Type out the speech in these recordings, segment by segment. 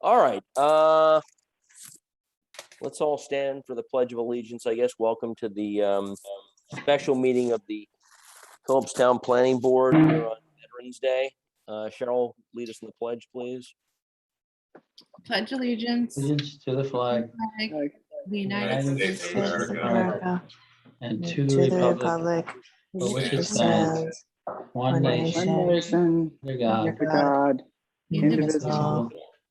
All right. Let's all stand for the Pledge of Allegiance, I guess. Welcome to the special meeting of the Philipstown Planning Board here on Veterans Day. Cheryl, lead us in the pledge, please. Pledge allegiance To the flag of the United States of America and to the republic for which it stands, stands, one nation, one nation, under God, under God, indivisible, indivisible,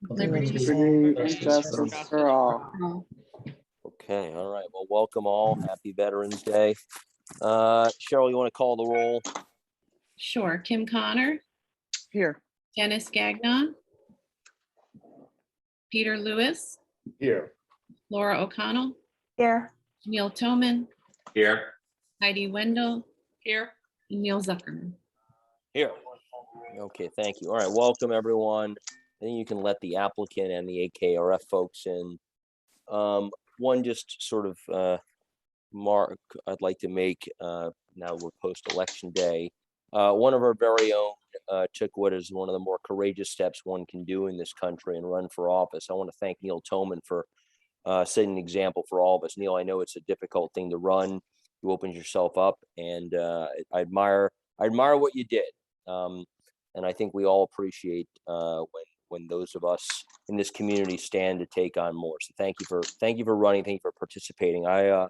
with liberty liberty liberty and and justice for all. and all. Okay, all right. Well, welcome all. Happy Veterans Day. Cheryl, you want to call the roll? Sure. Kim Connor, Here. Dennis Gagnon, Peter Lewis, Here. Laura O'Connell, Here. Neil Toman, Here. Heidi Wendell, here, and Neil Zuckerman. Here. Okay, thank you. All right, welcome everyone. I think you can let the applicant and the ARKF folks in. One just sort of mark I'd like to make now we're post-election day. One of our very own took what is one of the more courageous steps one can do in this country and run for office. I want to thank Neil Toman for setting an example for all of us. Neil, I know it's a difficult thing to run. You opened yourself up, and I admire what you did. And I think we all appreciate when those of us in this community stand to take on more. So thank you for running. Thank you for participating. I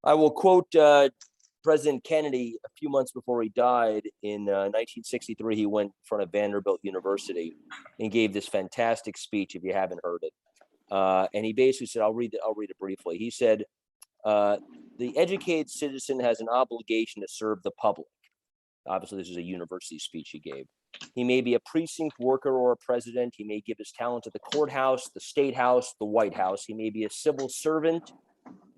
will quote President Kennedy a few months before he died in 1963. He went in front of Vanderbilt University and gave this fantastic speech. If you haven't heard it, and he basically said, I'll read it briefly. He said, "The educated citizen has an obligation to serve the public." Obviously, this is a university speech he gave. He may be a precinct worker or a president. He may give his talent to the courthouse, the state house, the White House. He may be a civil servant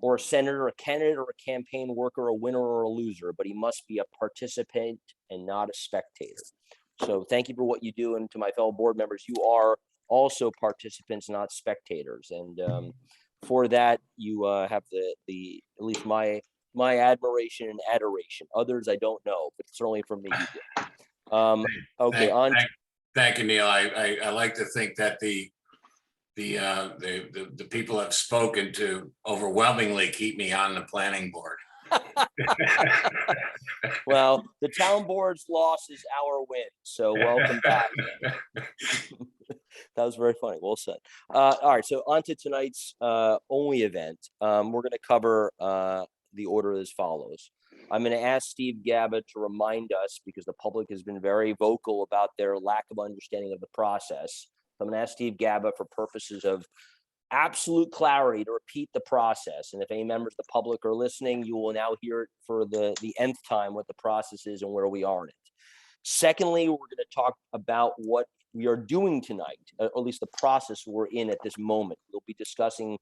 or a senator, a candidate or a campaign worker, a winner or a loser, but he must be a participant and not a spectator. So thank you for what you do. And to my fellow board members, you are also participants, not spectators. And for that, you have the at least my admiration and adoration. Others I don't know, but certainly from me you do. Okay, Thank you, Neil. I like to think that the people I've spoken to overwhelmingly keep me on the planning board. Well, the town board's loss is our win, so welcome back. That was very funny. Well said. All right, so on to tonight's only event. We're going to cover the order as follows. I'm going to ask Steve Gaba to remind us, because the public has been very vocal about their lack of understanding of the process. So I'm going to ask Steve Gaba, for purposes of absolute clarity, to repeat the process. And if any members of the public are listening, you will now hear it for the nth time what the process is and where we are in it. Secondly, we're going to talk about what we are doing tonight, or at least the process we're in at this moment. We'll be discussing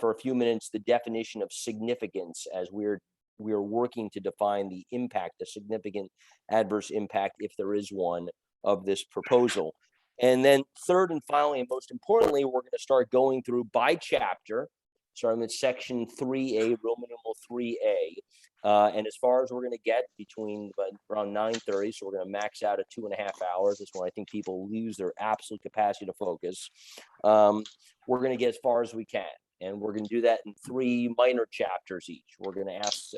for a few minutes the definition of significance as we are working to define the impact, the significant adverse impact, if there is one, of this proposal. And then third and finally, and most importantly, we're going to start going through by chapter, starting with section 3A, Roman numeral 3A. And as far as we're going to get between around 9:30, so we're going to max out at 2.5 hours. That's when I think people lose their absolute capacity to focus. We're going to get as far as we can. And we're going to do that in 3 minor chapters each. We're going to ask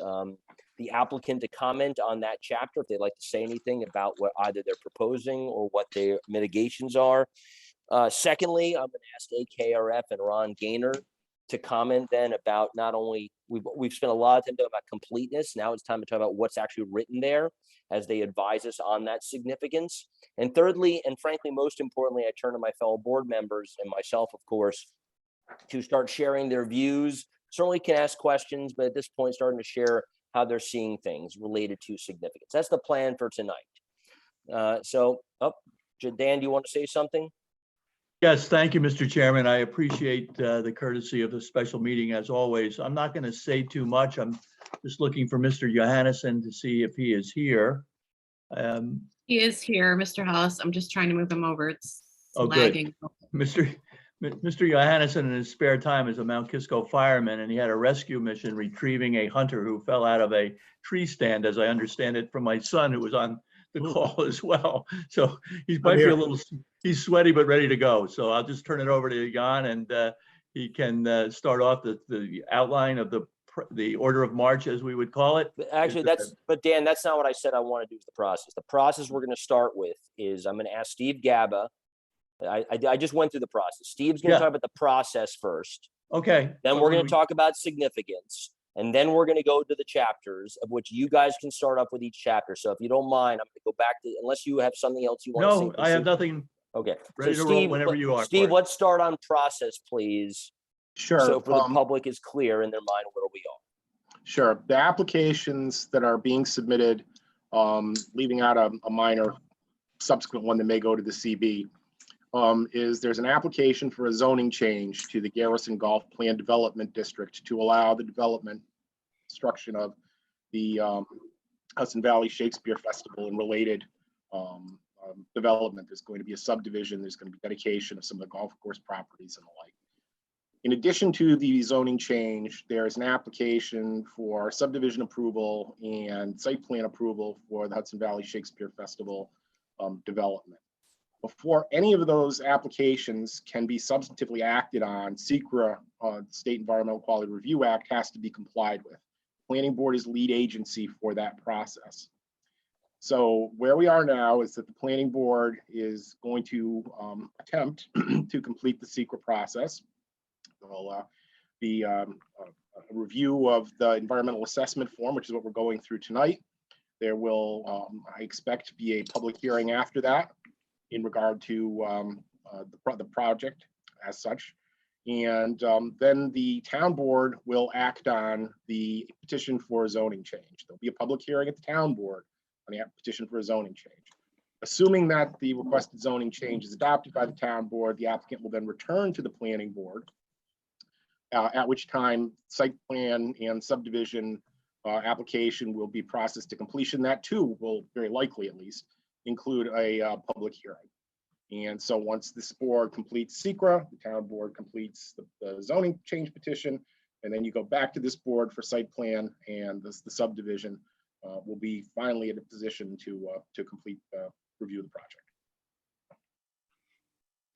the applicant to comment on that chapter if they'd like to say anything about what either they're proposing or what their mitigations are. Secondly, I'm going to ask ARKF and Ron Gainer to comment then about not only, we've spent a lot of time talking about completeness. Now it's time to talk about what's actually written there as they advise us on that significance. And thirdly, and frankly, most importantly, I turn to my fellow board members and myself, of course, to start sharing their views. Certainly can ask questions, but at this point, starting to share how they're seeing things related to significance. That's the plan for tonight. Dan, do you want to say something? Yes, thank you, Mr. Chairman. I appreciate the courtesy of the special meeting as always. I'm not going to say too much. I'm just looking for Mr. Johannesson to see if he is here. He is here, Mr. Hollis. I'm just trying to move him over. It's lagging. Good. Mr. Johannesson in his spare time is a Mount Kisco fireman, and he had a rescue mission retrieving a hunter who fell out of a tree stand, as I understand it, from my son, who was on the call as well. So he might be a little, he's sweaty but ready to go. So I'll just turn it over to Jan, and he can start off the outline of the order of march, as we would call it. But actually, but Dan, that's not what I said I want to do with the process. The process we're going to start with is I'm going to ask Steve Gaba. I just went through the process. Steve's going to talk about the process first. Okay. Then we're going to talk about significance. And then we're going to go to the chapters, of which you guys can start up with each chapter. So if you don't mind, I'm going to go back to, unless you have something else you want to say. No, I have nothing. Okay. Ready So to roll Steve, whenever you are. Steve, let's start on process, please. Sure. So for the public is clear in their mind where we are. Sure. The applications that are being submitted, leaving out a minor subsequent one that may go to the CB, there's an application for a zoning change to the Garrison Golf Plan Development District to allow the development construction of the Hudson Valley Shakespeare Festival and related development. There's going to be a subdivision. There's going to be dedication of some of the golf course properties and the like. In addition to the zoning change, there's an application for subdivision approval and site plan approval for the Hudson Valley Shakespeare Festival development. Before any of those applications can be substantively acted on, SECRA, State Environmental Quality Review Act, has to be complied with. Planning Board is lead agency for that process. So where we are now is that the Planning Board is going to attempt to complete the SECRA process. There will be a review of the environmental assessment form, which is what we're going through tonight. There will, I expect, to be a public hearing after that in regard to the project as such. And then the town board will act on the petition for a zoning change. There'll be a public hearing at the town board on the petition for a zoning change. Assuming that the requested zoning change is adopted by the town board, the applicant will then return to the planning board, at which time site plan and subdivision application will be processed to completion. That too will, very likely at least, include a public hearing. And so once this board completes SECRA, the town board completes the zoning change petition, and then you go back to this board for site plan, and the subdivision will be finally in a position to complete review of the project.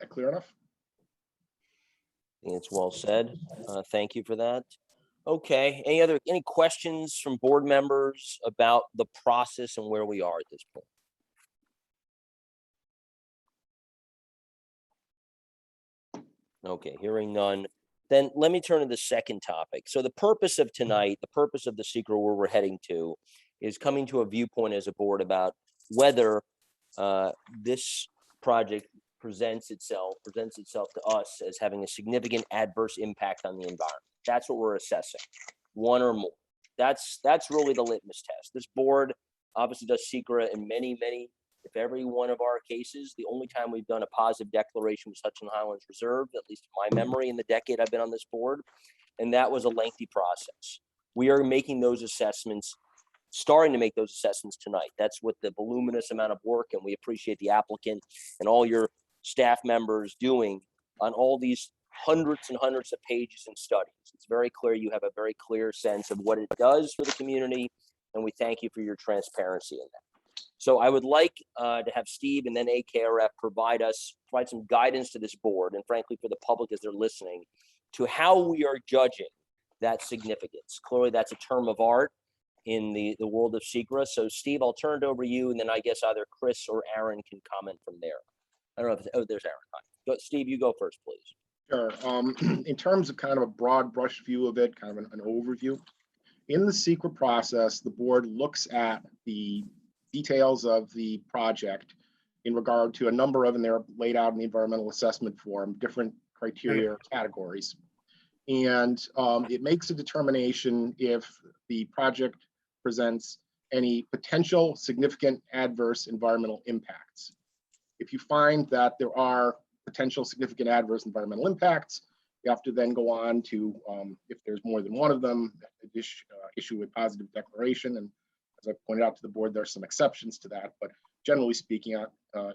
That clear enough? I think it's well said. Thank you for that. Okay, any questions from board members about the process and where we are at this point? Okay, hearing none. Then let me turn to the second topic. So the purpose of tonight, the purpose of the SECRA where we're heading to is coming to a viewpoint as a board about whether this project presents itself to us as having a significant adverse impact on the environment. That's what we're assessing, one or more. That's really the litmus test. This board obviously does SECRA in many, if every one of our cases. The only time we've done a positive declaration was Hudson Highlands Reserve, at least in my memory in the decade I've been on this board. And that was a lengthy process. We are making those assessments, starting to make those assessments tonight. That's with the voluminous amount of work, and we appreciate the applicant and all your staff members doing on all these hundreds and hundreds of pages and studies. It's very clear you have a very clear sense of what it does for the community, and we thank you for your transparency in that. So I would like to have Steve and then AKRF provide some guidance to this board, and frankly for the public as they're listening, to how we are judging that significance. Clearly that's a term of art in the world of SECRA. So Steve, I'll turn it over to you, and then I guess either Chris or Aaron can comment from there. I don't know if, oh, there's Aaron. Hi. Steve, you go first, please. Sure. In terms of kind of a broad brush view of it, kind of an overview, in the SECRA process, the board looks at the details of the project in regard to a number of, and they're laid out in the environmental assessment form, different criteria or categories. And it makes a determination if the project presents any potential significant adverse environmental impacts. If you find that there are potential significant adverse environmental impacts, you have to then go on to, if there's more than one of them, issue a positive declaration. And as I pointed out to the board, there are some exceptions to that, but generally speaking,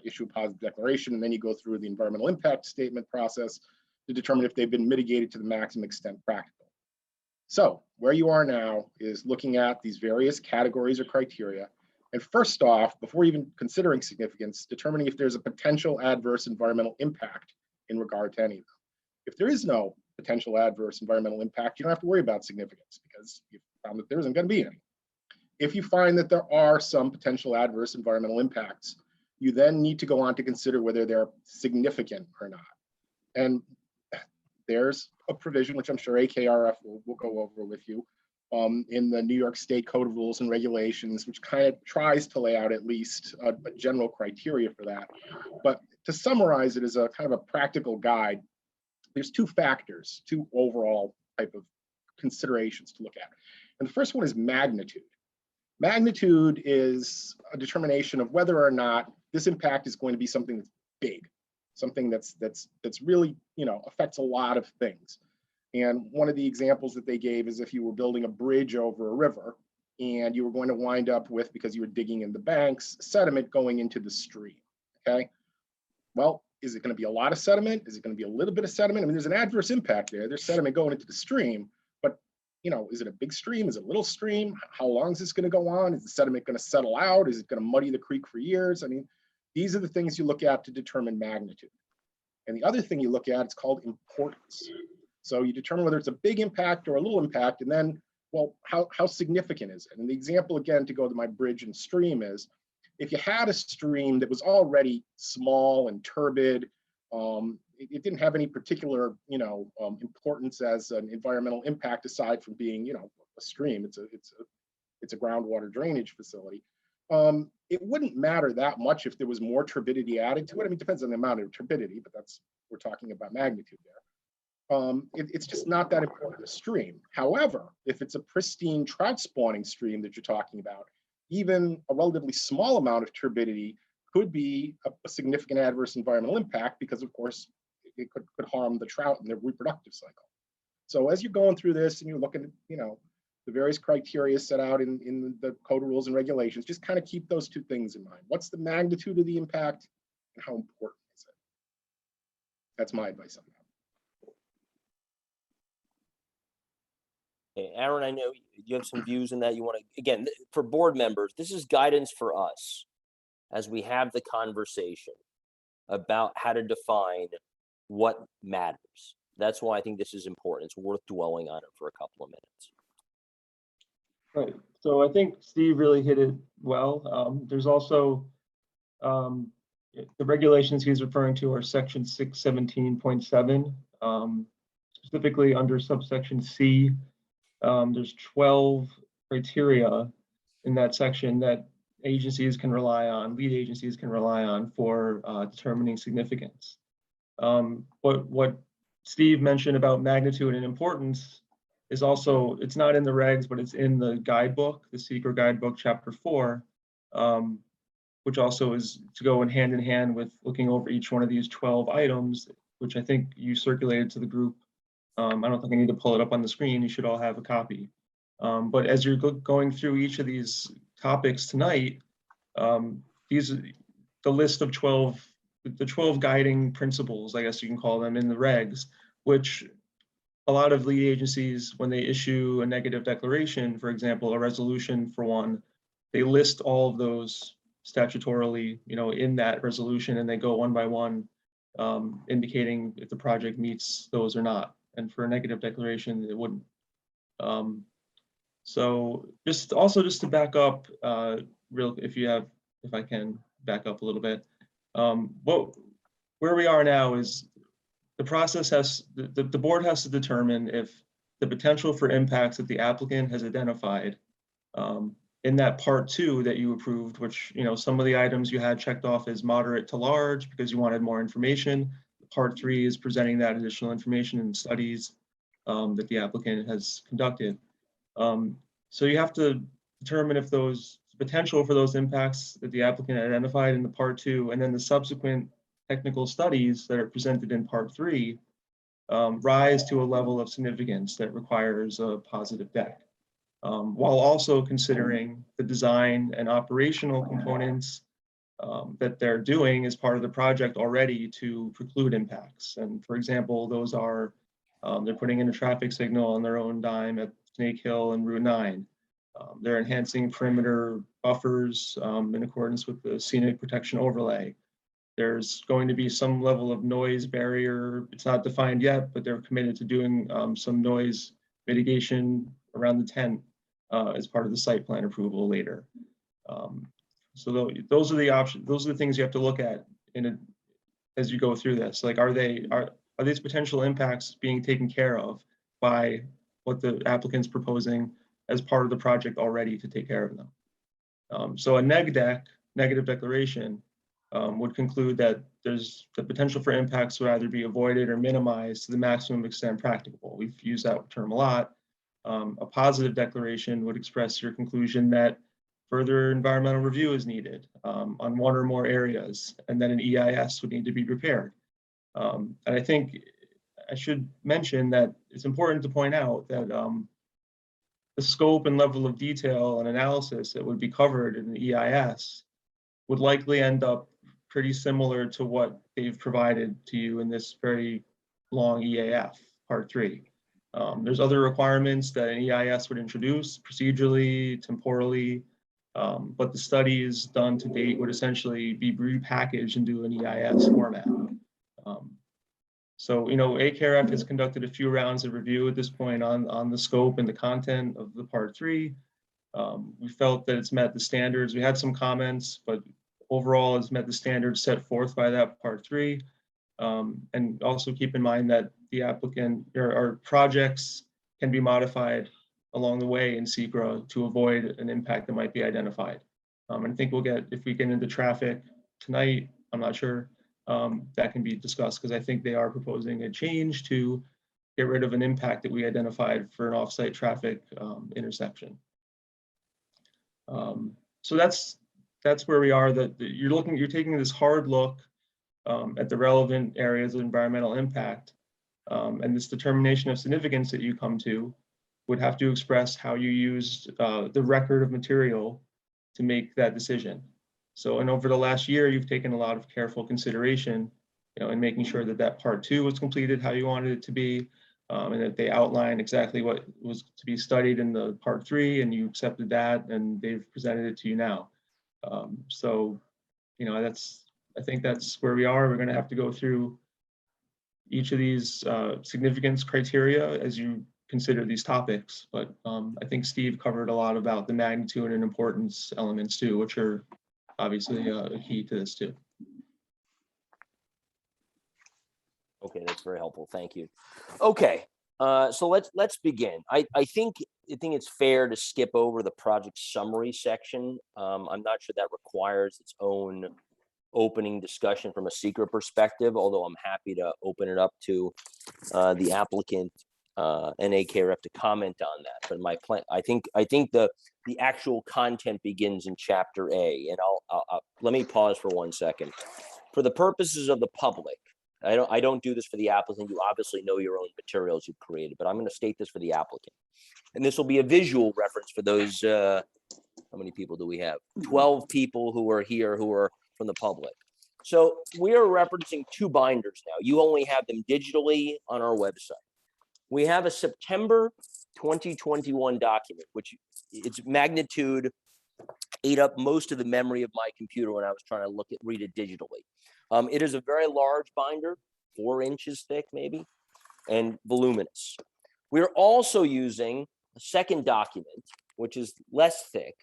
issue a positive declaration, and then you go through the environmental impact statement process to determine if they've been mitigated to the maximum extent practical. So where you are now is looking at these various categories or criteria And first off, before even considering significance, determining if there's a potential adverse environmental impact in regard to any of them. If there is no potential adverse environmental impact, you don't have to worry about significance because you found that there isn't going to be any. If you find that there are some potential adverse environmental impacts, you then need to go on to consider whether they're significant or not. And there's a provision, which I'm sure AKRF will go over with you, in the New York State Code of Rules and Regulations, which kind of tries to lay out at least a general criteria for that. But to summarize it as a kind of a practical guide, there's two factors, two overall type of considerations to look at. And the first one is magnitude. Magnitude is a determination of whether or not this impact is going to be something that's big, something that's really, affects a lot of things. And one of the examples that they gave is if you were building a bridge over a river and you were going to wind up with, because you were digging in the banks, sediment going into the stream, okay? Well, is it going to be a lot of sediment? Is it going to be a little bit of sediment? I mean, there's an adverse impact there. There's sediment going into the stream, but is it a big stream? Is it a little stream? How long is this going to go on? Is the sediment going to settle out? Is it going to muddy the creek for years? I mean, these are the things you look at to determine magnitude. And the other thing you look at, it's called importance. So you determine whether it's a big impact or a little impact, and then, well, how significant is it? And the example, again, to go to my bridge and stream is, if you had a stream that was already small and turbid, it didn't have any particular, importance as an environmental impact aside from being, a stream. It's a groundwater drainage facility. It wouldn't matter that much if there was more turbidity added to it. I mean, it depends on the amount of turbidity, but we're talking about magnitude there. It's just not that important a stream. However, if it's a pristine trout spawning stream that you're talking about, even a relatively small amount of turbidity could be a significant adverse environmental impact because, of course, it could harm the trout in their reproductive cycle. So as you're going through this and you're looking at, the various criteria set out in the Code of Rules and Regulations, just kind of keep those two things in mind. What's the magnitude of the impact and how important is it? That's my advice on that. Okay, Aaron, I know you have some views in that. You want to, again, for board members, this is guidance for us as we have the conversation about how to define what matters. That's why I think this is important. It's worth dwelling on it for a couple of minutes. Right. So I think Steve really hit it well. There's also the regulations he's referring to are section 617.7, specifically under subsection C. There's 12 criteria in that section that agencies can rely on, lead agencies can rely on for determining significance. What Steve mentioned about magnitude and importance is also, it's not in the regs, but it's in the guidebook, the Secret Guidebook, Chapter 4, which also is to go in hand with looking over each one of these 12 items, which I think you circulated to the group. I don't think I need to pull it up on the screen. You should all have a copy. But as you're going through each of these topics tonight, these are the list of 12 guiding principles, I guess you can call them, in the regs, which a lot of lead agencies, when they issue a negative declaration, for example, a resolution for one, they list all of those statutorily, in that resolution, and they go one by one, indicating if the project meets those or not. And for a negative declaration, it wouldn't. So just to back up, if I can back up a little bit, where we are now is the process the board has to determine if the potential for impacts that the applicant has identified in that part 2 that you approved, which, some of the items you had checked off as moderate to large because you wanted more information. Part 3 is presenting that additional information and studies that the applicant has conducted. So you have to determine if those potential for those impacts that the applicant identified in the part 2, and then the subsequent technical studies that are presented in part 3 rise to a level of significance that requires a positive deck, while also considering the design and operational components that they're doing as part of the project already to preclude impacts. And for example, those are, they're putting in a traffic signal on their own dime at Snake Hill and Route 9. They're enhancing perimeter buffers in accordance with the scenic protection overlay. There's going to be some level of noise barrier. It's not defined yet, but they're committed to doing some noise mitigation around the tent as part of the site plan approval later. So those are the options. Those are the things you have to look at as you go through this. Like, are these potential impacts being taken care of by what the applicant's proposing as part of the project already to take care of them? So a negative declaration would conclude that there's the potential for impacts would either be avoided or minimized to the maximum extent practicable. We've used that term a lot. A positive declaration would express your conclusion that further environmental review is needed on one or more areas, and then an EIS would need to be prepared. And I think I should mention that it's important to point out that the scope and level of detail and analysis that would be covered in the EIS would likely end up pretty similar to what they've provided to you in this very long EAF, part 3. There's other requirements that an EIS would introduce procedurally, temporally, but the studies done to date would essentially be repackaged into an EIS format. So, ARKF has conducted a few rounds of review at this point on the scope and the content of the part 3. We felt that it's met the standards. We had some comments, but overall it's met the standards set forth by that part 3. And also keep in mind that the applicant or projects can be modified along the way in SECRA to avoid an impact that might be identified. And I think if we get into traffic tonight, I'm not sure, that can be discussed, because I think they are proposing a change to get rid of an impact that we identified for an offsite traffic intersection. So that's where we are. That you're taking this hard look at the relevant areas of environmental impact, and this determination of significance that you come to would have to express how you used the record of material to make that decision. So, and over the last year, you've taken a lot of careful consideration, in making sure that that part 2 was completed how you wanted it to be, and that they outline exactly what was to be studied in the part 3, and you accepted that, and they've presented it to you now. So, I think that's where we are. We're going to have to go through each of these significance criteria as you consider these topics. But I think Steve covered a lot about the magnitude and importance elements too, which are obviously a key to this too. Okay, that's very helpful. Thank you. Okay, so let's begin. I think it's fair to skip over the project summary section. I'm not sure that requires its own opening discussion from a secret perspective, although I'm happy to open it up to the applicant and ARKF to comment on that. But my plan, I think the actual content begins in chapter A, and I'll let me pause for 1 second. For the purposes of the public, I don't do this for the applicant. You obviously know your own materials you've created, but I'm going to state this for the applicant, and this will be a visual reference for those. How many people do we have? 12 people who are here who are from the public. So we are referencing 2 binders now. You only have them digitally on our website. We have a September 2021 document, which its magnitude ate up most of the memory of my computer when I was trying to read it digitally. It is a very large binder, 4 inches thick maybe, and voluminous. We're also using a second document, which is less thick.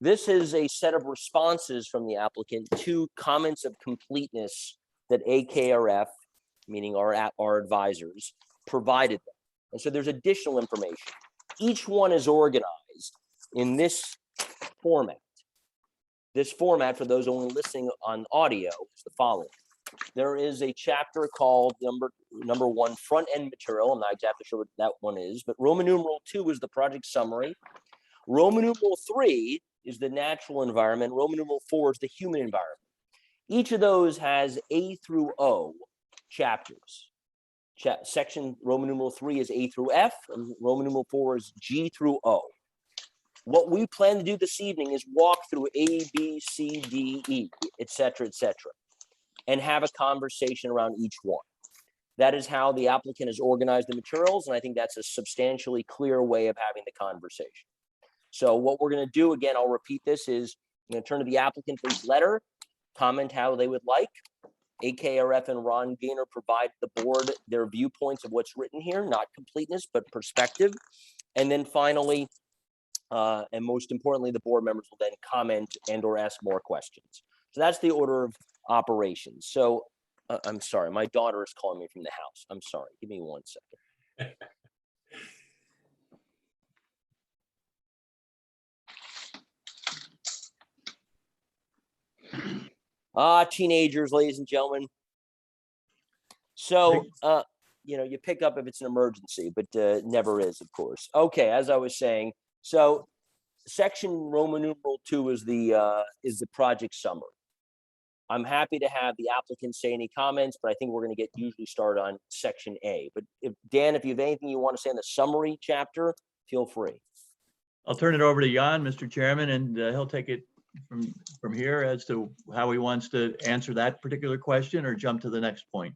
This is a set of responses from the applicant to comments of completeness that ARKF, meaning our advisors, provided them. And so there's additional information. Each one is organized in this format. This format, for those only listening on audio, is the following. There is a chapter called number 1, front end material. I'm not exactly sure what that one is, but Roman numeral 2 is the project summary. Roman numeral 3 is the natural environment. Roman numeral 4 is the human environment. Each of those has A through O chapters. Section Roman numeral 3 is A through F, and Roman numeral 4 is G through O. What we plan to do this evening is walk through A, B, C, D, E, et cetera, and have a conversation around each one. That is how the applicant has organized the materials, and I think that's a substantially clear way of having the conversation. So what we're going to do, again, I'll repeat this, is I'm going to turn to the applicant for each letter, comment how they would like. AKRF and Ron Gainer provide the board their viewpoints of what's written here, not completeness, but perspective. And then finally, and most importantly, the board members will then comment and or ask more questions. So that's the order of operations. So I'm sorry, my daughter is calling me from the house. I'm sorry, give me 1 second. Teenagers, ladies and gentlemen. So, you know, you pick up if it's an emergency, but never is, of course. Okay, as I was saying, so section Roman numeral 2 is the project summary. I'm happy to have the applicant say any comments, but I think we're going to get usually started on section A. But Dan, if you have anything you want to say in the summary chapter, feel free. I'll turn it over to Jan, Mr. Chairman, and he'll take it from here as to how he wants to answer that particular question or jump to the next point.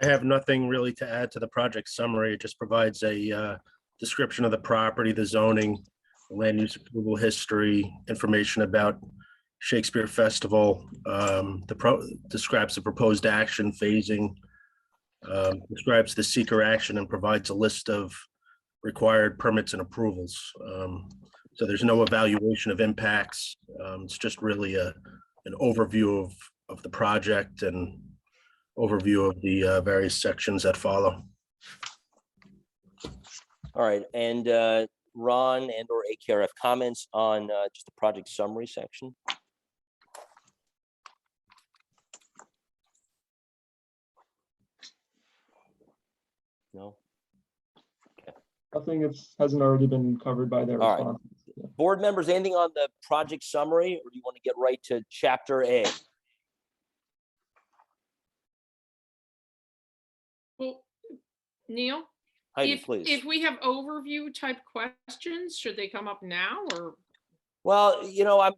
I have nothing really to add to the project summary. It just provides a description of the property, the zoning, the land use approval history, information about Shakespeare Festival, describes the proposed action phasing, describes the seeker action, and provides a list of required permits and approvals. So there's no evaluation of impacts. It's just really an overview of the project and overview of the various sections that follow. All right, and Ron and or AKRF comments on just the project summary section? No? Nothing hasn't already been covered by their All right. responses. Yeah. Board members, anything on the project summary, or do you want to get right to chapter A? Well, Neil, Heidi, if please. we have overview type questions, should they come up now or? Well, you know, I'm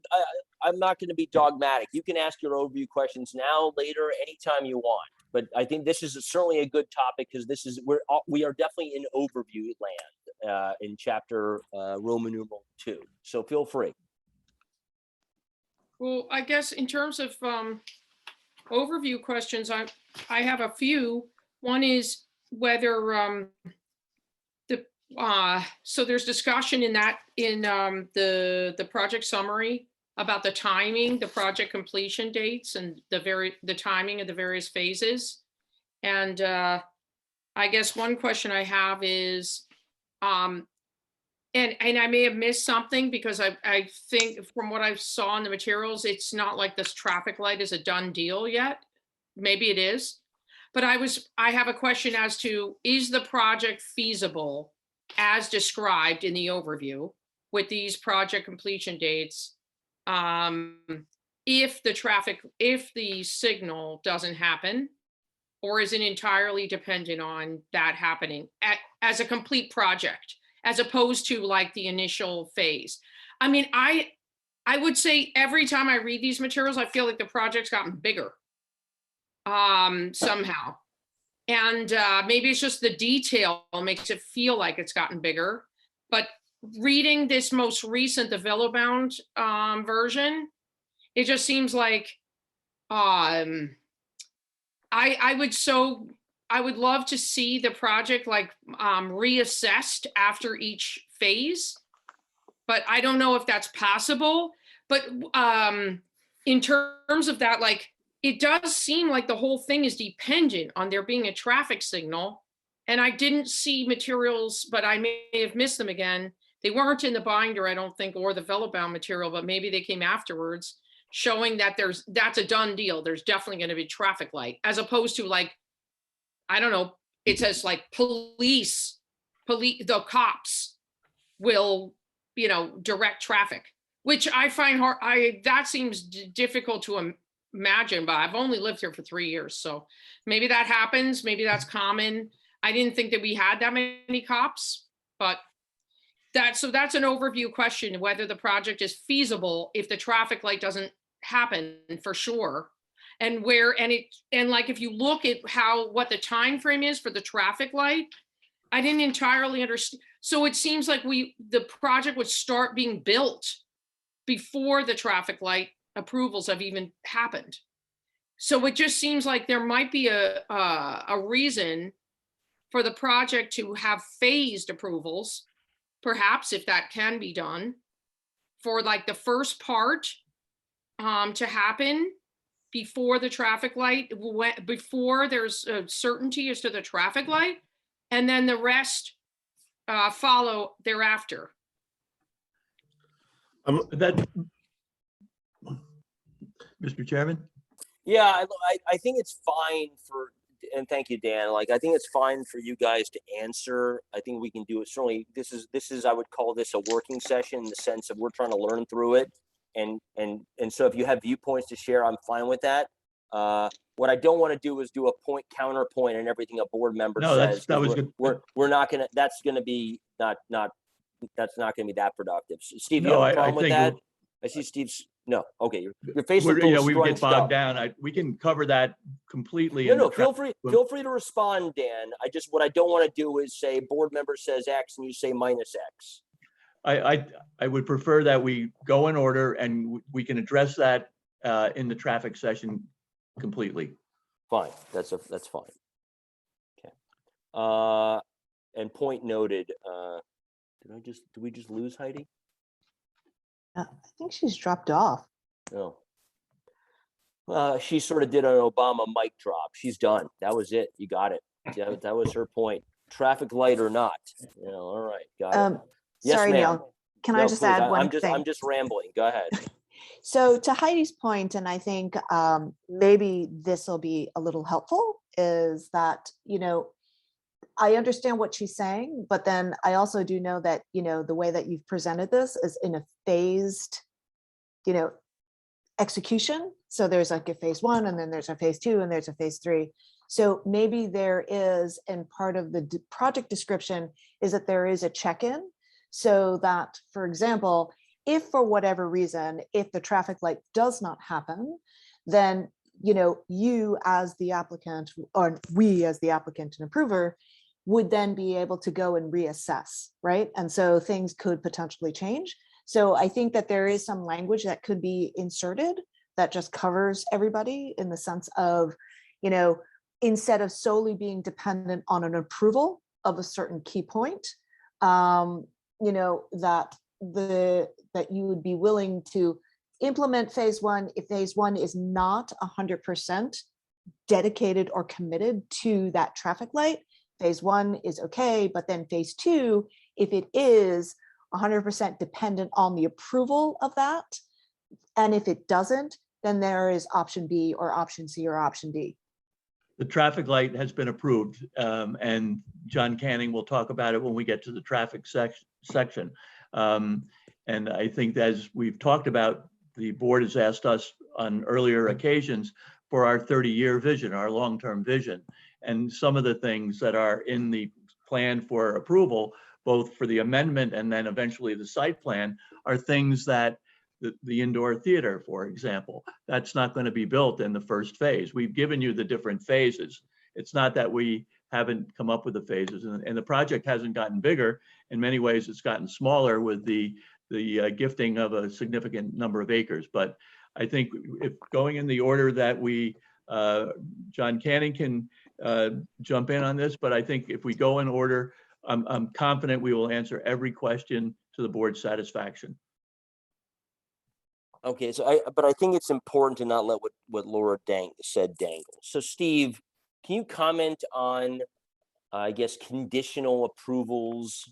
not going to be dogmatic. You can ask your overview questions now, later, anytime you want. But I think this is certainly a good topic because we are definitely in overview land in chapter Roman numeral 2. So feel free. Well, I guess in terms of overview questions, I have a few. One is whether so there's discussion in the project summary about the timing, the project completion dates, and the timing of the various phases. And I guess one question I have is, and I may have missed something because I think from what I saw in the materials, it's not like this traffic light is a done deal yet. Maybe it is, but I have a question as to, is the project feasible as described in the overview with these project completion dates? If the signal doesn't happen, or is it entirely dependent on that happening as a complete project, as opposed to like the initial phase? I mean, I would say every time I read these materials, I feel like the project's gotten bigger somehow. And maybe it's just the detail makes it feel like it's gotten bigger. But reading this most recent, the Philipstown version, it just seems like I would love to see the project like reassessed after each phase, but I don't know if that's possible. But in terms of that, like, it does seem like the whole thing is dependent on there being a traffic signal. And I didn't see materials, but I may have missed them again. They weren't in the binder, I don't think, or the Philipstown material, but maybe they came afterwards, showing that that's a done deal. There's definitely going to be traffic light, as opposed to like, I don't know, it says like the cops will, direct traffic, which I find hard. That seems difficult to imagine, but I've only lived here for 3 years. So maybe that happens. Maybe that's common. I didn't think that we had that many cops, but that's an overview question, whether the project is feasible if the traffic light doesn't happen, for sure. And like, if you look at what the time frame is for the traffic light, I didn't entirely understand. So it seems like the project would start being built before the traffic light approvals have even happened. So it just seems like there might be a reason for the project to have phased approvals, perhaps if that can be done, for like the first part to happen before the traffic light, before there's a certainty as to the traffic light, and then the rest follow thereafter. That, Mr. Chairman? Yeah, I think it's fine for, and thank you, Dan. Like, I think it's fine for you guys to answer. I think we can do it. Certainly, this is, I would call this a working session in the sense of we're trying to learn through it. And so if you have viewpoints to share, I'm fine with that. What I don't want to do is do a point counterpoint and everything a board member says. That was good. We're not gonna. That's gonna be that's not gonna be that productive. So, Steve, you No, have a I problem with think that? I see Steve's. No, okay. Your face is we scrunched get bogged up. down. We can cover that completely. No, in the no. Feel free to respond, Dan. What I don't want to do is say board member says X and you say minus X. I would prefer that we go in order and we can address that in the traffic session completely. Fine, that's fine. Okay. And point noted. Did we just lose Heidi? I think she's dropped off. No. She sort of did an Obama mic drop. She's done. That was it. You got it. Yeah, that was her point. Traffic light or not. You know, all right, got it. Yes, Sorry, ma'am. Neil. Can I No, just please, add one thing? I'm just rambling. Go ahead. So to Heidi's point, and I think maybe this will be a little helpful, is that, I understand what she's saying, but then I also do know that, the way that you've presented this is in a phased, execution. So there's like a phase 1, and then there's a phase 2, and there's a phase 3. So maybe there is, and part of the project description is that there is a check-in, so that, for example, if for whatever reason, if the traffic light does not happen, then, you as the applicant, or we as the applicant and approver, would then be able to go and reassess, right? And so things could potentially change. So I think that there is some language that could be inserted that just covers everybody in the sense of, instead of solely being dependent on an approval of a certain key point, that you would be willing to implement phase 1 if phase 1 is not 100% dedicated or committed to that traffic light. Phase 1 is okay, but then phase 2, if it is 100% dependent on the approval of that, and if it doesn't, then there is option B or option C or option D. The traffic light has been approved, and John Canning will talk about it when we get to the traffic section. And I think, as we've talked about, the board has asked us on earlier occasions for our 30-year vision, our long-term vision. And some of the things that are in the plan for approval, both for the amendment and then eventually the site plan, are things that the indoor theater, for example, that's not going to be built in the first phase. We've given you the different phases. It's not that we haven't come up with the phases, and the project hasn't gotten bigger. In many ways, it's gotten smaller with the gifting of a significant number of acres. But I think if going in the order that we, John Canning can jump in on this, but I think if we go in order, I'm confident we will answer every question to the board's satisfaction. Okay, so I think it's important to not let what Laura said dangle. So Steve, can you comment on, I guess, conditional approvals?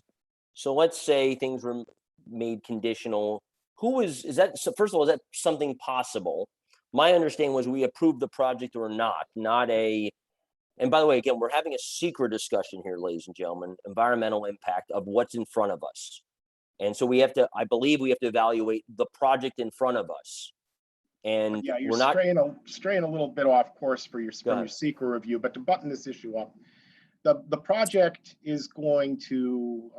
So let's say things were made conditional. Is that, so first of all, is that something possible? My understanding was we approved the project or not a, and by the way, again, we're having a secret discussion here, ladies and gentlemen, environmental impact of what's in front of us. And so I believe we have to evaluate the project in front of us. And Yeah, you're we're not straying a little bit off course for your secret review, but to button this issue up, the project is going to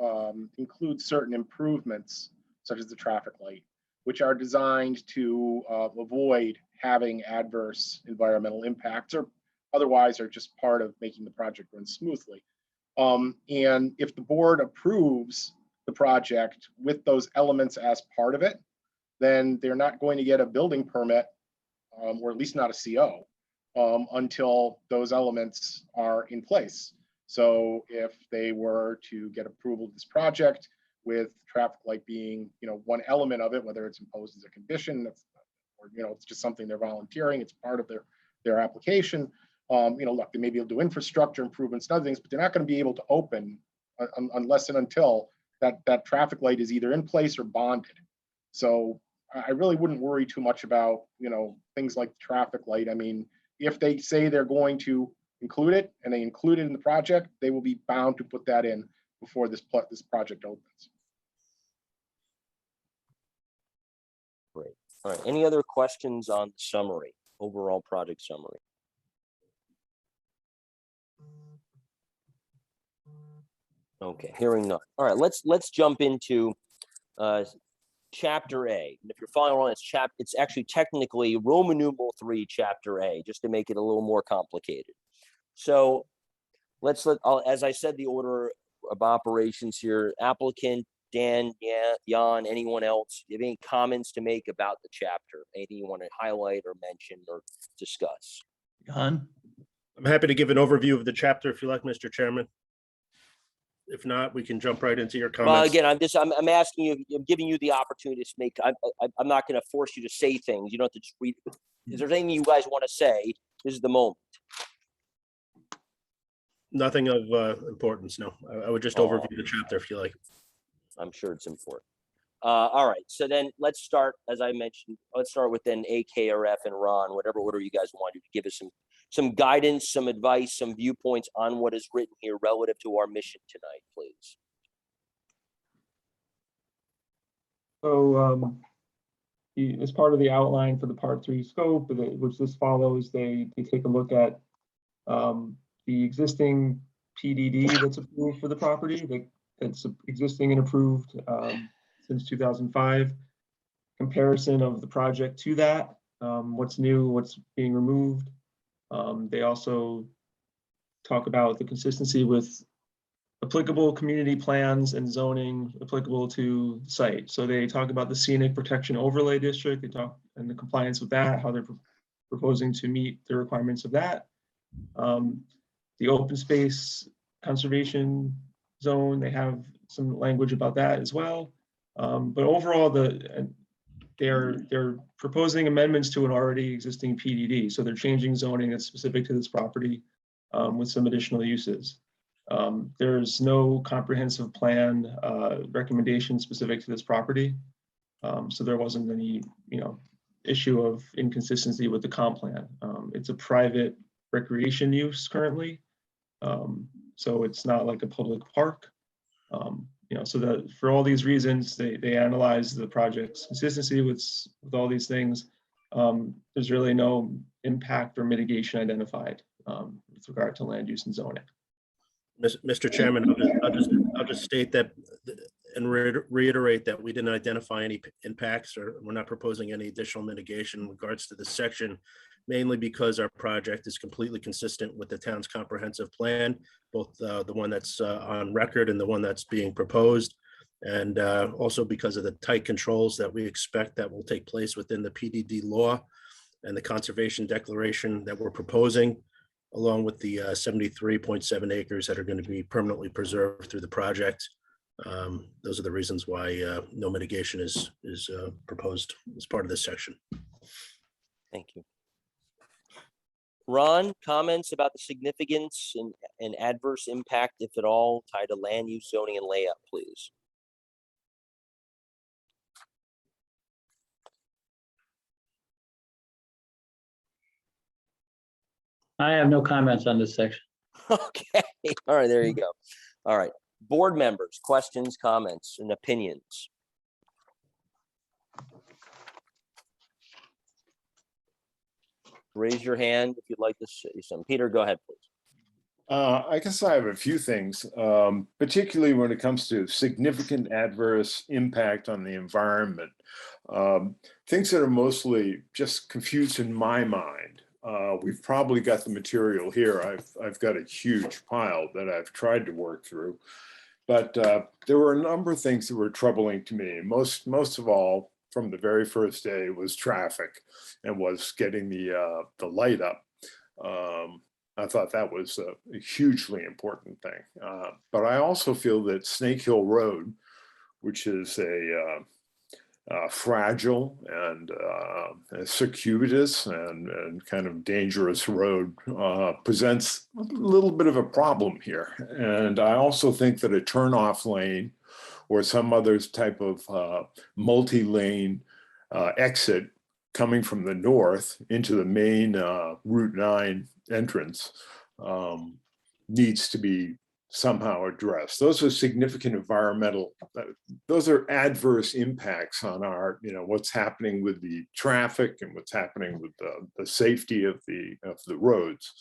include certain improvements, such as the traffic light, which are designed to avoid having adverse environmental impacts, or otherwise are just part of making the project run smoothly. And if the board approves the project with those elements as part of it, then they're not going to get a building permit, or at least not a CO, until those elements are in place. So if they were to get approval of this project with traffic light being, one element of it, whether it's imposed as a condition, or it's just something they're volunteering, it's part of their application. Look, they may be able to do infrastructure improvements and other things, but they're not going to be able to open unless and until that traffic light is either in place or bonded. So I really wouldn't worry too much about, things like the traffic light. I mean, if they say they're going to include it and they include it in the project, they will be bound to put that in before this project opens. Great. All right. Any other questions on the summary, overall project summary? Okay, hearing none. All right, let's jump into Chapter A. And if you're following along, it's actually technically Roman numeral 3, Chapter A, just to make it a little more complicated. So as I said, the order of operations here, applicant, Dan, Jan, anyone else, do you have any comments to make about the chapter? Anything you want to highlight or mention or discuss? Jan? I'm happy to give an overview of the chapter if you like, Mr. Chairman. If not, we can jump right into your comments. Well, again, I'm asking you, I'm giving you the opportunity to make, I'm not going to force you to say things. You don't have to just read. Is there anything you guys want to say? This is the moment. Nothing of importance, no. I would just overview the chapter if you like. I'm sure it's important. All right, so then let's start, as I mentioned, let's start with then AKRF and Ron, whatever order you guys want to give us some guidance, some advice, some viewpoints on what is written here relative to our mission tonight, please. So as part of the outline for the Part 3 scope, which this follows, they take a look at the existing PDD that's approved for the property, that's existing and approved since 2005, comparison of the project to that, what's new, what's being removed. They also talk about the consistency with applicable community plans and zoning applicable to the site. So they talk about the scenic protection overlay district, they talk and the compliance with that, how they're proposing to meet the requirements of that. The open space conservation zone, they have some language about that as well. But overall, they're proposing amendments to an already existing PDD. So they're changing zoning that's specific to this property with some additional uses. There's no comprehensive plan recommendation specific to this property. So there wasn't any, issue of inconsistency with the comp plan. It's a private recreation use currently. So it's not like a public park. So that for all these reasons, they analyze the project's consistency with all these things. There's really no impact or mitigation identified with regard to land use and zoning. Mr. Chairman, I'll just state that and reiterate that we didn't identify any impacts, or we're not proposing any additional mitigation in regards to this section, mainly because our project is completely consistent with the town's comprehensive plan, both the one that's on record and the one that's being proposed, and also because of the tight controls that we expect that will take place within the PDD law and the conservation declaration that we're proposing, along with the 73.7 acres that are going to be permanently preserved through the project. Those are the reasons why no mitigation is proposed as part of this section. Thank you. Ron, comments about the significance and adverse impact, if at all, tied to land use, zoning, and layout, please. I have no comments on this section. Okay, all right, there you go. All right, board members, questions, comments, and opinions. Raise your hand if you'd like to say something. Peter, go ahead, please. I guess I have a few things, particularly when it comes to significant adverse impact on the environment. Things that are mostly just confused in my mind We've probably got the material here. I've got a huge pile that I've tried to work through. But there were a number of things that were troubling to me. Most of all, from the very first day, was traffic and was getting the light up. I thought that was a hugely important thing. But I also feel that Snake Hill Road, which is a fragile and circuitous and kind of dangerous road, presents a little bit of a problem here. And I also think that a turnoff lane or some other type of multi-lane exit coming from the north into the main Route 9 entrance needs to be somehow addressed. Those are significant environmental, those are adverse impacts on our, what's happening with the traffic and what's happening with the safety of the roads.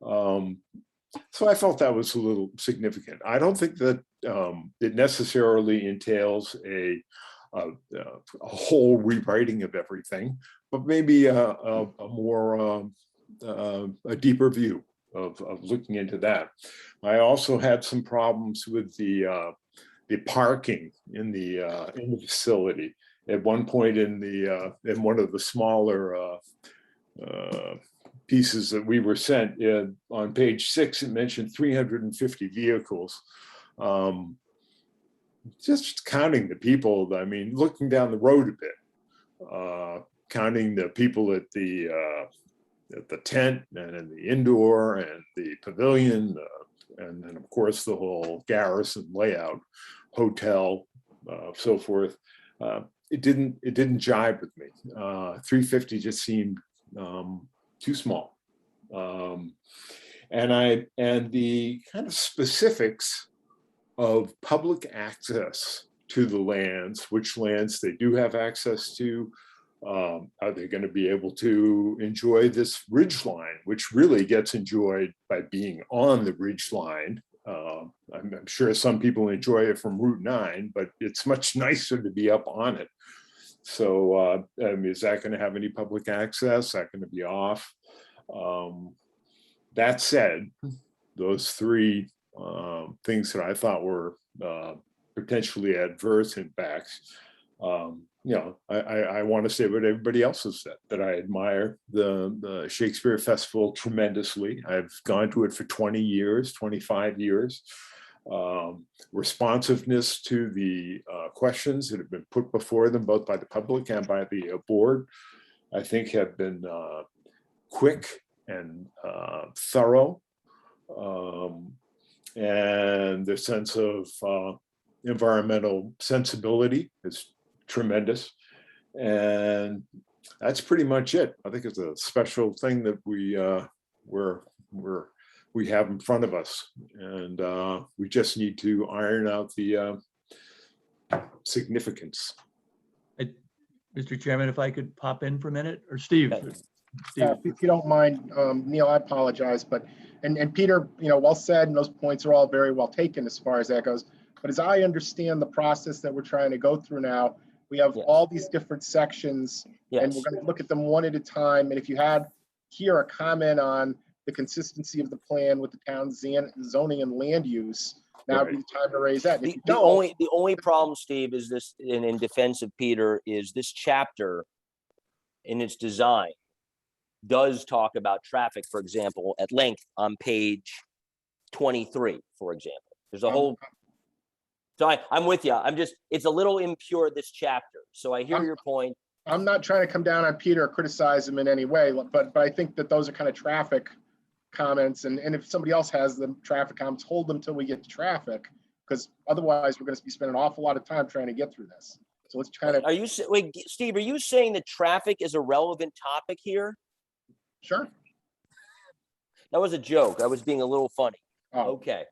So I felt that was a little significant. I don't think that it necessarily entails a whole rewriting of everything, but maybe a more a deeper view of looking into that. I also had some problems with the parking in the facility. At one point in one of the smaller pieces that we were sent, on page 6, it mentioned 350 vehicles. Just counting the people, I mean, looking down the road a bit, counting the people at the tent and in the indoor and the pavilion, and then of course the whole Garrison layout, hotel, so forth. It didn't jive with me. 350 just seemed too small. And the kind of specifics of public access to the lands, which lands they do have access to. Are they going to be able to enjoy this ridge line, which really gets enjoyed by being on the ridge line? I'm sure some people enjoy it from Route 9, but it's much nicer to be up on it. So is that going to have any public access? Is that going to be off? That said, those three things that I thought were potentially adverse impacts, I want to say what everybody else has said, that I admire the Shakespeare Festival tremendously. I've gone to it for 20 years, 25 years. Responsiveness to the questions that have been put before them, both by the public and by the board, I think have been quick and thorough. And the sense of environmental sensibility is tremendous. And that's pretty much it. I think it's a special thing that we have in front of us, and we just need to iron out the significance. Mr. Chairman, if I could pop in for a minute, or Steve? If you don't mind, Neil, I apologize, but and Peter, well said, and those points are all very well taken as far as that goes. But as I understand the process that we're trying to go through now, we have all these different sections, and we're going to look at them one at a time. And if you had here a comment on the consistency of the plan with the town's zoning and land use, now would be the time to raise that. The only problem, Steve, is this, in defense of Peter, is this chapter in its design does talk about traffic, for example, at length on page 23, for example. There's a whole, so I'm with you. It's a little impure, this chapter. So I hear your point. I'm not trying to come down on Peter or criticize him in any way, but I think that those are kind of traffic comments. And if somebody else has the traffic comments, hold them till we get to traffic, because otherwise we're going to be spending an awful lot of time trying to get through this. So let's kind of. Wait, Steve, are you saying that traffic is a relevant topic here? Sure. That was a joke. I was being a little funny. Oh. Okay.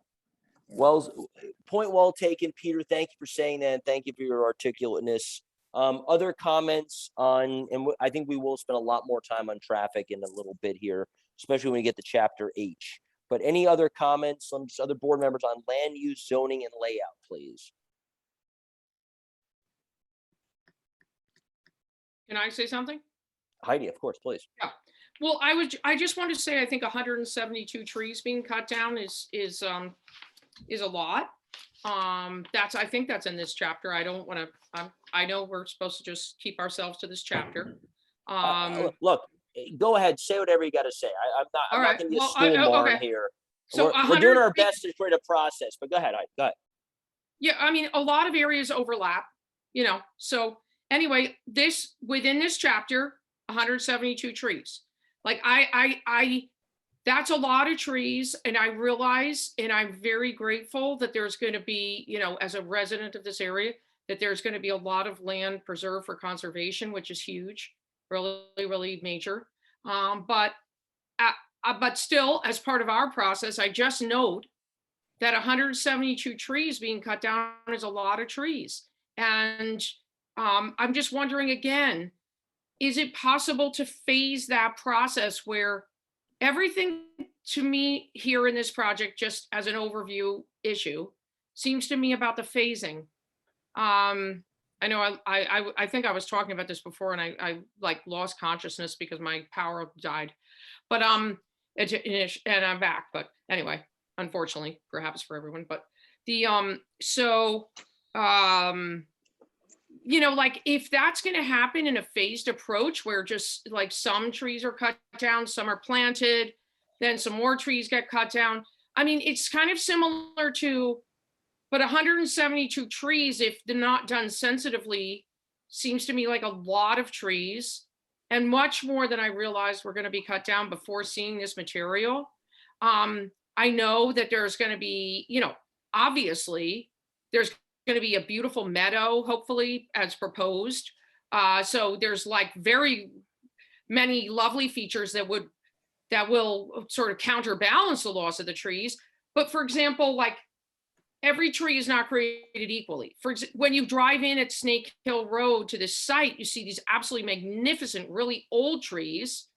Well, point well taken, Peter. Thank you for saying that. Thank you for your articulateness. Other comments on, and I think we will spend a lot more time on traffic in a little bit here, especially when we get to chapter H. But any other comments from other board members on land use, zoning, and layout, please? Can I say something? Heidi, of course, please. Yeah. Well, I just want to say, I think 172 trees being cut down is a lot. I think that's in this chapter. I don't want to, I know we're supposed to just keep ourselves to this chapter. Look, go ahead, say whatever you got to say. I'm All not right, going to be a well, stool barn okay. here. So We're doing our 100 best to create a process, but go ahead. Go ahead. Yeah, I mean, a lot of areas overlap, so anyway, within this chapter, 172 trees. Like that's a lot of trees, and I realize, and I'm very grateful that there's going to be, as a resident of this area, that there's going to be a lot of land preserved for conservation, which is huge, really, really major. But still, as part of our process, I just note that 172 trees being cut down is a lot of trees. And I'm just wondering again, is it possible to phase that process where everything to me here in this project, just as an overview issue, seems to me about the phasing. I know I think I was talking about this before, and I like lost consciousness because my power died, but and I'm back. But anyway, unfortunately, perhaps for everyone, but the like if that's going to happen in a phased approach where just like some trees are cut down, some are planted, then some more trees get cut down. I mean, it's kind of similar to, but 172 trees, if they're not done sensitively, seems to me like a lot of trees, and much more than I realized were going to be cut down before seeing this material. I know that there's going to be, obviously there's going to be a beautiful meadow, hopefully, as proposed. So there's like very many lovely features that will sort of counterbalance the loss of the trees. But for example, like every tree is not created equally. When you drive in at Snake Hill Road to this site, you see these absolutely magnificent, really old trees.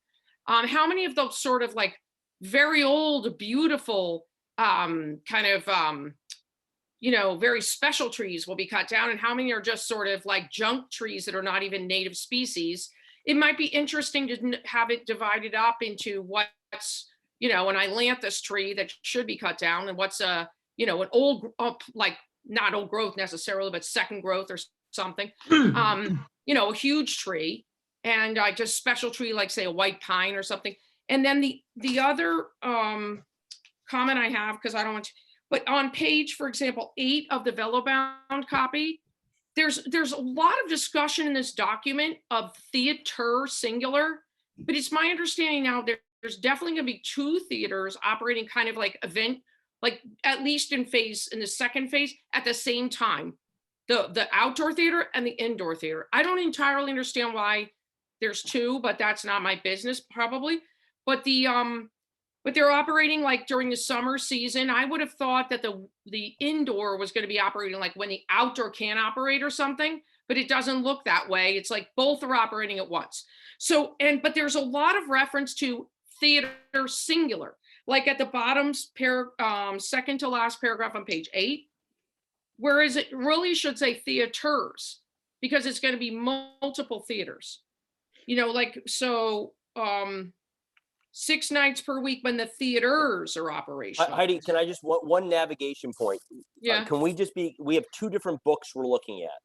How many of those sort of like very old, beautiful, very special trees will be cut down, and how many are just sort of like junk trees that are not even native species? It might be interesting to have it divided up into what's, an ailanthus tree that should be cut down, and what's an old, like not old growth necessarily, but second growth or something, a huge tree, and just special tree, like say a white pine or something. And then the other comment I have, because I don't want to, but on page, for example, 8 of the velo-bound copy, there's a lot of discussion in this document of theater singular, but it's my understanding now there's definitely going to be 2 theaters operating kind of like event, like at least in the second phase at the same time, the outdoor theater and the indoor theater. I don't entirely understand why there's 2, but that's not my business probably. But but they're operating like during the summer season. I would have thought that the indoor was going to be operating like when the outdoor can't operate or something, but it doesn't look that way. It's like both are operating at once. So, but there's a lot of reference to theater singular, like at the bottom second to last paragraph on page 8, whereas it really should say theaters, because it's going to be multiple theaters, so 6 nights per week when the theaters are operational. Heidi, can I just one navigation point? Yeah. Can we we have 2 different books we're looking at.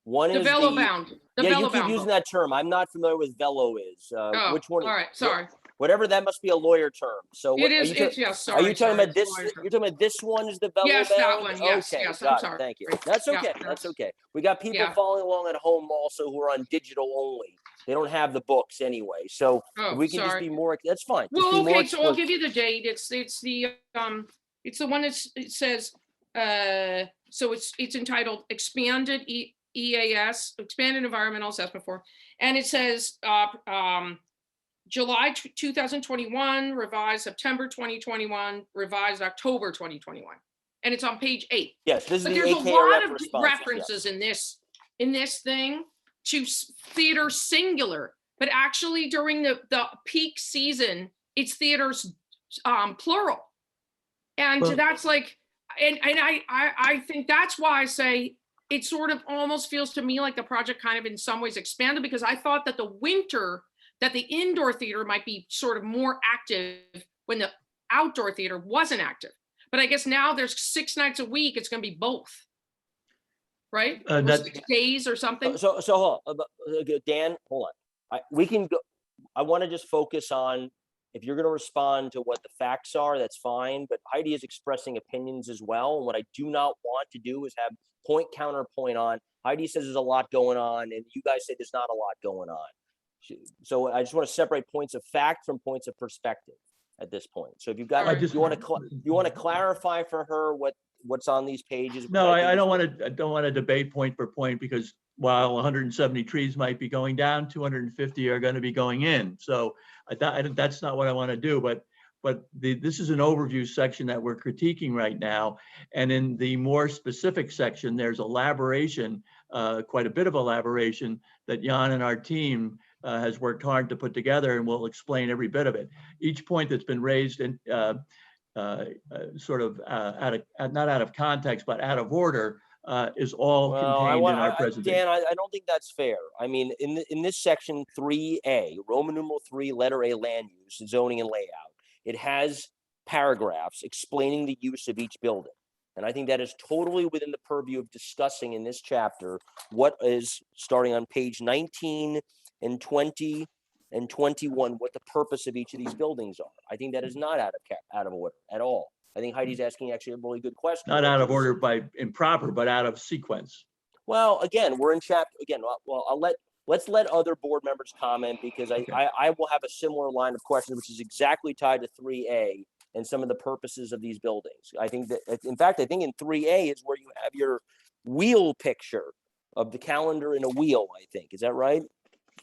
One the is velo-bound. Yeah, you keep using that term. I'm not familiar with velo is. Which one? All right, sorry. Whatever, that must be a lawyer term. So it is. Sorry. Are you talking about this? You're talking about this one is the velo-bound? Yes, that one. Yes, okay, yes. I'm sorry. Thank you. That's okay. Yeah, that's okay. We got people following along at home also who are on digital only. They don't have the books anyway, so we can just be more. That's fine. Well, okay, so I'll give you the date. It's the one that it says. So it's entitled Expanded EAS, Expanded Environmental Assessment Form, and it says July 2021, revised September 2021, revised October 2021, and it's on page 8. Yes, this is but the there's AKRF a lot of responses, references in this thing to theater singular, but actually during the peak season, it's theaters plural, and that's like, and I think that's why I say it sort of almost feels to me like the project kind of in some ways expanded, because I thought that the winter that the indoor theater might be sort of more active when the outdoor theater wasn't active. But I guess now there's 6 nights a week, it's gonna be both. Right? Or That's- 6 days or something? So hold on, Dan, hold on. We can go, I want to just focus on, if you're going to respond to what the facts are, that's fine, but Heidi is expressing opinions as well. And what I do not want to do is have point counterpoint on. Heidi says there's a lot going on, and you guys say there's not a lot going on. So I just want to separate points of fact from points of perspective at this point. So if you've got, you want to clarify for her what's on these pages? No, I don't want to debate point for point, because while 170 trees might be going down, 250 are going to be going in. So that's not what I want to do. But this is an overview section that we're critiquing right now. And in the more specific section, there's elaboration, quite a bit of elaboration that Jan and our team has worked hard to put together, and we'll explain every bit of it. Each point that's been raised in sort of not out of context, but out of order, is all contained in our presentation. Dan, I don't think that's fair. I mean, in this section 3A, Roman numeral 3, letter A, land use, zoning and layout, it has paragraphs explaining the use of each building. And I think that is totally within the purview of discussing in this chapter what is, starting on page 19 and 20 and 21, what the purpose of each of these buildings are. I think that is not out of order at all. I think Heidi's asking actually a really good question. Not out of order by improper, but out of sequence. Well, again, we're in chapter, again, well, let's let other board members comment, because I will have a similar line of questions, which is exactly tied to 3A and some of the purposes of these buildings. I think that, in fact, I think in 3A is where you have your wheel picture of the calendar in a wheel, I think. Is that right?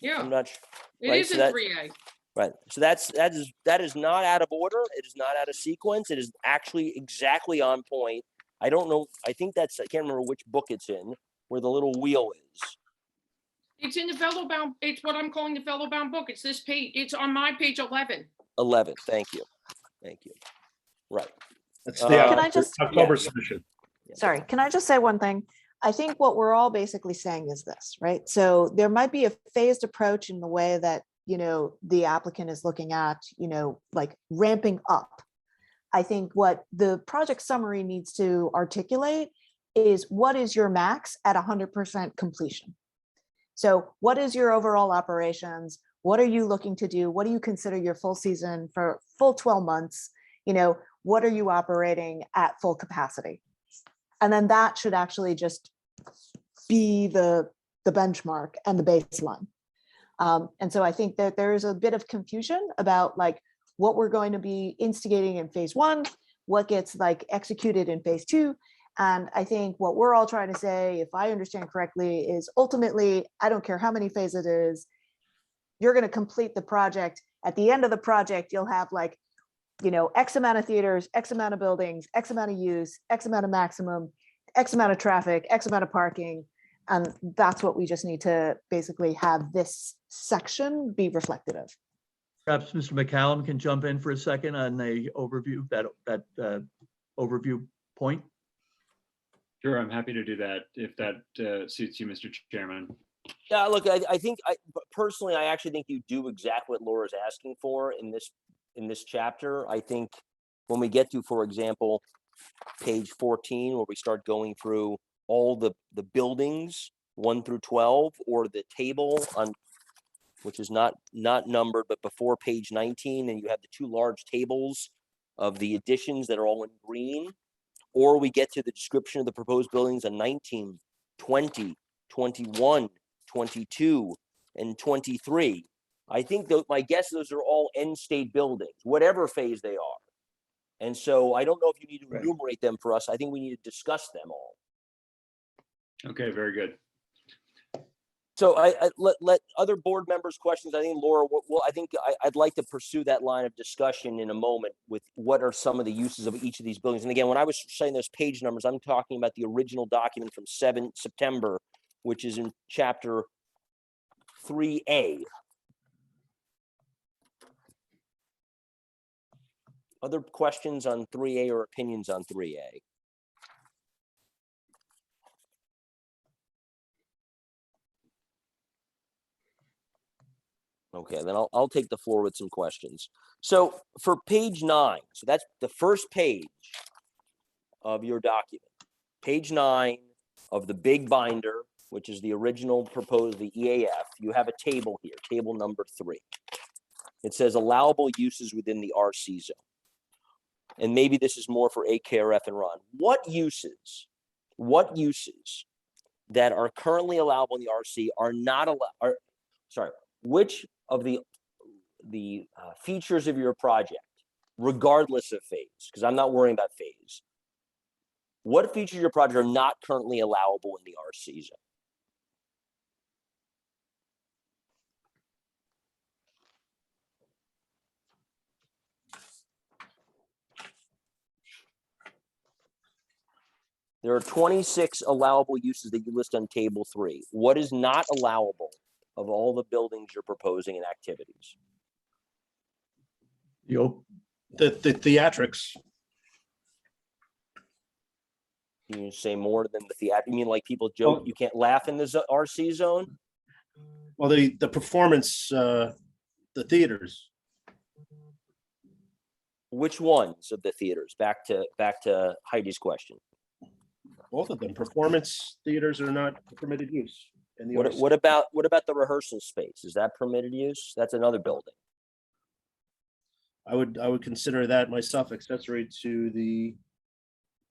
Yeah. I'm not sure. It right? is So in 3A. Right. So that is not out of order. It is not out of sequence. It is actually exactly on point. I don't know. I think I can't remember which book it's in, where the little wheel is. It's in the Velobound, it's what I'm calling the Velobound book. It's this page, it's on my page 11. 11. Thank you. Thank you. Right. That's Can I just- October session. Sorry, can I just say one thing? I think what we're all basically saying is this, right? So there might be a phased approach in the way that, the applicant is looking at, like ramping up. I think what the project summary needs to articulate is, what is your max at 100% completion? So what is your overall operations? What are you looking to do? What do you consider your full season for full 12 months? What are you operating at full capacity? And then that should actually just be the benchmark and the baseline. And so I think that there is a bit of confusion about like what we're going to be instigating in phase 1, what gets like executed in phase 2. And I think what we're all trying to say, if I understand correctly, is ultimately, I don't care how many phases it is, you're going to complete the project. At the end of the project, you'll have like, X amount of theaters, X amount of buildings, X amount of use, X amount of maximum, X amount of traffic, X amount of parking. And that's what we just need to basically have this section be reflective of. Perhaps Mr. McCallum can jump in for a second on the overview, that overview point. Sure, I'm happy to do that if that suits you, Mr. Chairman. Yeah, look, I think personally, I actually think you do exactly what Laura's asking for in this chapter. I think when we get to, for example, page 14, where we start going through all the buildings 1 through 12, or the table on, which is not numbered, but before page 19, and you have the 2 large tables of the additions that are all in green, or we get to the description of the proposed buildings on 19, 20, 21, 22, and 23. I think my guess, those are all end state buildings, whatever phase they are. And so I don't know if you need to enumerate them for us. I think we need to discuss them all. Okay, very good. So I let other board members questions. I think Laura, I'd like to pursue that line of discussion in a moment with what are some of the uses of each of these buildings. And again, when I was saying those page numbers, I'm talking about the original document from 7 September, which is in chapter 3A. Other questions on 3A or opinions on 3A? Okay, then I'll take the floor with some questions. So for page 9, so that's the first page of your document. Page 9 of the big binder, which is the original proposed, the EAF, you have a table here, table number 3. It says allowable uses within the RC zone. And maybe this is more for AKRF and Ron. What uses that are currently allowable in the RC are not allowed, which of the features of your project, regardless of phase, because I'm not worrying about phase, what features of your project are not currently allowable in the RC zone? There are 26 allowable uses that you list on table 3. What is not allowable of all the buildings you're proposing and activities? The theatrics. Can you say more than the theater? You mean like people joke you can't laugh in the RC zone? Well, the performance, the theaters. Which ones of the theaters? Back to Heidi's question. Both of them. Performance theaters are not permitted use. In the What about the rehearsal space? Is that permitted use? That's another building. I would consider that myself accessory to the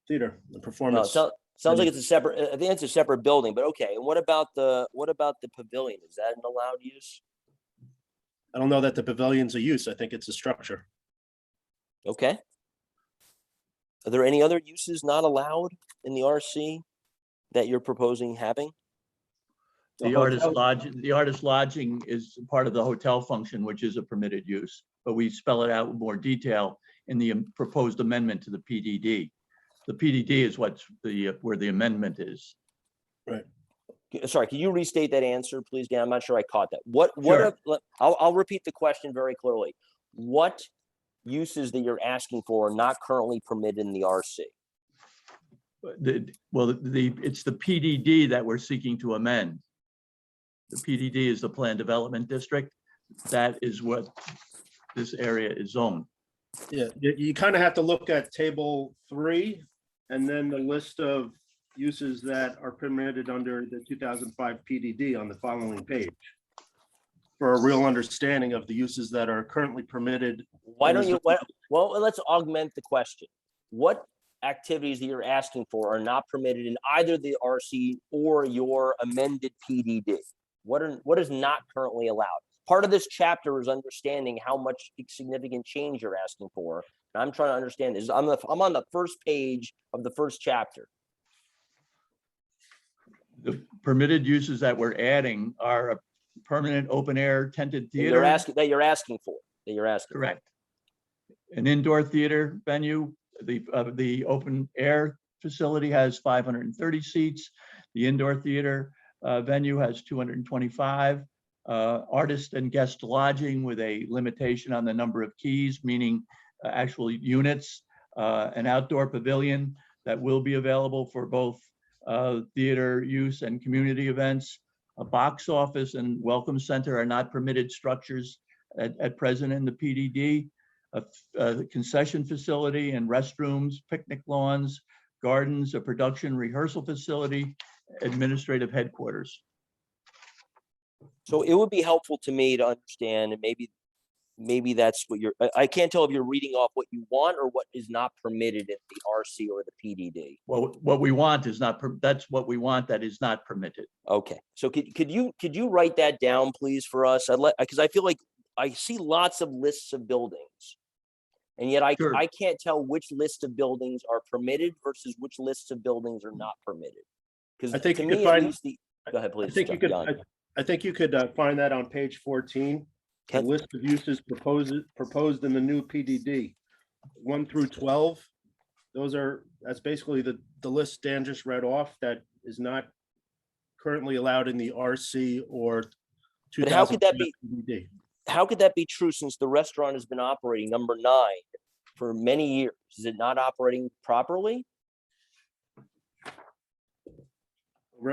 theater, the performance. Sounds like it's a separate. I think it's a separate building, but okay. And what about the pavilion? Is that an allowed use? I don't know that the pavilion's a use. I think it's a structure. Okay. Are there any other uses not allowed in the RC that you're proposing having? The artist lodging is part of the hotel function, which is a permitted use, but we spell it out in more detail in the proposed amendment to the PDD. The PDD is where the amendment is. Right. Sorry, can you restate that answer, please, Dan? I'm not sure I caught that. Sure. I'll repeat the question very clearly. What uses that you're asking for are not currently permitted in the RC? It's the PDD that we're seeking to amend. The PDD is the Plan Development District. That is what this area is zoned. Yeah, you kind of have to look at table 3 and then the list of uses that are permitted under the 2005 PDD on the following page for a real understanding of the uses that are currently permitted. Why don't you, well, let's augment the question. What activities that you're asking for are not permitted in either the RC or your amended PDD? What is not currently allowed? Part of this chapter is understanding how much significant change you're asking for. And I'm trying to understand this. I'm on the first page of the first chapter. The permitted uses that we're adding are a permanent open air tented theater. You're asking for. Correct. An indoor theater venue. The open air facility has 530 seats. The indoor theater venue has 225. Artist and guest lodging with a limitation on the number of keys, meaning actual units. An outdoor pavilion that will be available for both theater use and community events. A box office and welcome center are not permitted structures at present in the PDD. A concession facility and restrooms, picnic lawns, gardens, a production rehearsal facility, administrative headquarters. So it would be helpful to me to understand, and maybe that's what I can't tell if you're reading off what you want or what is not permitted in the RC or the PDD. Well, what we want is not, that's what we want that is not permitted. Okay, so could you write that down, please, for us? Because I feel like I see lots of lists of buildings, and yet I can't tell which list of buildings are permitted versus which lists of buildings are not permitted. Because to me, at least go ahead, please. I think you could find that on page 14. The list of uses proposed in the new PDD, 1 through 12. That's basically the list Dan just read off that is not currently allowed in the RC or 2000. But how could that be true since the restaurant has been operating, number 9, for many years? Is it not operating properly?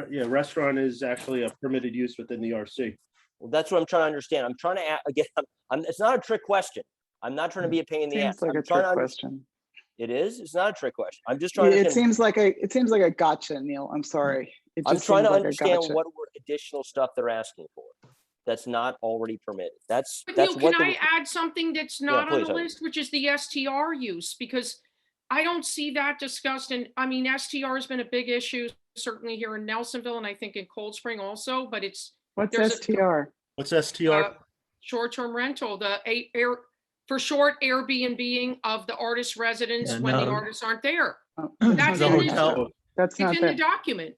Yeah, restaurant is actually a permitted use within the RC. Well, that's what I'm trying to understand. I'm trying to, again, it's not a trick question. I'm not trying to be a pain in the ass. Seems like a I'm trying trick to question. It is? It's not a trick question. I'm just trying to It understand. seems like a gotcha, Neil. I'm sorry. It I'm just trying seems to like a understand gotcha. what additional stuff they're asking for that's not already permitted. That's But Neil, what can the, I add something that's not on please, the Heidi. list, which is the STR use? Because I don't see that discussed, and I mean, STR has been a big issue, certainly here in Nelsonville, and I think in Cold Spring also, but it's, What's there's a- STR? What's STR? short-term rental, for short Airbnb-ing of the artist's residence Yeah, when the no. artists aren't there. Oh, That's The in this, hotel. That's it's not in the there. document.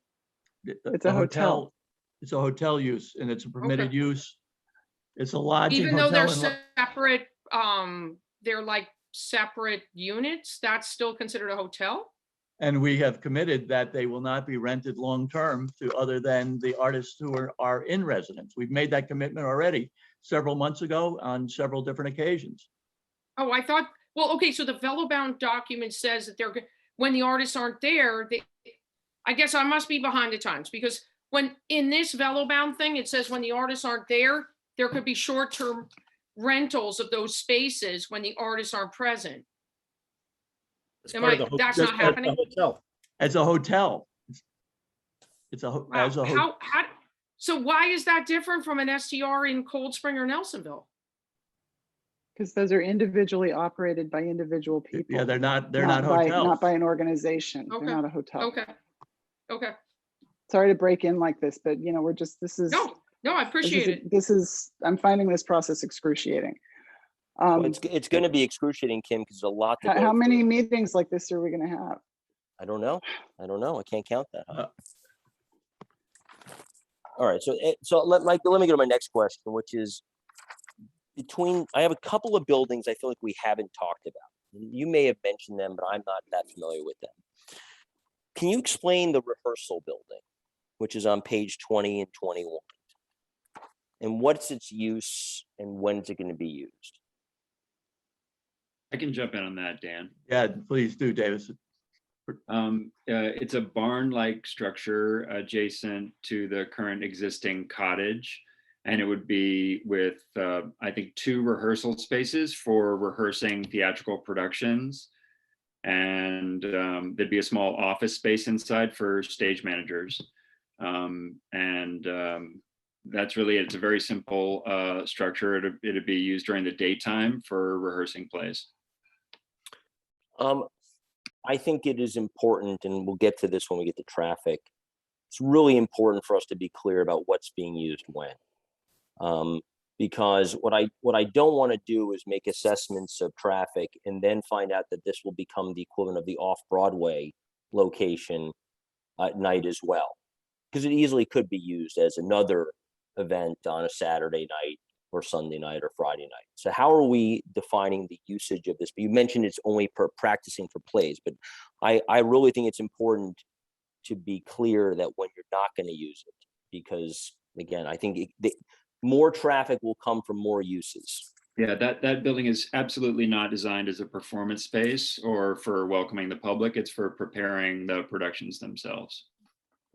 It's a hotel. It's a hotel use and it's a permitted Okay. use. It's a lodging Even though they're hotel. separate, they're like separate units, that's still considered a hotel? And we have committed that they will not be rented long-term to other than the artists who are in residence. We've made that commitment already several months ago on several different occasions. Oh, I thought, well, okay, so the Velobound document says that when the artists aren't there, I guess I must be behind the times, because when in this Velobound thing, it says when the artists aren't there, there could be short-term rentals of those spaces when the artists aren't present. It's Am part of I- the ho- that's that's not part of the happening? hotel. As a hotel. It's Wow, as a hotel. how, so why is that different from an STR in Cold Spring or Nelsonville? Because those are individually operated by individual people. Yeah, they're not Not hotels. by an organization. Okay, They're not a hotel. Okay, Sorry to break in like this, but we're just, no, I appreciate it. I'm finding this process excruciating. well, it's going to be excruciating, Kim, because there's a lot to go How many through. meetings like this are we gonna have? I don't know. I can't count that. All right. So let me go to my next question, which is I have a couple of buildings I feel like we haven't talked about. You may have mentioned them, but I'm not that familiar with them. Can you explain the rehearsal building, which is on page 20 and 21? And what's its use and when is it going to be used? I can jump in on that, Dan. Yeah, please do, Davis. It's a barn-like structure adjacent to the current existing cottage. And it would be with, I think, 2 rehearsal spaces for rehearsing theatrical productions. And there'd be a small office space inside for stage managers. That's really it. It's a very simple structure. It'd be used during the daytime for rehearsing plays. I think it is important, and we'll get to this when we get to traffic. It's really important for us to be clear about what's being used when. Because what I don't want to do is make assessments of traffic and then find out that this will become the equivalent of the off-Broadway location at night as well. Because it easily could be used as another event on a Saturday night or Sunday night or Friday night. So how are we defining the usage of this? You mentioned it's only for practicing for plays, but I really think it's important to be clear that when you're not going to use it, because again, I think more traffic will come from more uses. Yeah, that building is absolutely not designed as a performance space or for welcoming the public. It's for preparing the productions themselves.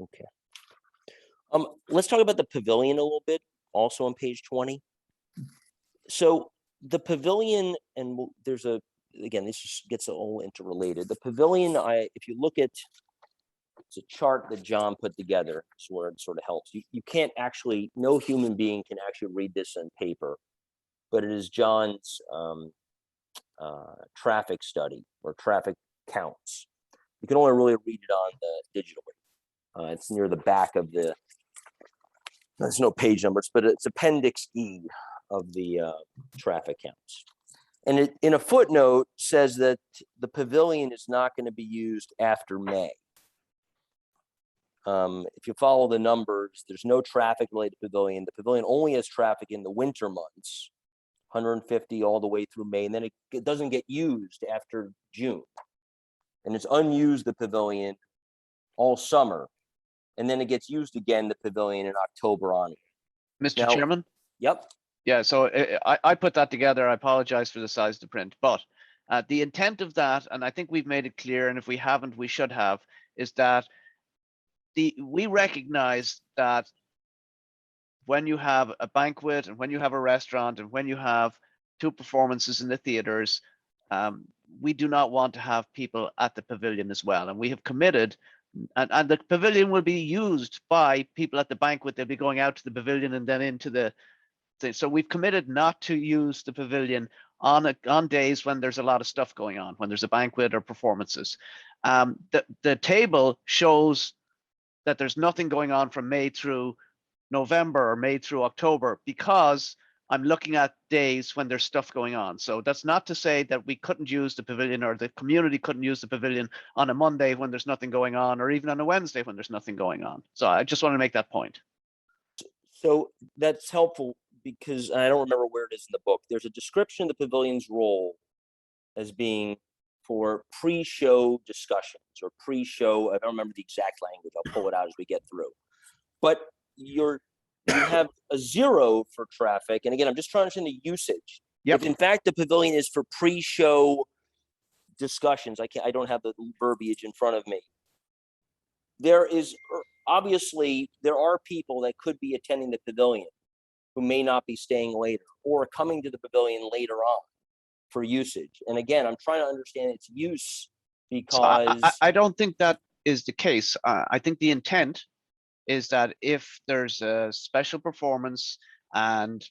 Okay. Let's talk about the pavilion a little bit, also on page 20. So the pavilion, and again, this just gets all interrelated. The pavilion, if you look at, it's a chart that John put together, where it sort of helps. You can't actually, no human being can actually read this on paper, but it is John's traffic study or traffic counts. You can only really read it on the digitally. It's near the back of there's no page numbers, but it's Appendix E of the traffic counts. And it, in a footnote, says that the pavilion is not going to be used after May. If you follow the numbers, there's no traffic related to pavilion. The pavilion only has traffic in the winter months, 150 all the way through May, and then it doesn't get used after June. And it's unused, the pavilion, all summer. And then it gets used again, the pavilion, in October on. Mr. Chairman? Yep. Yeah, so I put that together. I apologize for the size of the print, but the intent of that, and I think we've made it clear, and if we haven't, we should have, is that we recognize that when you have a banquet and when you have a restaurant and when you have 2 performances in the theaters, we do not want to have people at the pavilion as well. And we have committed, and the pavilion will be used by people at the banquet. They'll be going out to the pavilion and then into the thing. So we've committed not to use the pavilion on days when there's a lot of stuff going on, when there's a banquet or performances. The table shows that there's nothing going on from May through November or May through October, because I'm looking at days when there's stuff going on. So that's not to say that we couldn't use the pavilion, or the community couldn't use the pavilion on a Monday when there's nothing going on, or even on a Wednesday when there's nothing going on. So I just want to make that point. So that's helpful, because I don't remember where it is in the book. There's a description of the pavilion's role as being for pre-show discussions or pre-show. I don't remember the exact language. I'll pull it out as we get through. But you have a 0 for traffic. And again, I'm just trying to understand the usage. Yep. If in fact the pavilion is for pre-show discussions, I don't have the verbiage in front of me. There is obviously, there are people that could be attending the pavilion who may not be staying later or coming to the pavilion later on for usage. And again, I'm trying to understand its use, because So I don't think that is the case. I think the intent is that if there's a special performance, and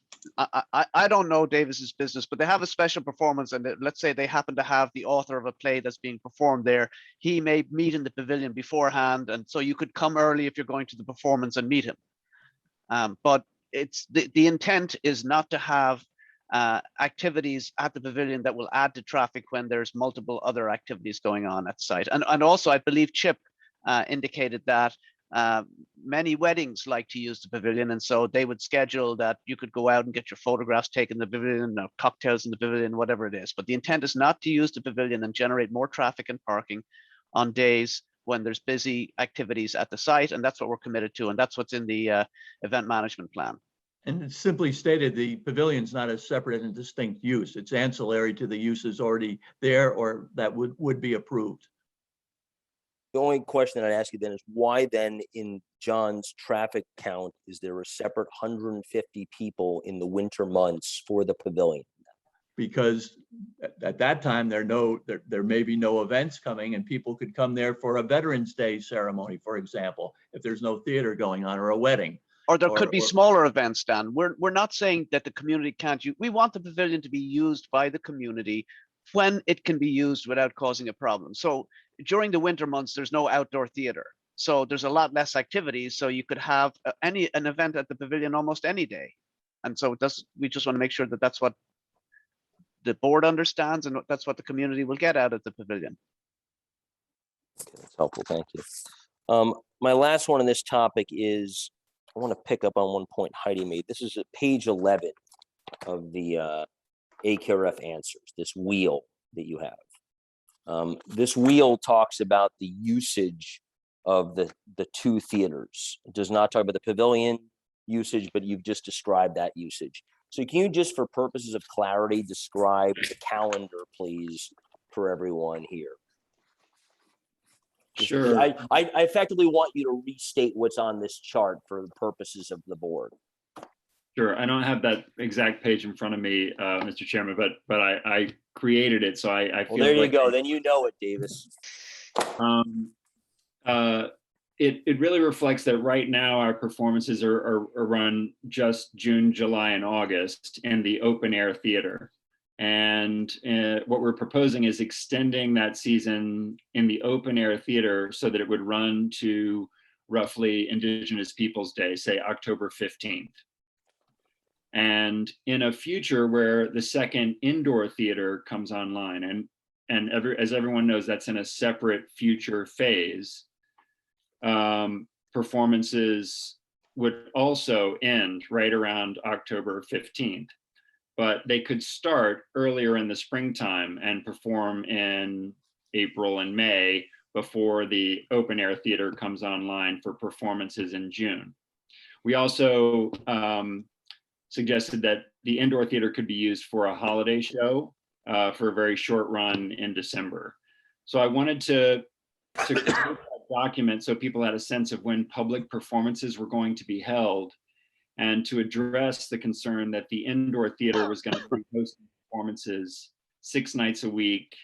I don't know Davis's business, but they have a special performance, and let's say they happen to have the author of a play that's being performed there, he may meet in the pavilion beforehand, and so you could come early if you're going to the performance and meet him. But it's the intent is not to have activities at the pavilion that will add to traffic when there's multiple other activities going on at the site. And also, I believe Chip indicated that many weddings like to use the pavilion, and so they would schedule that you could go out and get your photographs taken in the pavilion, or cocktails in the pavilion, whatever it is. But the intent is not to use the pavilion and generate more traffic and parking on days when there's busy activities at the site, and that's what we're committed to, and that's what's in the event management plan. And it's simply stated, the pavilion's not a separate and distinct use. It's ancillary to the uses already there or that would be approved. the only question that I'd ask you then is why then in John's traffic count is there a separate 150 people in the winter months for the pavilion? Because at that time there may be no events coming, and people could come there for a Veterans Day ceremony, for example, if there's no theater going on, or a wedding. Or there could be smaller events, Dan. We're not saying that the community can't use. We want the pavilion to be used by the community when it can be used without causing a problem. So during the winter months, there's no outdoor theater. So there's a lot less activities. So you could have an event at the pavilion almost any day. And so we just want to make sure that that's what the board understands, and that's what the community will get out of the pavilion. Okay, that's helpful, thank you. My last one on this topic is, I want to pick up on one point Heidi made. This is at page 11 of the ARKF answers, this wheel that you have. This wheel talks about the usage of the two theaters. It does not talk about the pavilion usage, but you've just described that usage. So can you just, for purposes of clarity, describe the calendar, please, for everyone here? Sure. I effectively want you to restate what's on this chart for the purposes of the board. Sure. I don't have that exact page in front of me, Mr. Chairman, but I created it, so I feel. Well, there you go. Then you know it, Davis. It really reflects that right now our performances are run just June, July, and August in the open air theater. And what we're proposing is extending that season in the open air theater so that it would run to roughly Indigenous Peoples Day, say October 15th. And in a future where the second indoor theater comes online, and as everyone knows, that's in a separate future phase, performances would also end right around October 15th. But they could start earlier in the springtime and perform in April and May before the open air theater comes online for performances in June. We also suggested that the indoor theater could be used for a holiday show for a very short run in December. So I wanted to create that document so people had a sense of when public performances were going to be held and to address the concern that the indoor theater was going to be hosting performances 6 nights a week,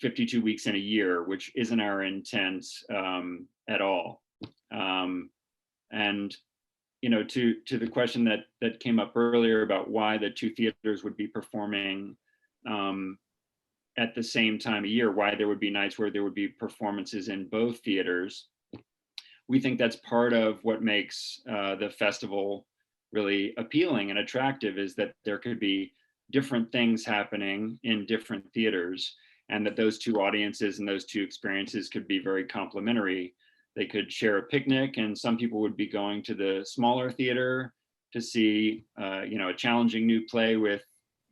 52 weeks in a year, which isn't our intent at all. And to the question that came up earlier about why the 2 theaters would be performing at the same time of year, why there would be nights where there would be performances in both theaters. We think that's part of what makes the festival really appealing and attractive, is that there could be different things happening in different theaters, and that those 2 audiences and those 2 experiences could be very complementary. They could share a picnic, and some people would be going to the smaller theater to see a challenging new play with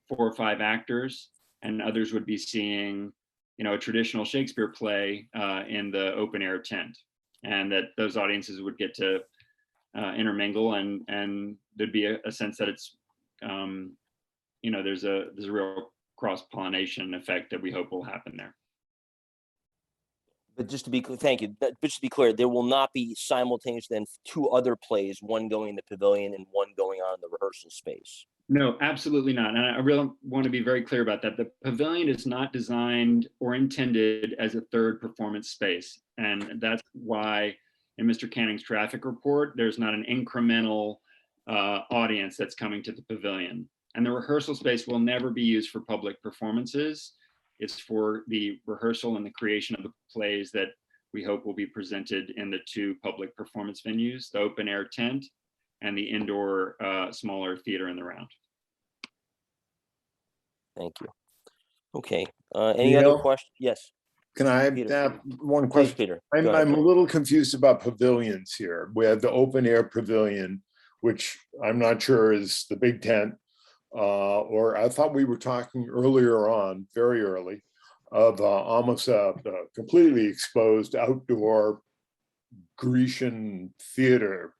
4 or 5 actors, and others would be seeing a traditional Shakespeare play in the open air tent, and that those audiences would get to intermingle, and there'd be a sense that it's there's a real cross-pollination effect that we hope will happen there. But just to be clear, thank you. But just to be clear, there will not be simultaneously then 2 other plays, one going in the pavilion and one going on in the rehearsal space. No, absolutely not. And I really want to be very clear about that. The pavilion is not designed or intended as a 3rd performance space. And that's why in Mr. Canning's traffic report, there's not an incremental audience that's coming to the pavilion. And the rehearsal space will never be used for public performances. It's for the rehearsal and the creation of the plays that we hope will be presented in the 2 public performance venues, the open air tent and the indoor smaller theater in the round. Thank you. Okay. Any other questions? Yes. Can I Peter. have one Please, question? Peter. I'm Go ahead. a little confused about pavilions here. We have the open air pavilion, which I'm not sure is the big tent, or I thought we were talking earlier on, very early, of almost a completely exposed outdoor Grecian theater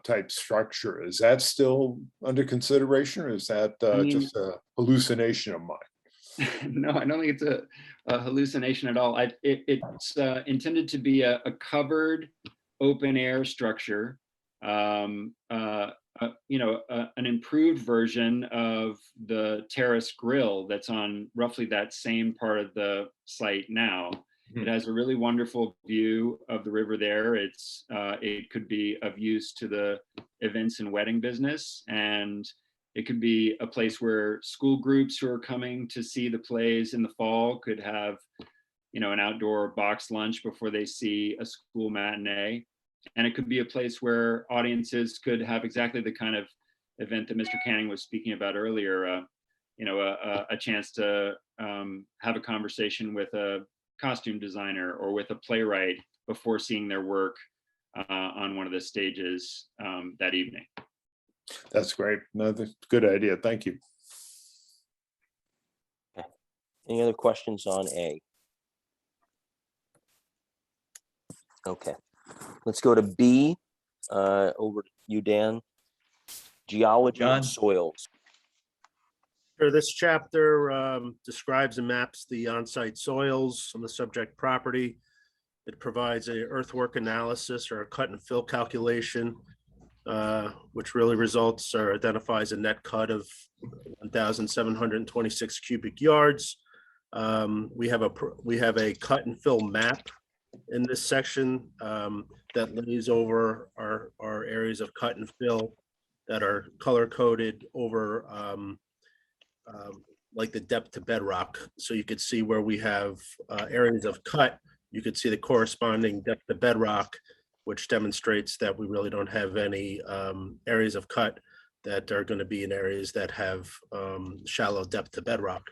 type structure. Is that still under consideration, or is that just a hallucination of mine? No, I don't think it's a hallucination at all. It's intended to be a covered open air structure, an improved version of the terrace grill that's on roughly that same part of the site now. It has a really wonderful view of the river there. It could be of use to the events and wedding business, and it could be a place where school groups who are coming to see the plays in the fall could have, an outdoor box lunch before they see a school matinee. And it could be a place where audiences could have exactly the kind of event that Mr. Canning was speaking about earlier, a chance to have a conversation with a costume designer or with a playwright before seeing their work on one of the stages that evening. That's great. No, that's a good idea. Thank you. Okay. Any other questions on A? Okay. Let's go to B. Over to you, Dan. Geology John. and soils. Sure, this chapter describes and maps the on-site soils on the subject property. It provides a earthwork analysis or a cut and fill calculation, which really results or identifies a net cut of 1,726 cubic yards. We have a cut and fill map in this section that lays over our areas of cut and fill that are color coded over like the depth to bedrock. So you could see where we have areas of cut, you could see the corresponding depth to bedrock, which demonstrates that we really don't have any areas of cut that are going to be in areas that have shallow depth to bedrock.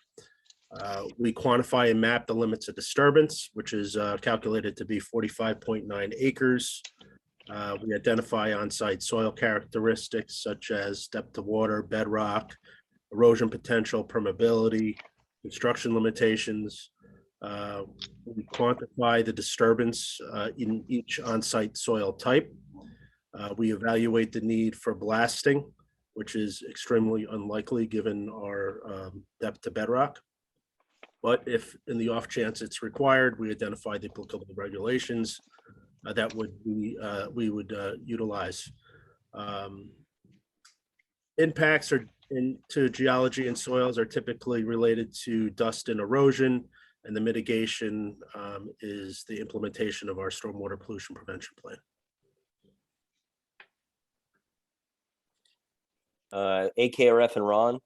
We quantify and map the limits of disturbance, which is calculated to be 45.9 acres. We identify on-site soil characteristics such as depth to water, bedrock, erosion potential, permeability, construction limitations. We quantify the disturbance in each on-site soil type. We evaluate the need for blasting, which is extremely unlikely given our depth to bedrock. But if in the off chance it's required, we identify the applicable regulations that we would utilize. Impacts into geology and soils are typically related to dust and erosion, and the mitigation is the implementation of our stormwater pollution prevention plan. AKRF and Ron?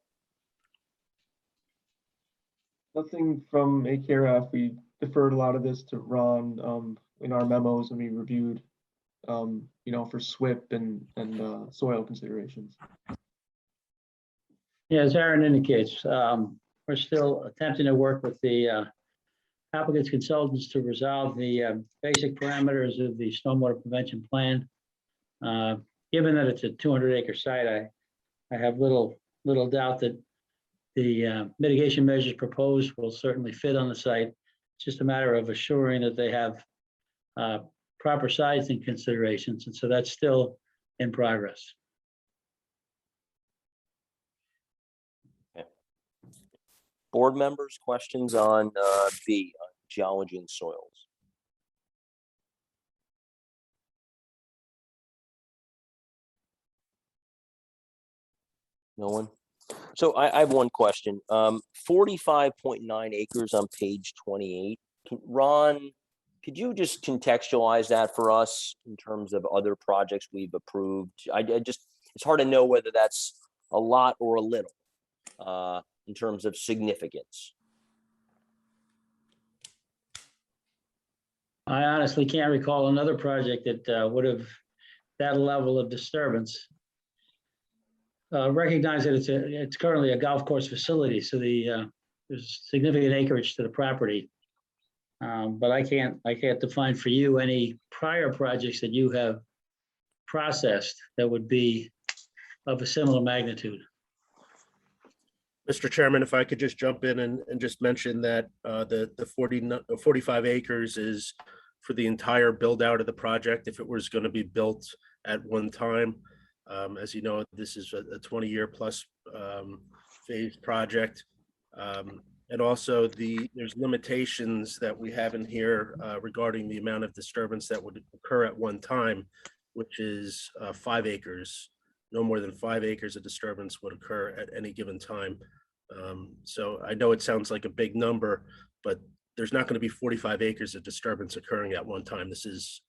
Nothing from AKRF. We deferred a lot of this to Ron in our memos, and we reviewed, for SWIP and soil considerations. Yeah, as Aaron indicates, we're still attempting to work with the applicant's consultants to resolve the basic parameters of the stormwater prevention plan. Given that it's a 200-acre site, I have little doubt that the mitigation measures proposed will certainly fit on the site. It's just a matter of assuring that they have proper sizing considerations, and so that's still in progress. Board members, questions on B, on geology and soils? No one? So I have one question. 45.9 acres on page 28. Ron, could you just contextualize that for us in terms of other projects we've approved? It's hard to know whether that's a lot or a little in terms of significance. I honestly can't recall another project that would have that level of disturbance. Recognize that it's currently a golf course facility, so there's significant acreage to the property. But I can't define for you any prior projects that you have processed that would be of a similar magnitude. Mr. Chairman, if I could just jump in and just mention that the 45 acres is for the entire build out of the project if it was going to be built at one time. As you know, this is a 20-year plus phase project. And also there's limitations that we have in here regarding the amount of disturbance that would occur at one time, which is 5 acres. No more than 5 acres of disturbance would occur at any given time. So I know it sounds like a big number, but there's not going to be 45 acres of disturbance occurring at one time. This is,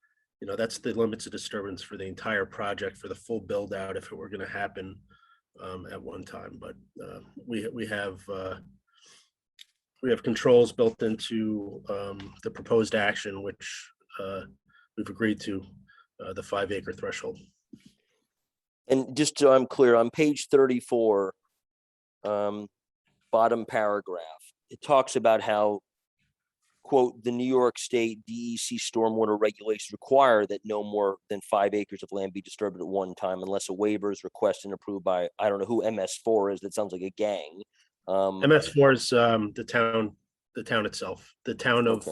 that's the limits of disturbance for the entire project for the full build out if it were going to happen at one time. But we have controls built into the proposed action, which we've agreed to the 5 acre threshold. And just so I'm clear, on page 34, bottom paragraph, it talks about how, quote, the New York State DEC stormwater regulations require that no more than 5 acres of land be disturbed at one time unless a waiver is requested and approved by, I don't know who MS4 is. That sounds like a gang. MS4 is the town itself. The town of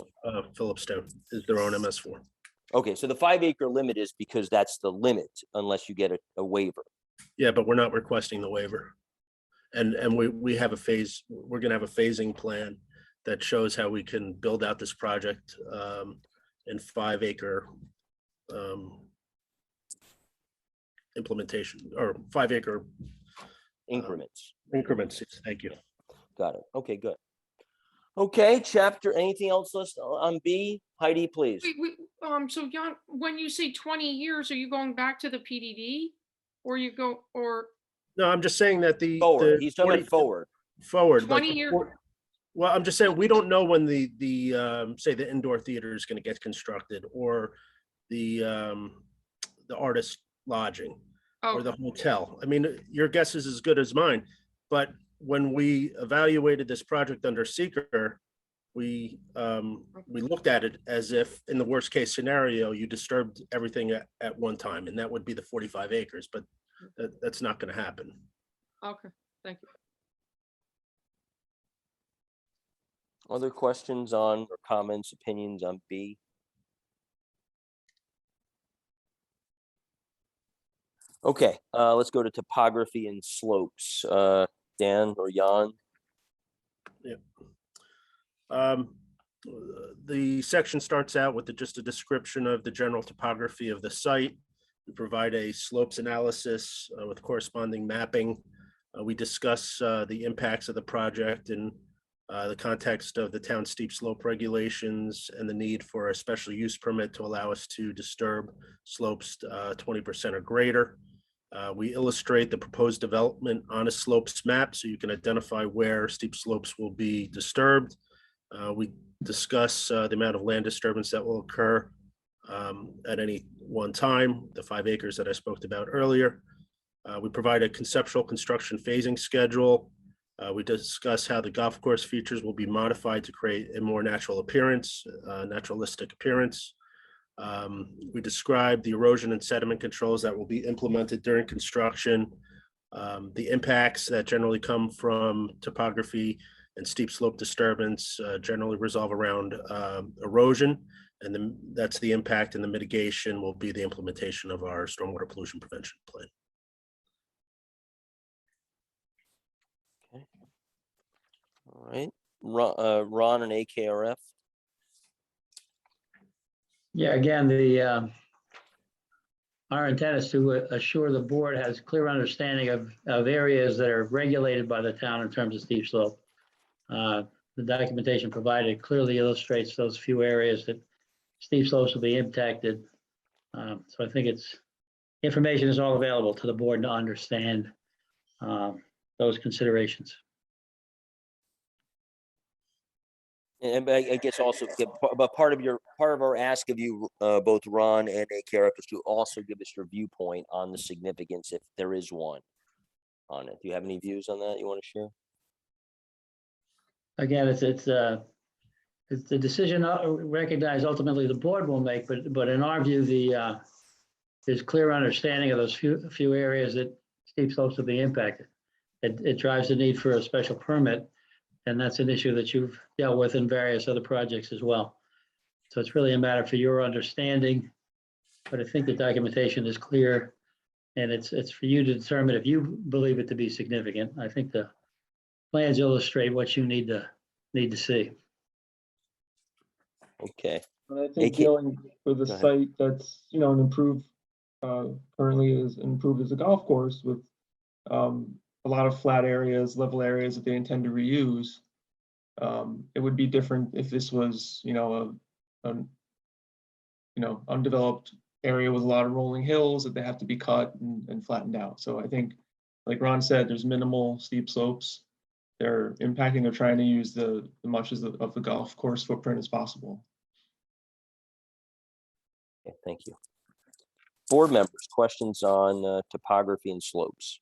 Philipstown is their own MS4. Okay, so the 5 acre limit is because that's the limit unless you get a waiver. Yeah, but we're not requesting the waiver. And we have we're going to have a phasing plan that shows how we can build out this project in 5 acre implementation or 5 acre increments. Increments. Thank you. Got it. Okay, good. Okay, chapter. Anything else listed on B? Heidi, please. So Jan, when you say 20 years, are you going back to the PDD, or No, I'm just saying that forward. He's talking about forward. Forward. 20 years. Well, I'm just saying we don't know when the say the indoor theater is going to get constructed, or the artist lodging, or the hotel. I mean, your guess is as good as mine. But when we evaluated this project under seeker, we looked at it as if in the worst case scenario you disturbed everything at one time, and that would be the 45 acres. But that's not going to happen. Okay, thank you. Other questions on or comments, opinions on B? Okay, let's go to topography and slopes. Dan or Jan? Yeah. The section starts out with just a description of the general topography of the site. We provide a slopes analysis with corresponding mapping. We discuss the impacts of the project in the context of the town steep slope regulations and the need for a special use permit to allow us to disturb slopes 20% or greater. We illustrate the proposed development on a slopes map so you can identify where steep slopes will be disturbed. We discuss the amount of land disturbance that will occur at any one time, the 5 acres that I spoke about earlier. We provide a conceptual construction phasing schedule. We discuss how the golf course features will be modified to create a more natural appearance, naturalistic appearance. We describe the erosion and sediment controls that will be implemented during construction, the impacts that generally come from topography and steep slope disturbance generally resolve around erosion, and then that's the impact, and the mitigation will be the implementation of our stormwater pollution prevention plan. Okay. All right, Ron and AKRF. Yeah, again, our intent is to assure the board has clear understanding of areas that are regulated by the town in terms of steep slope. The documentation provided clearly illustrates those few areas that steep slopes will be impacted. So I think information is all available to the board to understand those considerations. And I guess also, but part of our ask of you, both Ron and AKRF, is to also give us your viewpoint on the significance, if there is one, on it. Do you have any views on that you want to share? Again, it's the decision recognized ultimately the board will make, but in our view, there's clear understanding of those few areas that steep slopes will be impacted. It drives the need for a special permit. And that's an issue that you've dealt with in various other projects as well. So it's really a matter for your understanding, but I think the documentation is clear, and it's for you to determine if you believe it to be significant. I think the plans illustrate what you need to see. Okay. And I think dealing with a site that's, an improved, currently is improved as a golf course with a lot of flat areas, level areas that they intend to reuse. It would be different if this was, an undeveloped area with a lot of rolling hills that they have to be cut and flattened out. So I think, like Ron said, there's minimal steep slopes. They're impacting, they're trying to use the much of the golf course footprint as possible. Okay, thank you. Board members, questions on topography and slopes?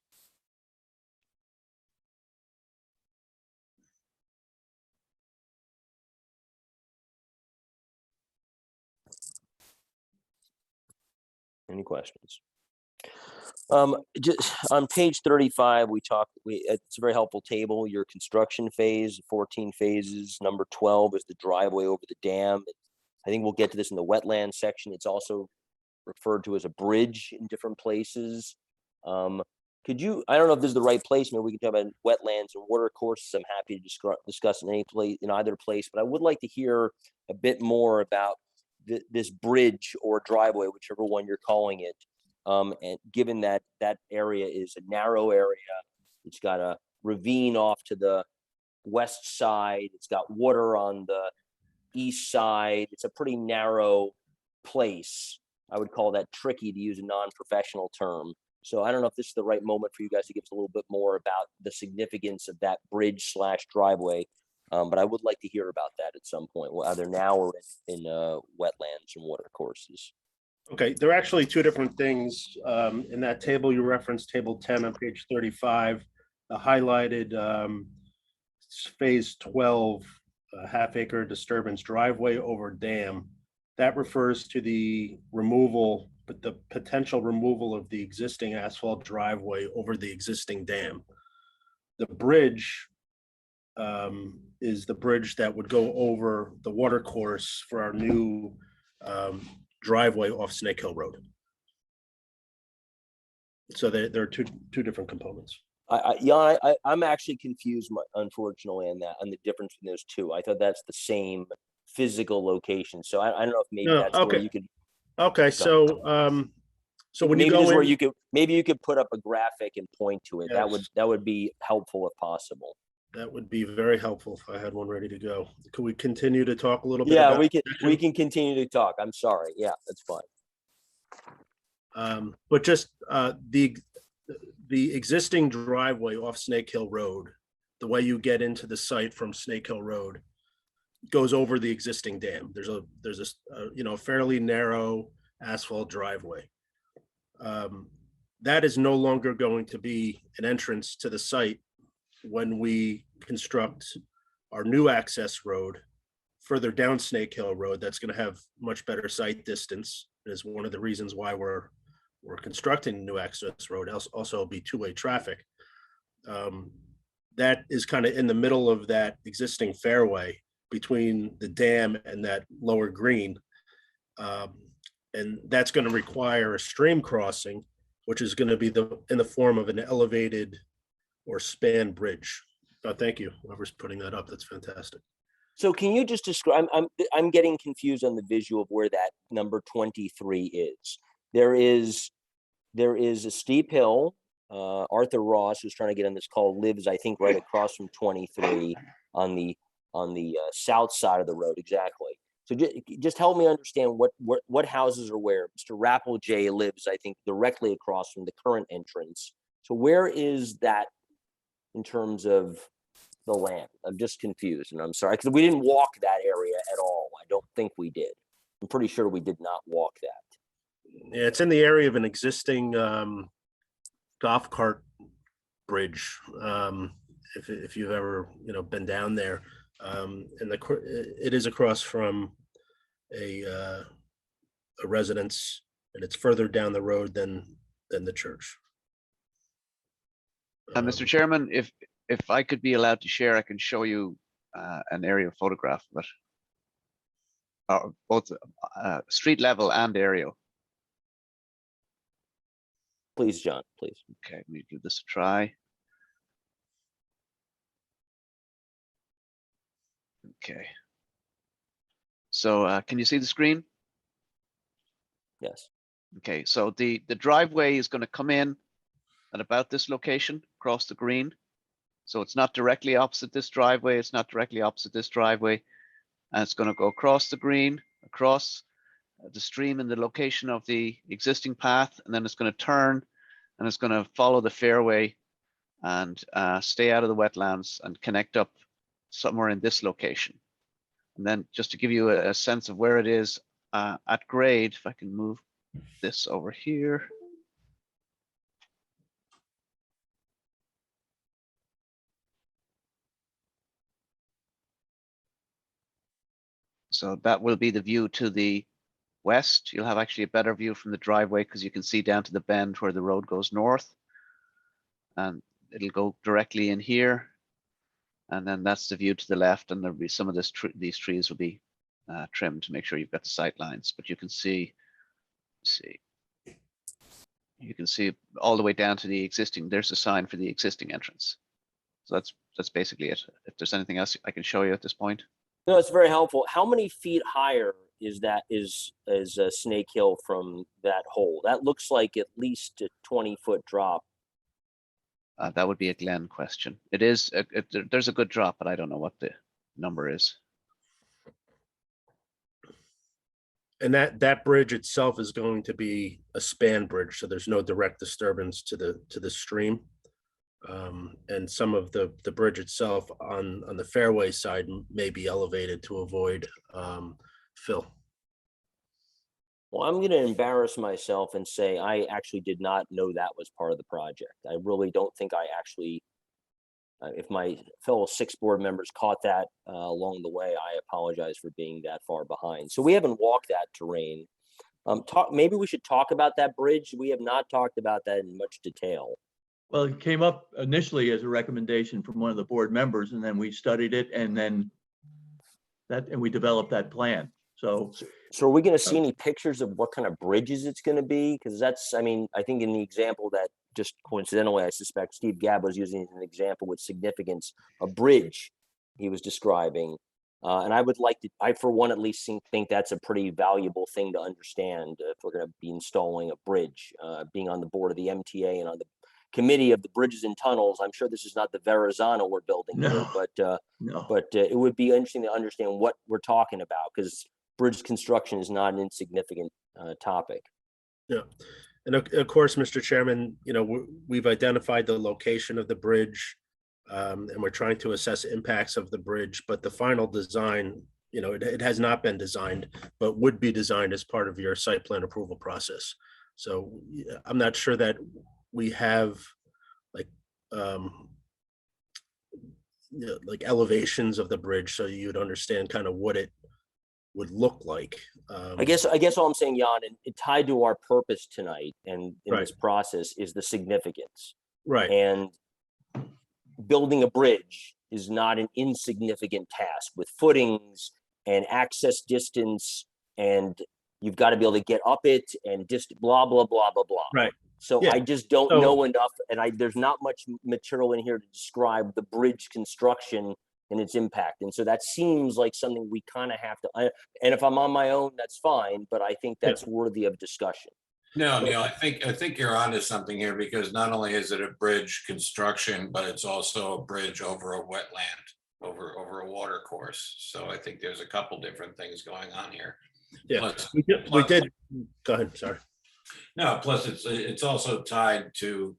Any questions? Just on page 35, it's a very helpful table. Your construction phase, 14 phases. Number 12 is the driveway over the dam. I think we'll get to this in the wetland section. It's also referred to as a bridge in different places. Could you, I don't know if this is the right place, maybe we can talk about wetlands and water courses. I'm happy to discuss in any place, in either place, but I would like to hear a bit more about this bridge or driveway, whichever one you're calling it. And given that that area is a narrow area, it's got a ravine off to the west side, it's got water on the east side, it's a pretty narrow place. I would call that tricky, to use a non-professional term. So I don't know if this is the right moment for you guys to give us a little bit more about the significance of that bridge / driveway. But I would like to hear about that at some point, either now or in wetlands and water courses. Okay, there are actually two different things. In that table, you referenced table 10 on page 35, the highlighted phase 12 half-acre disturbance driveway over dam. That refers to the removal, but the potential removal of the existing asphalt driveway over the existing dam. The bridge is the bridge that would go over the water course for our new driveway off Snake Hill Road. So there are two different components. I'm actually confused, unfortunately, on the difference between those two. I thought that's the same physical location. So I don't know if maybe that's okay. where you could. Okay, so So when you maybe go this is where in, maybe you could put up a graphic and point to it. Yes. That would be helpful if possible. that would be very helpful if I had one ready to go. Could we continue to talk a little bit Yeah, about? we can continue to talk. I'm sorry. Yeah, that's fine. But just the existing driveway off Snake Hill Road, the way you get into the site from Snake Hill Road goes over the existing dam. There's a you know, fairly narrow asphalt driveway. That is no longer going to be an entrance to the site when we construct our new access road further down Snake Hill Road. That's going to have much better sight distance. Is one of the reasons why we're constructing a new access road. Also be two-way traffic. That is kind of in the middle of that existing fairway between the dam and that lower green. And that's going to require a stream crossing, which is going to be in the form of an elevated or span bridge. Thank you, whoever's putting that up. That's fantastic. So can you just describe, I'm getting confused on the visual of where that number 23 is. There is a steep hill. Arthur Ross, who's trying to get on this call, lives, I think, right across from 23 on the south side of the road. Exactly. So just help me understand what houses are where. Mr. Rappel J lives, I think, directly across from the current entrance. So where is that in terms of the land? I'm just confused, and I'm sorry, because we didn't walk that area at all. I don't think we did. I'm pretty sure we did not walk that. Yeah, it's in the area of an existing golf cart bridge. If you've ever been down there, and it is across from a residence, and it's further down the road than the church. Mr. Chairman, if I could be allowed to share, I can show you an aerial photograph of it, both street level and aerial. Please, John, please. Okay, let me give this a try. Okay. So can you see the screen? Yes. Okay, so the driveway is going to come in at about this location across the green. So it's not directly opposite this driveway. It's not directly opposite this driveway. And it's going to go across the green, across the stream in the location of the existing path. And then it's going to turn and it's going to follow the fairway and stay out of the wetlands and connect up somewhere in this location. And then just to give you a sense of where it is at grade, if I can move this over here. So that will be the view to the west. You'll have actually a better view from the driveway because you can see down to the bend where the road goes north. And it'll go directly in here. And then that's the view to the left, and there'll be some of these trees will be trimmed to make sure you've got the sight lines. But you can see all the way down to the existing. There's a sign for the existing entrance. So that's basically it. If there's anything else I can show you at this point. No, it's very helpful. How many feet higher is Snake Hill from that hole? That looks like at least a 20-foot drop. That would be a Glenn question. It is, there's a good drop, but I don't know what the number is. And that bridge itself is going to be a span bridge, so there's no direct disturbance to the stream. And some of the bridge itself on the fairway side may be elevated to avoid fill. Well, I'm going to embarrass myself and say I actually did not know that was part of the project. I really don't think I actually, if my fellow 6 board members caught that along the way, I apologize for being that far behind. So we haven't walked that terrain. Maybe we should talk about that bridge. We have not talked about that in much detail. Well, it came up initially as a recommendation from one of the board members, and then we studied it, and then we developed that plan. So are we going to see any pictures of what kind of bridges it's going to be? Because that's, I mean, I think in the example that just coincidentally, I suspect Steve Gabb was using as an example with significance, a bridge he was describing. And I would like to, I for one at least think that's a pretty valuable thing to understand if we're going to be installing a bridge. Being on the board of the MTA and on the committee of the bridges and tunnels, I'm sure this is not the Verrazano we're building here, No. but No. it would be interesting to understand what we're talking about, because bridge construction is not an insignificant topic. Yeah. And of course, Mr. Chairman, we've identified the location of the bridge, and we're trying to assess impacts of the bridge, but the final design, it has not been designed, but would be designed as part of your site plan approval process. So I'm not sure that we have like elevations of the bridge, so you'd understand kind of what it would look like. I guess all I'm saying, Jan, and tied to our purpose tonight and in Right. this process is the significance. Right. And building a bridge is not an insignificant task with footings and access distance, and you've got to be able to get up it and just blah, blah, blah, blah, blah. Right. So Yeah. I just don't So- know enough, and there's not much material in here to describe the bridge construction and its impact. And so that seems like something we kind of have to, and if I'm on my own, that's fine, but I think that's worthy of discussion. No, Neil, I think you're onto something here, because not only is it a bridge construction, but it's also a bridge over a wetland, over a water course. So I think there's a couple different things going on here. Yeah, Plus- we did. Go ahead, sorry. No, plus it's also tied to,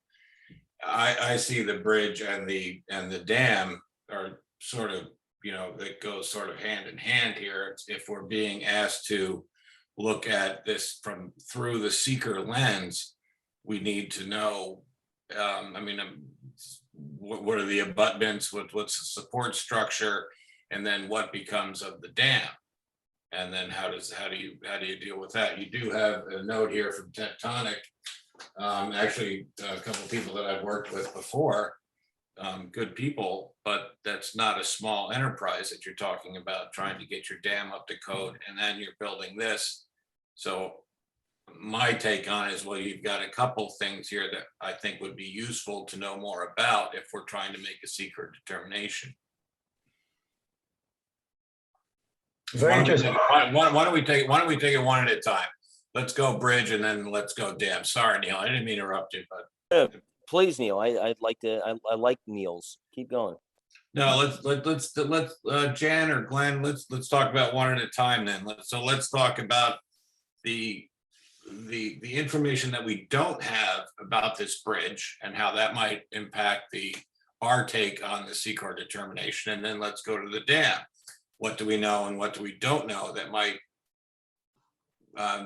I see the bridge and the dam are sort of, that goes sort of hand in hand here. If we're being asked to look at this through the seeker lens, we need to know, what are the abutments, what's the support structure, and then what becomes of the dam. And then how do you deal with that? You do have a note here from Tectonic, actually a couple of people that I've worked with before, good people, but that's not a small enterprise that you're talking about, trying to get your dam up to code, and then you're building this. So my take on it is, well, you've got a couple things here that I think would be useful to know more about if we're trying to make a secret determination. Why don't we take it one at a time? Let's go bridge and then let's go dam. Sorry, Neil, I didn't mean to interrupt you, but Please, Neil, I like Neil's. Keep going. no, let's Jan or Glenn, let's talk about one at a time then. Let's talk about the information that we don't have about this bridge and how that might impact our take on the Secor determination, and then let's go to the dam. What do we know and what do we don't know that might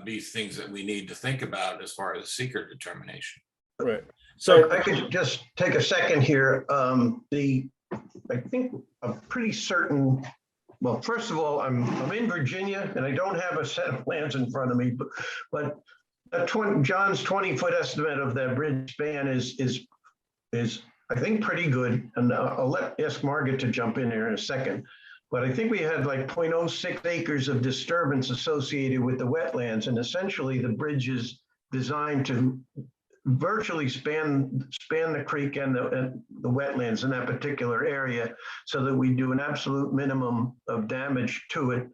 be things that we need to think about as far as the secret determination? Right. So I could just take a second here. I think I'm pretty certain. Well, first of all, I'm in Virginia and I don't have a set of plans in front of me, but John's 20-foot estimate of that bridge span is I think pretty good. And I'll ask Margaret to jump in there in a second. But I think we had like 0.06 acres of disturbance associated with the wetlands, and essentially the bridge is designed to virtually span the creek and the wetlands in that particular area, so that we do an absolute minimum of damage to it.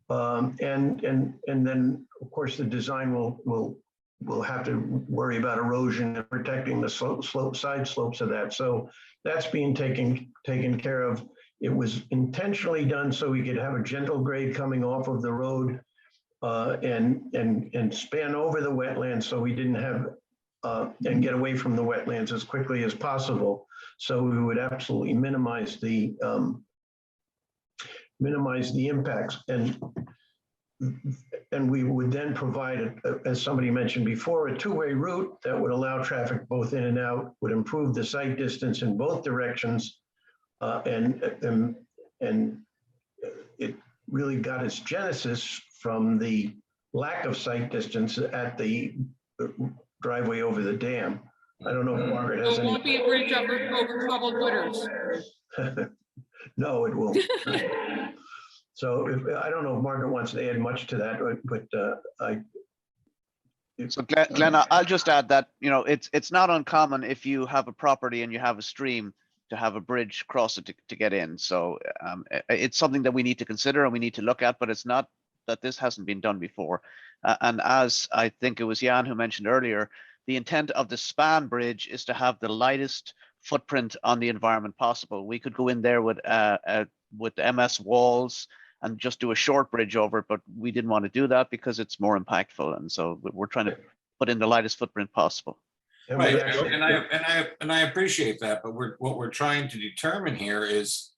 And then of course the design will have to worry about erosion and protecting the side slopes of that. So that's being taken care of. It was intentionally done so we could have a gentle grade coming off of the road and span over the wetlands, so we didn't have and get away from the wetlands as quickly as possible. So we would absolutely minimize the impacts, and we would then provide, as somebody mentioned before, a two-way route that would allow traffic both in and out, would improve the sight distance in both directions. And it really got its genesis from the lack of sight distance at the driveway over the dam. I don't know if Margaret has It any. won't be a bridge over troubled waters. No, it won't. So I don't know if Margaret wants to add much to that, but So Glenn, I'll just add that, it's not uncommon if you have a property and you have a stream to have a bridge across it to get in. So it's something that we need to consider and we need to look at, but it's not that this hasn't been done before. And as I think it was Jan who mentioned earlier, the intent of the span bridge is to have the lightest footprint on the environment possible. We could go in there with MS walls and just do a short bridge over it, but we didn't want to do that because it's more impactful. And so we're trying to put in the lightest footprint possible. Right, and I appreciate that, but what we're trying to determine here is,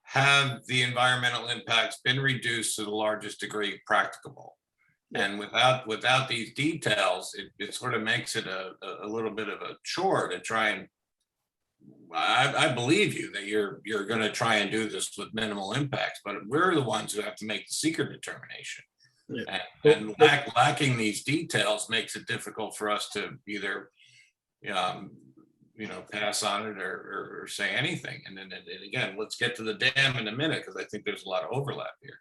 have the environmental impacts been reduced to the largest degree practicable? And without these details, it sort of makes it a little bit of a chore to try and, I believe you that you're going to try and do this with minimal impacts, but we're the ones who have to make the secret determination. Yeah. And lacking these details makes it difficult for us to either pass on it or say anything. And then again, let's get to the dam in a minute, because I think there's a lot of overlap here.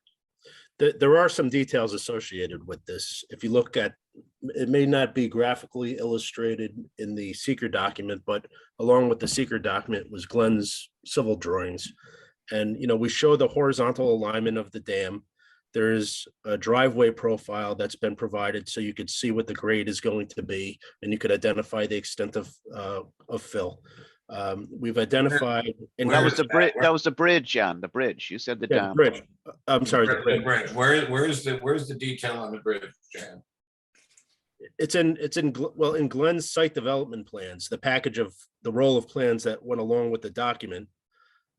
There are some details associated with this. If you look at, it may not be graphically illustrated in the seeker document, but along with the seeker document was Glenn's civil drawings. And, we show the horizontal alignment of the dam. There's a driveway profile that's been provided so you could see what the grade is going to be, and you could identify the extent of fill. We've identified. And that was the bridge. That was the bridge, Jan. The bridge. You said the dam. The bridge. I'm sorry. The bridge. Where's the detail on the bridge, Jan? It's in Glenn's site development plans, the package of the roll of plans that went along with the document.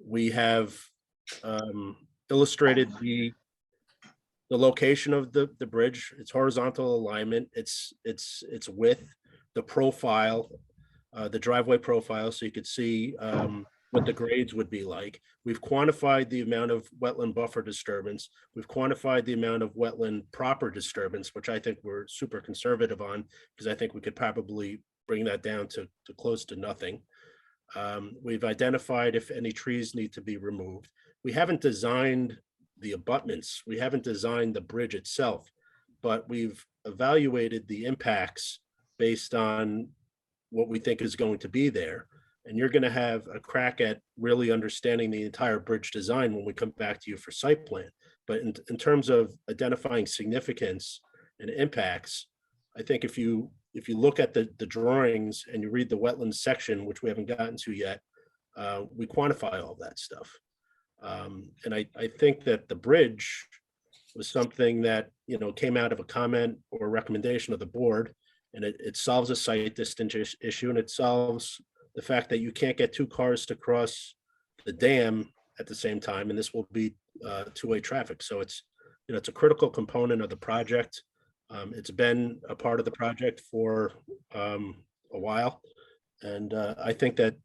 We have illustrated the location of the bridge, its horizontal alignment, its width, the profile, the driveway profile, so you could see what the grades would be like. We've quantified the amount of wetland buffer disturbance. We've quantified the amount of wetland proper disturbance, which I think we're super conservative on, because I think we could probably bring that down to close to nothing. We've identified if any trees need to be removed. We haven't designed the abutments. We haven't designed the bridge itself, but we've evaluated the impacts based on what we think is going to be there. And you're going to have a crack at really understanding the entire bridge design when we come back to you for site plan. But in terms of identifying significance and impacts, I think if you look at the drawings and you read the wetlands section, which we haven't gotten to yet, we quantify all that stuff. And I think that the bridge was something that, came out of a comment or recommendation of the board, and it solves a site distance issue, and it solves the fact that you can't get two cars to cross the dam at the same time, and this will be two-way traffic. So it's a critical component of the project. It's been a part of the project for a while, and I think that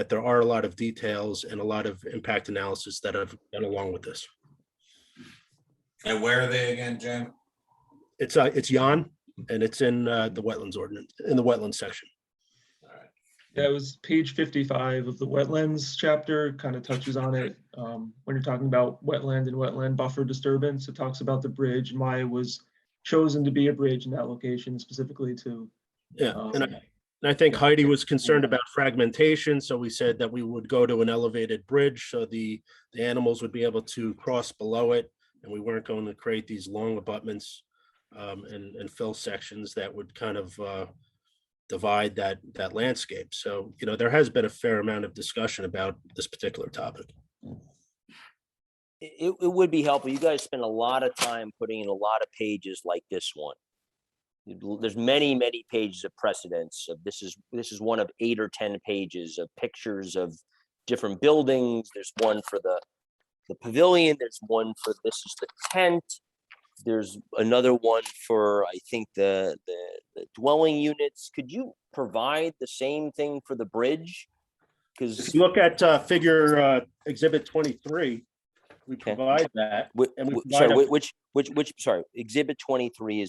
there are a lot of details and a lot of impact analysis that have gone along with this. And where are they again, Jim? It's Jan, and it's in the wetlands ordinance, in the wetlands section. Yeah, it was page 55 of the wetlands chapter, kind of touches on it. When you're talking about wetland and wetland buffer disturbance, it talks about the bridge and why it was chosen to be a bridge in that location specifically to. Yeah, and I think Heidi was concerned about fragmentation, so we said that we would go to an elevated bridge so the animals would be able to cross below it, and we weren't going to create these long abutments and fill sections that would kind of divide that landscape. So, there has been a fair amount of discussion about this particular topic. It would be helpful. You guys spend a lot of time putting in a lot of pages like this one. There's many pages of precedents. This is one of 8 or 10 pages of pictures of different buildings. There's one for the pavilion. There's one for, this is the tent. There's another one for, I think, the dwelling units. Could you provide the same thing for the bridge? Because if you look at figure exhibit 23, we provide that. And sorry, exhibit 23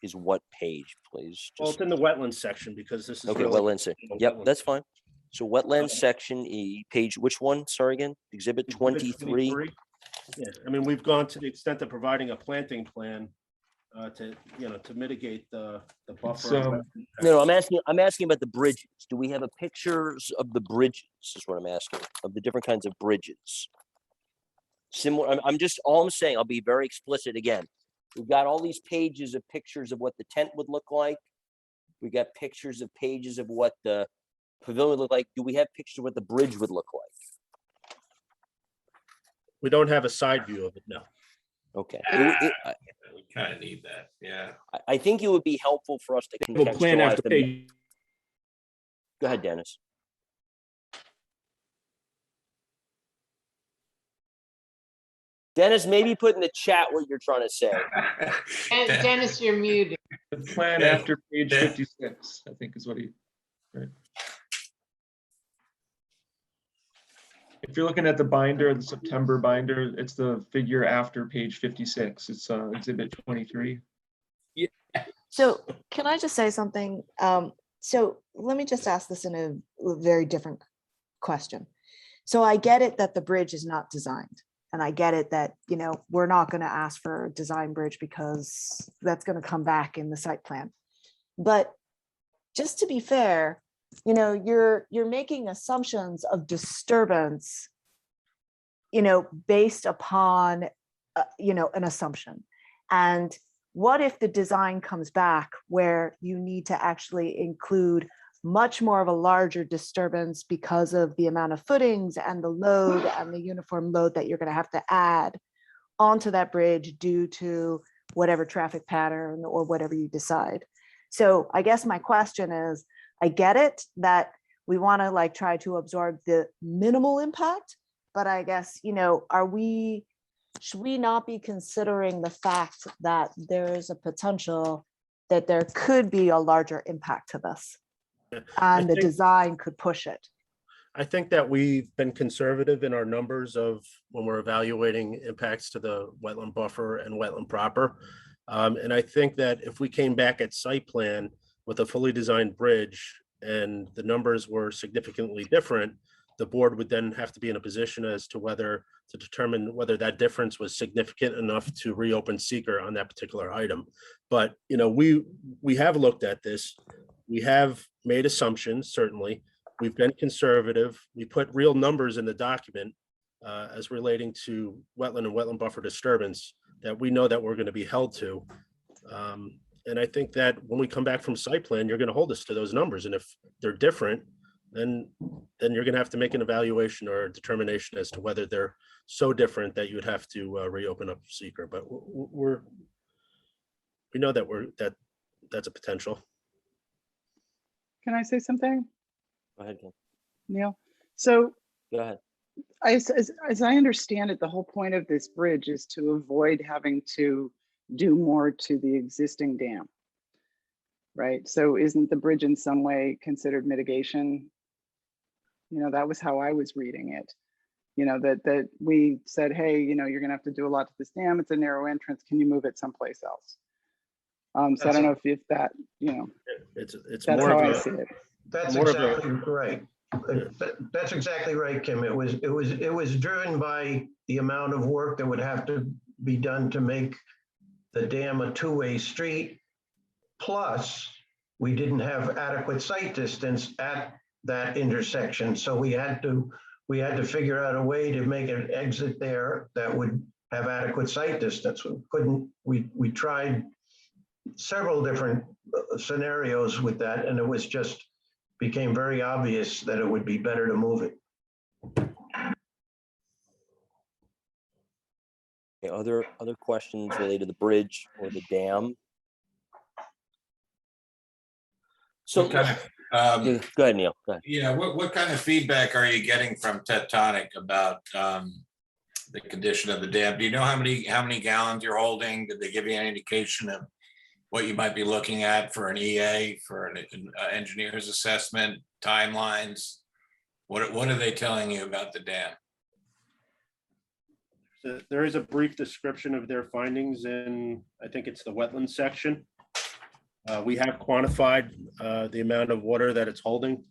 is what page, please? Well, it's in the wetlands section because this is okay. really Wetlands section. Yep, that's fine. So wetlands section E, page, which one? Sorry again. Exhibit 23. Yeah, I mean, we've gone to the extent of providing a planting plan to, to mitigate the buffer. No, I'm asking about the bridges. Do we have a pictures of the bridges is what I'm asking, of the different kinds of bridges? Similar, all I'm saying, I'll be very explicit again. We've got all these pages of pictures of what the tent would look like. We got pictures of pages of what the pavilion would look like. Do we have pictures of what the bridge would look like? We don't have a side view of it, no. Okay. We kind of need that, yeah. I think it would be helpful for us to We'll plan contextualize after them. page. Go ahead, Dennis. Dennis, maybe put in the chat what you're trying to say. Dennis, you're muted. The plan after page 56, I think is what he, right? If you're looking at the binder, the September binder, it's the figure after page 56. It's exhibit 23. Yeah. So can I just say something? So let me just ask this in a very different question. So I get it that the bridge is not designed. And I get it that, we're not going to ask for a design bridge because that's going to come back in the site plan. But just to be fair, you're making assumptions of disturbance, based upon, an assumption. And what if the design comes back where you need to actually include much more of a larger disturbance because of the amount of footings and the load and the uniform load that you're going to have to add onto that bridge due to whatever traffic pattern or whatever you decide. So I guess my question is, I get it that we want to try to absorb the minimal impact, but I guess, should we not be considering the fact that there is a potential that there could be a larger impact to this? And the design could push it. I think that we've been conservative in our numbers of when we're evaluating impacts to the wetland buffer and wetland proper. And I think that if we came back at site plan with a fully designed bridge and the numbers were significantly different, the board would then have to be in a position as to determine whether that difference was significant enough to reopen seeker on that particular item. But, we have looked at this. We have made assumptions, certainly. We've been conservative. We put real numbers in the document as relating to wetland and wetland buffer disturbance that we know that we're going to be held to. And I think that when we come back from site plan, you're going to hold us to those numbers. And if they're different, then you're going to have to make an evaluation or a determination as to whether they're so different that you would have to reopen up seeker. But we know that that's a potential. Can I say something, Go ahead, Ken. Neil? So Go ahead. as I understand it, the whole point of this bridge is to avoid having to do more to the existing dam, right? So isn't the bridge in some way considered mitigation? That was how I was reading it. That we said, hey, you're gonna have to do a lot to this dam. It's a narrow entrance. Can you move it someplace else? So I don't know if that, it's that's more how of I a, see it. That's More of a- exactly right. That's exactly right, Kim. It was driven by the amount of work that would have to be done to make the dam a two-way street. Plus, we didn't have adequate sight distance at that intersection. So we had to figure out a way to make an exit there that would have adequate sight distance. We tried several different scenarios with that, and it was just became very obvious that it would be better to move it. Okay, other questions related to the bridge or the dam? So What kind of, yeah, go ahead, Neil. Go ahead. what kind of feedback are you getting from Tectonic about the condition of the dam? Do you know how many gallons you're holding? Did they give you any indication of what you might be looking at for an EA, for an engineer's assessment, timelines? What are they telling you about the dam? So there is a brief description of their findings in, I think it's the wetlands section. We have quantified the amount of water that it's holding.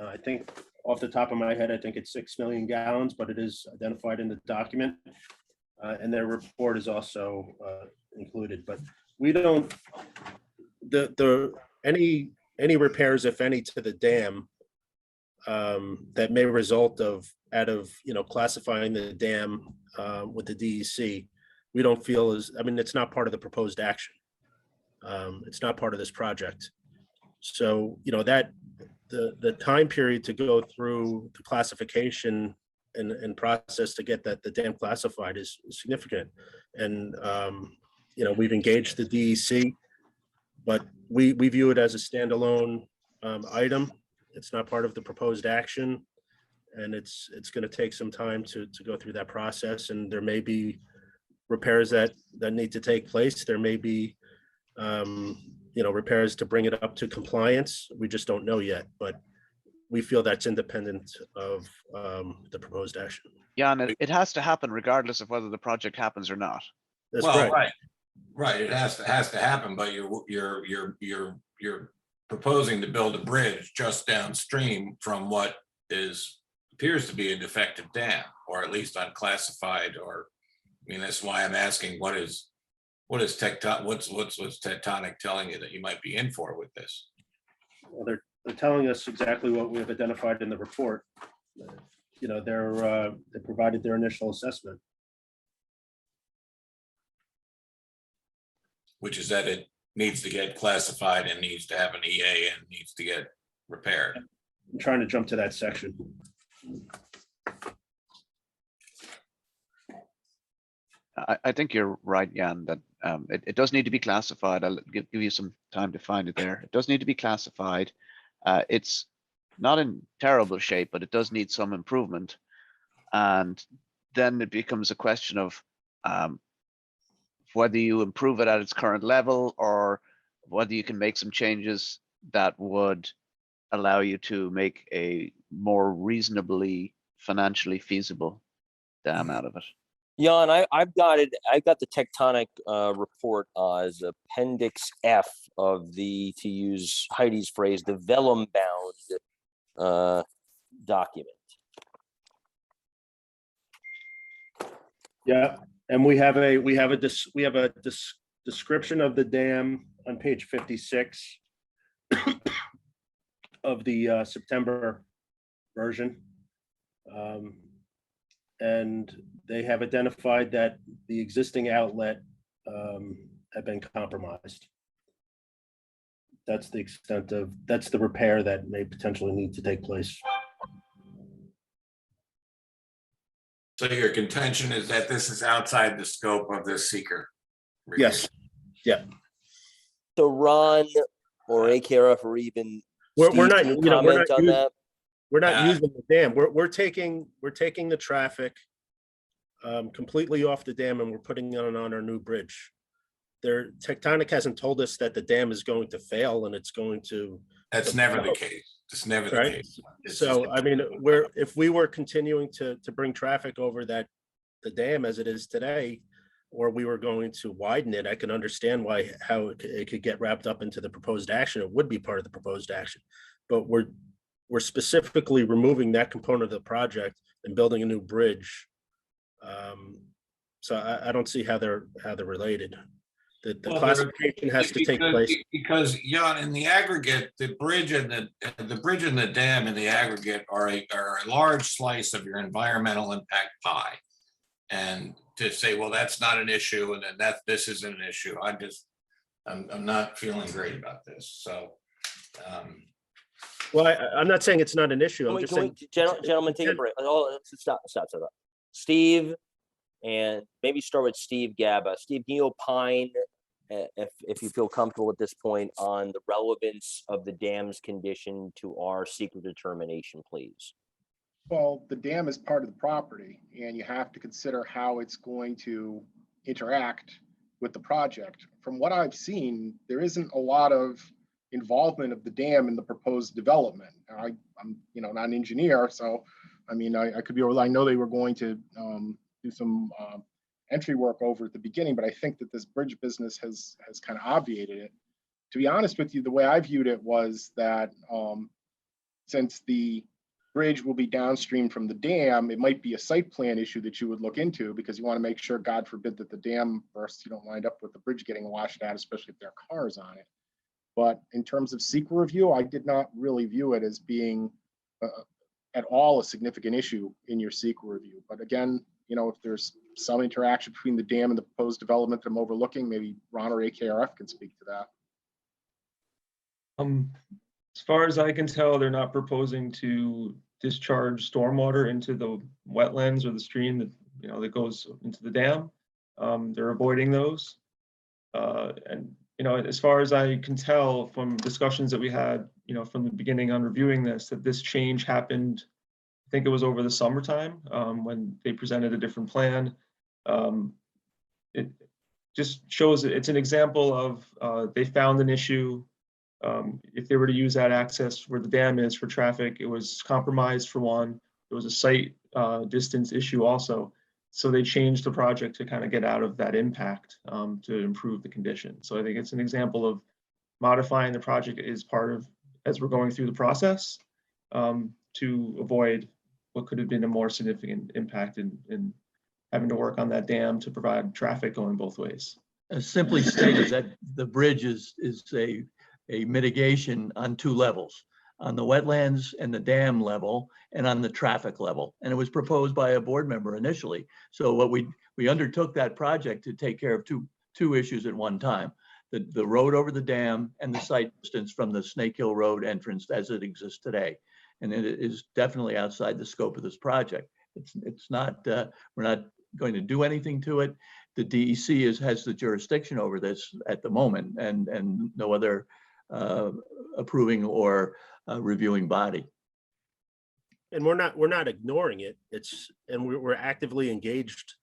I think off the top of my head, I think it's 6 million gallons, but it is identified in the document. And their report is also included, but we don't, any repairs, if any, to the dam that may result out of classifying the dam with the DEC, we don't feel it's not part of the proposed action. It's not part of this project. So, that the time period to go through the classification and process to get the dam classified is significant. And, we've engaged the DEC, but we view it as a standalone item. It's not part of the proposed action. And it's going to take some time to go through that process. And there may be repairs that need to take place. There may be, repairs to bring it up to compliance. We just don't know yet, but we feel that's independent of the proposed action. Yeah, and it has to happen regardless of whether the project happens or not. That's Well, right. right. It has to happen, but you're proposing to build a bridge just downstream from what appears to be a defective dam, or at least unclassified. Or, that's why I'm asking, what's Tectonic telling you that you might be in for with this? Well, they're telling us exactly what we have identified in the report. They provided their initial assessment. Which is that it needs to get classified and needs to have an EA and needs to get repaired. I'm trying to jump to that section. I think you're right, Jan, that it does need to be classified. I'll give you some time to find it there. It does need to be classified. It's not in terrible shape, but it does need some improvement. And then it becomes a question of whether you improve it at its current level or whether you can make some changes that would allow you to make a more reasonably financially feasible dam out of it. Jan, I've got it. I've got the Tectonic report as Appendix F of the, to use Heidi's phrase, the vellum-bound document. Yeah, and we have a description of the dam on page 56 of the September version. And they have identified that the existing outlet have been compromised. That's the extent of, that's the repair that may potentially need to take place. So your contention is that this is outside the scope of this seeker? Yes. Yeah. So Ron or AKRF or even We're Steve, not, can you we're comment not, on that? we're not using the dam. We're taking the traffic completely off the dam and we're putting it on our new bridge. Tectonic hasn't told us that the dam is going to fail and it's going to. That's never the case. It's never the case. So, I mean, if we were continuing to bring traffic over the dam as it is today, or we were going to widen it, I can understand how it could get wrapped up into the proposed action. It would be part of the proposed action, but we're specifically removing that component of the project and building a new bridge. So I don't see how they're related. The classification has to take place. Because Jan, in the aggregate, the bridge and the dam in the aggregate are a large slice of your environmental impact pie. And to say, well, that's not an issue, and then this isn't an issue, I'm not feeling great about this. So well, I'm not saying it's not an issue. I'm just saying, gentlemen, take a break. Oh, stop. Steve, and maybe start with Steve Gaba. Steve, can you opine, if you feel comfortable at this point, on the relevance of the dam's condition to our secret determination, please? Well, the dam is part of the property and you have to consider how it's going to interact with the project. From what I've seen, there isn't a lot of involvement of the dam in the proposed development. I'm not an engineer, so I mean, I could be, I know they were going to do some entry work over at the beginning, but I think that this bridge business has kind of obviated it. To be honest with you, the way I viewed it was that since the bridge will be downstream from the dam, it might be a site plan issue that you would look into, because you want to make sure, God forbid, that the dam bursts, you don't wind up with the bridge getting washed out, especially if there are cars on it. But in terms of secret review, I did not really view it as being at all a significant issue in your secret review. But again, you know, if there's some interaction between the dam and the proposed development that I'm overlooking, maybe Ron or AKRF can speak to that. As far as I can tell, they're not proposing to discharge stormwater into the wetlands or the stream that, you know, that goes into the dam. They're avoiding those. And, you know, as far as I can tell from discussions that we had, you know, from the beginning on reviewing this, that this change happened, I think it was over the summertime, when they presented a different plan. It just shows that it's an example of they found an issue. If they were to use that access where the dam is for traffic, it was compromised for one. There was a site distance issue also. So they changed the project to kind of get out of that impact to improve the condition. So I think it's an example of modifying the project as part of, as we're going through the process, to avoid what could have been a more significant impact in having to work on that dam to provide traffic going both ways. Simply stated, that the bridge is a mitigation on two levels, on the wetlands and the dam level and on the traffic level. And it was proposed by a board member initially. So what we undertook that project to take care of two issues at one time, the road over the dam and the site distance from the Snake Hill Road entrance as it exists today. And it is definitely outside the scope of this project. It's not, we're not going to do anything to it. The DEC has the jurisdiction over this at the moment, and no other approving or reviewing body. And we're not ignoring it. We're actively engaged,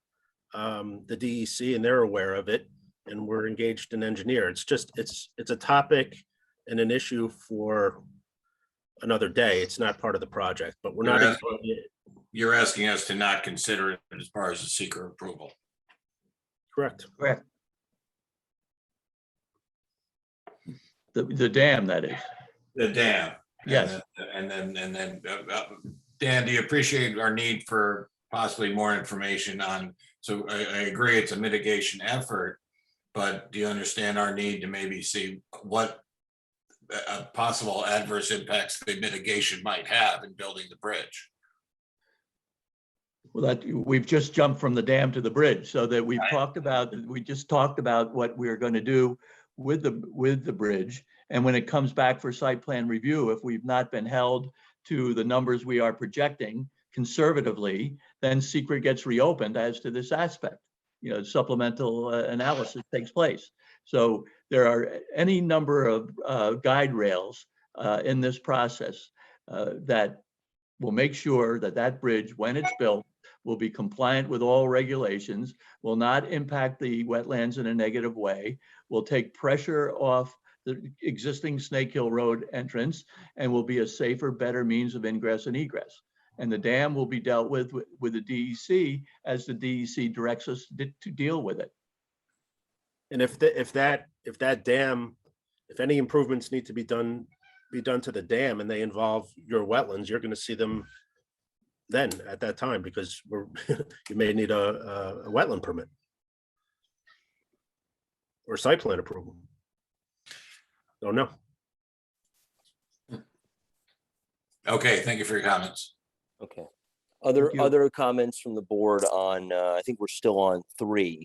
the DEC, and they're aware of it, and we're engaged an engineer. It's just, it's a topic and an issue for another day. It's not part of the project, but we're not ignoring it. You're asking us to not consider it as far as a secret approval. Correct. Correct. The dam, that is. The dam. Yes. And then, Dan, do you appreciate our need for possibly more information on, so I agree it's a mitigation effort, but do you understand our need to maybe see what possible adverse impacts the mitigation might have in building the bridge? Well, that we've just jumped from the dam to the bridge, so that we just talked about what we're going to do with the bridge. And when it comes back for site plan review, if we've not been held to the numbers we are projecting conservatively, then secret gets reopened as to this aspect. You know, supplemental analysis takes place. So there are any number of guide rails in this process that will make sure that that bridge, when it's built, will be compliant with all regulations, will not impact the wetlands in a negative way, will take pressure off the existing Snake Hill Road entrance, and will be a safer, better means of ingress and egress. And the dam will be dealt with the DEC as the DEC directs us to deal with it. And if that dam, if any improvements need to be done to the dam and they involve your wetlands, you're going to see them then at that time, because you may need a wetland permit or site plan approval. Don't know. Okay, thank you for your comments. Okay. Other comments from the board on, I think we're still on 3.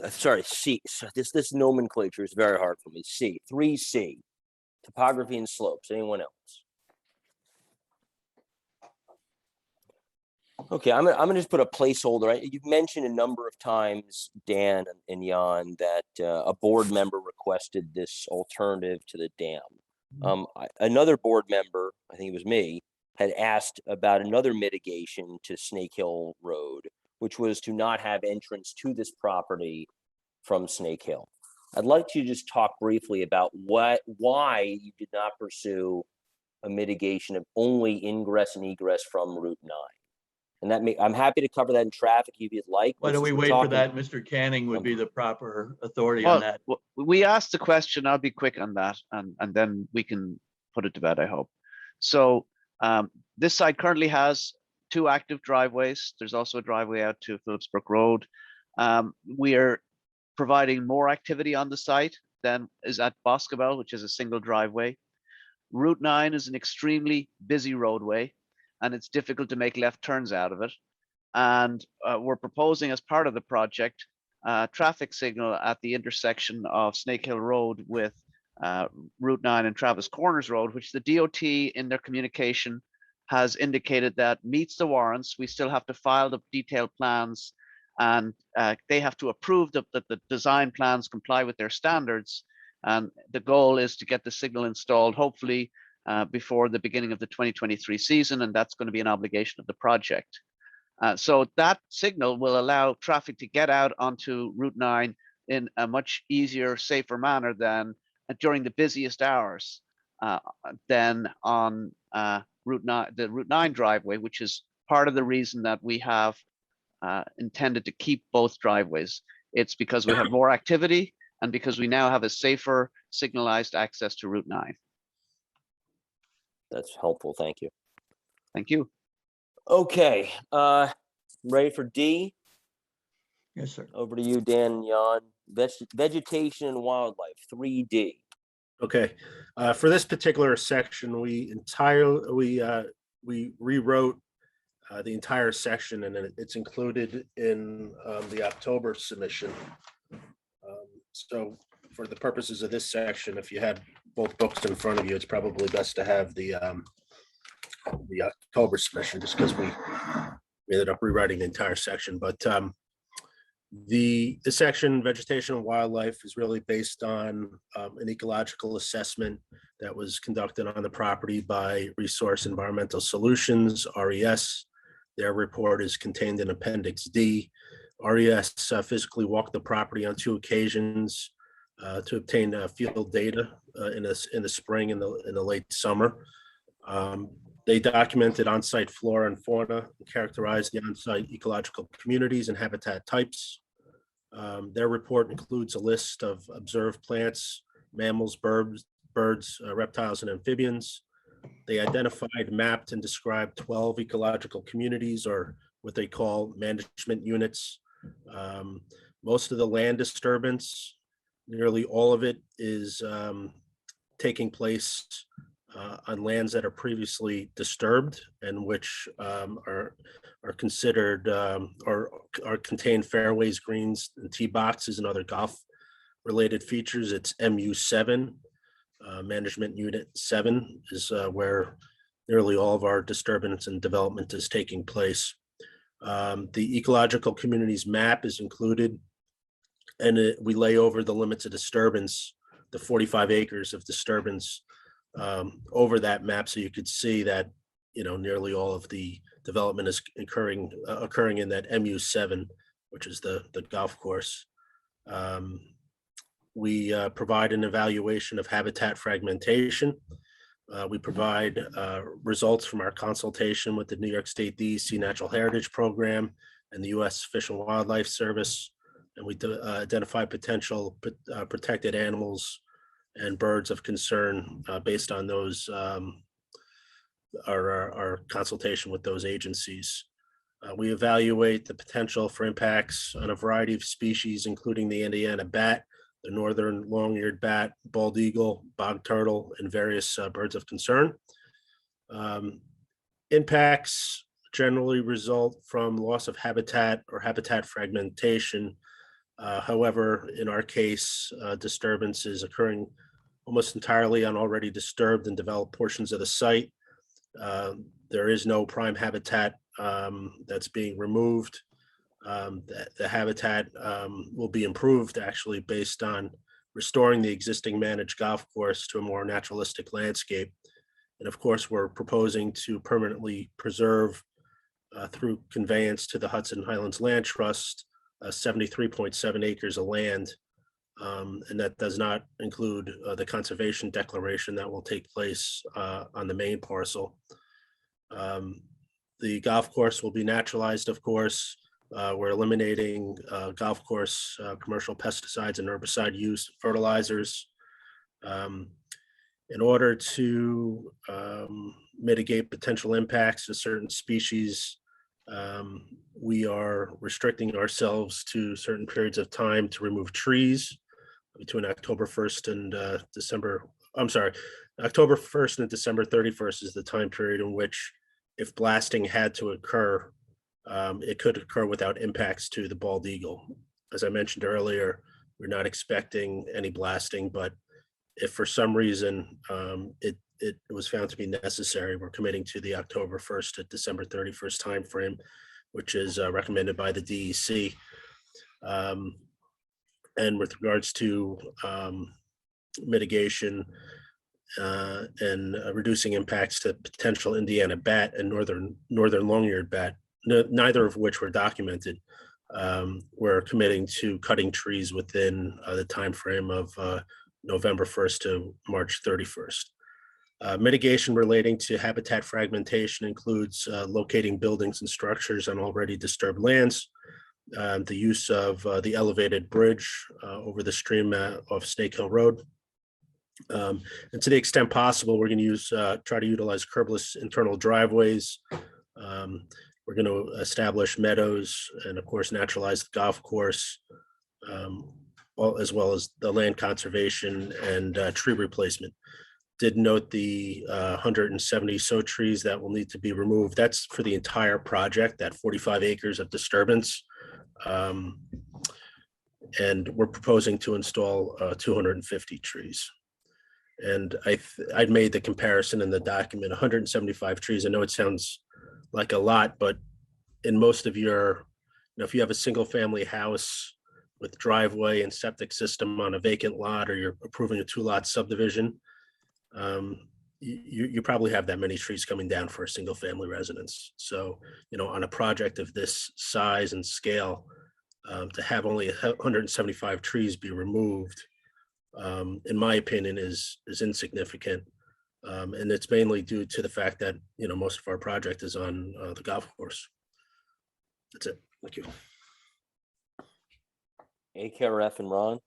Sorry, C. So this nomenclature is very hard for me. C, 3C, topography and slopes. Anyone else? Okay, I'm gonna just put a placeholder. You've mentioned a number of times, Dan and Jan, that a board member requested this alternative to the dam. Another board member, I think it was me, had asked about another mitigation to Snake Hill Road, which was to not have entrance to this property from Snake Hill. I'd like to just talk briefly about why you did not pursue a mitigation of only ingress and egress from Route 9. And I'm happy to cover that in traffic if you'd like. Why don't we wait for that? Mr. Canning would be the proper authority on that. We asked the question. I'll be quick on that, and then we can put it to bed, I hope. So This site currently has 2 active driveways. There's also a driveway out to Phillipsbrook Road. We are providing more activity on the site than is at Boscobel, which is a single driveway. Route 9 is an extremely busy roadway, and it's difficult to make left turns out of it. And we're proposing, as part of the project, traffic signal at the intersection of Snake Hill Road with Route 9 and Travis Corners Road, which the DOT in their communication has indicated that meets the warrants. We still have to file the detailed plans, and they have to approve that the design plans comply with their standards. And the goal is to get the signal installed, hopefully before the beginning of the 2023 season, and that's going to be an obligation of the project. So that signal will allow traffic to get out onto Route 9 in a much easier, safer manner than during the busiest hours than on Route 9, the Route 9 driveway, which is part of the reason that we have intended to keep both driveways. It's because we have more activity and because we now have a safer signalized access to Route 9. That's helpful. Thank you. Thank you. Okay, ready for D? Yes, sir. Over to you, Dan and Jan. Vegetation and Wildlife, 3D. Okay, for this particular section, we rewrote the entire section, and it's included in the October submission. So for the purposes of this section, if you had both books in front of you, it's probably best to have the October submission, just because we ended up rewriting the entire section. But the section Vegetation and Wildlife is really based on an ecological assessment that was conducted on the property by Resource Environmental Solutions, RES. Their report is contained in Appendix D. RES physically walked the property on 2 occasions to obtain field data in the spring and the late summer. They documented on-site flora and fauna and characterized the on-site ecological communities and habitat types. Their report includes a list of observed plants, mammals, birds, reptiles, and amphibians. They identified, mapped, and described 12 ecological communities, or what they call management units. Most of the land disturbance, nearly all of it, is taking place on lands that are previously disturbed and which are considered or contain fairways, greens, and tee boxes and other golf related features. It's MU7, Management Unit 7 is where nearly all of our disturbance and development is taking place. The ecological communities map is included, and we lay over the limits of disturbance, the 45 acres of disturbance over that map, so you could see that, you know, nearly all of the development is occurring in that MU7, which is the golf course. We provide an evaluation of habitat fragmentation. We provide results from our consultation with the New York State DEC Natural Heritage Program and the U.S. Fish and Wildlife Service, and we identify potential protected animals and birds of concern based on those our consultation with those agencies. We evaluate the potential for impacts on a variety of species, including the Indiana bat, the northern long-eared bat, bald eagle, bog turtle, and various birds of concern. Impacts generally result from loss of habitat or habitat fragmentation. However, in our case, disturbance is occurring almost entirely on already disturbed and developed portions of the site. There is no prime habitat that's being removed. The habitat will be improved actually based on restoring the existing managed golf course to a more naturalistic landscape. And of course, we're proposing to permanently preserve through conveyance to the Hudson Highlands Land Trust 73.7 acres of land. And that does not include the conservation declaration that will take place on the main parcel. The golf course will be naturalized, of course. We're eliminating golf course commercial pesticides and herbicide use, fertilizers. In order to mitigate potential impacts to certain species. We are restricting ourselves to certain periods of time to remove trees between October 1st and October 1st and December 31st is the time period in which, if blasting had to occur, it could occur without impacts to the bald eagle. As I mentioned earlier, we're not expecting any blasting, but if for some reason it was found to be necessary, we're committing to the October 1st to December 31st timeframe, which is recommended by the DEC. And with regards to mitigation and reducing impacts to potential Indiana bat and northern long-eared bat, neither of which were documented, we're committing to cutting trees within the timeframe of November 1st to March 31st. Mitigation relating to habitat fragmentation includes locating buildings and structures on already disturbed lands, the use of the elevated bridge over the stream off Snake Hill Road. And to the extent possible, we're going to try to utilize curbless internal driveways. We're going to establish meadows and, of course, naturalize the golf course, as well as the land conservation and tree replacement. Did note the 170 so trees that will need to be removed. That's for the entire project, that 45 acres of disturbance. And we're proposing to install 250 trees. And I'd made the comparison in the document, 175 trees. I know it sounds like a lot, but in most of your, if you have a single family house with driveway and septic system on a vacant lot, or you're approving a 2-lot subdivision, you probably have that many trees coming down for a single family residence. So, on a project of this size and scale, to have only 175 trees be removed, in my opinion, is insignificant. And it's mainly due to the fact that, most of our project is on the golf course. That's it. Thank you. ARKF and Ron.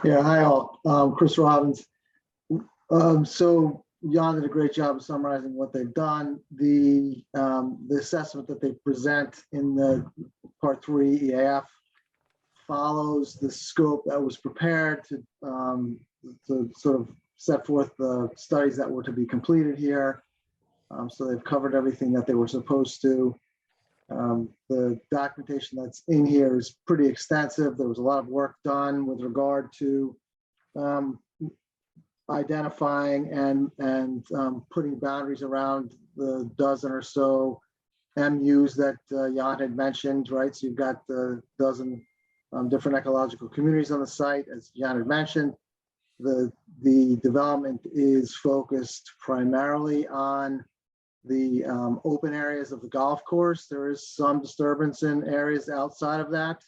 Yeah, hi all. Chris Robbins. So Jan did a great job of summarizing what they've done. The assessment that they present in the Part 3 EAF follows the scope that was prepared to sort of set forth the studies that were to be completed here. So they've covered everything that they were supposed to. The documentation that's in here is pretty extensive. There was a lot of work done with regard to identifying and putting boundaries around the dozen or so MUs that Jan had mentioned, right? So you've got the dozen different ecological communities on the site, as Jan had mentioned. The development is focused primarily on the open areas of the golf course. There is some disturbance in areas outside of that.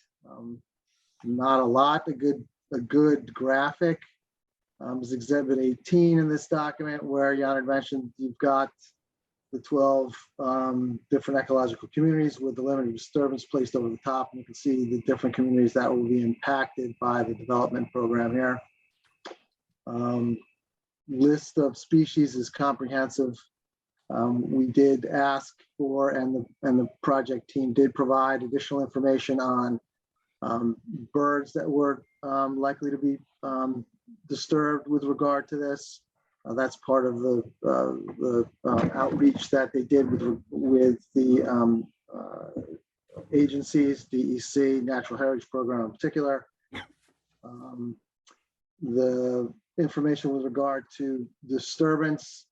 Not a lot. A good graphic is Exhibit 18 in this document, where Jan had mentioned you've got the 12 different ecological communities with the limited disturbance placed over the top. And you can see the different communities that will be impacted by the development program here. List of species is comprehensive. We did ask for, and the project team did provide additional information on birds that were likely to be disturbed with regard to this. That's part of the outreach that they did with the agencies, DEC, Natural Heritage Program in particular. The information with regard to disturbance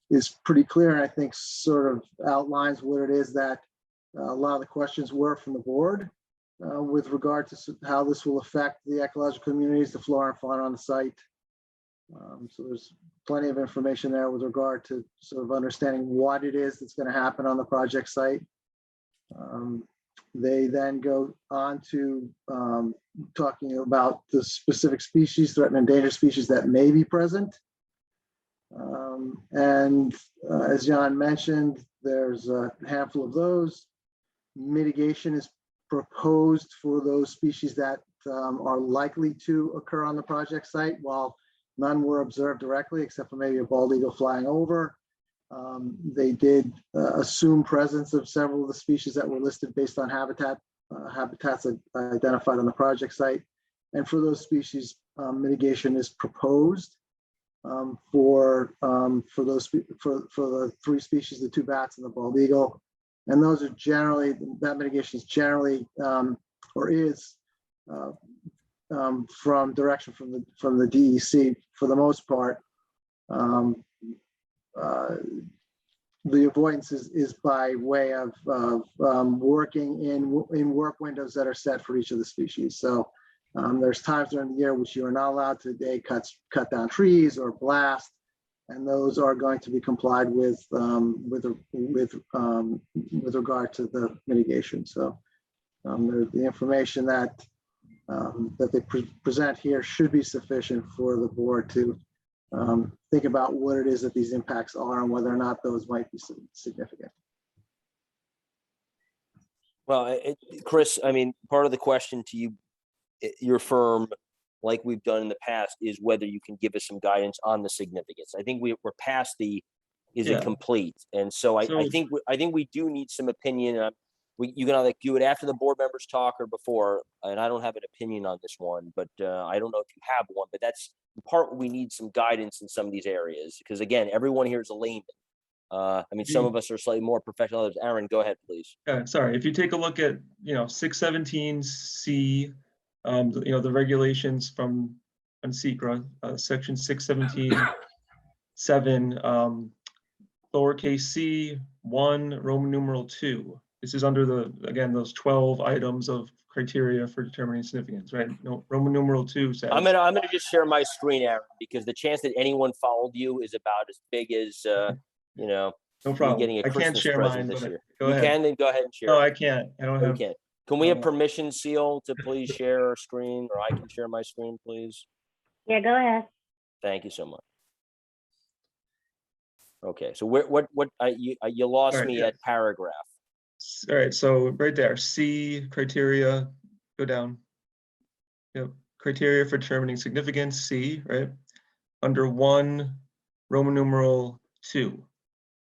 is pretty clear, and I think sort of outlines what it is that a lot of the questions were from the board with regard to how this will affect the ecological communities, the flora and fauna on the site. So there's plenty of information there with regard to sort of understanding what it is that's going to happen on the project site. They then go on to talking about the specific species, threatened and endangered species that may be present. And as Jan mentioned, there's a handful of those. Mitigation is proposed for those species that are likely to occur on the project site, while None were observed directly except for maybe a bald eagle flying over. They did assume presence of several of the species that were listed based on habitats identified on the project site. And for those species, mitigation is proposed for the 3 species, the 2 bats and the bald eagle. And those are generally, that mitigation is generally or is from direction from the DEC for the most part. The avoidance is by way of working in work windows that are set for each of the species. So there's times during the year which you are not allowed to cut down trees or blast, and those are going to be complied with regard to the mitigation. So the information that they present here should be sufficient for the board to think about what it is that these impacts are and whether or not those might be significant. Well, Chris, I mean, part of the question to you, your firm, like we've done in the past, is whether you can give us some guidance on the significance. I think we're past the, is it complete? And so I think we do need some opinion. You can either do it after the board members talk or before, and I don't have an opinion on this one, but I don't know if you have one, but that's the part where we need some guidance in some of these areas, because again, everyone here is a layman. I mean, some of us are slightly more professional. Others. Aaron, go ahead, please. Sorry, if you take a look at 617C, the regulations from SECRA, section 617(7), lowercase c 1 Roman numeral 2. This is under those 12 items of criteria for determining significance, right? No, Roman numeral 2 says. I'm gonna just share my screen, Aaron, because the chance that anyone followed you is about as big as no problem. getting a I can't Christmas share present mine, this but year. go You ahead. can, then go ahead and share. No, I can't. I don't have. Okay. Can we have permission seal to please share our screen, or I can share my screen, please? Yeah, go ahead. Thank you so much. Okay, so you lost me at paragraph. All right, so right there, C criteria, go down. Yep, criteria for determining significance, C, right? Under 1 Roman numeral 2.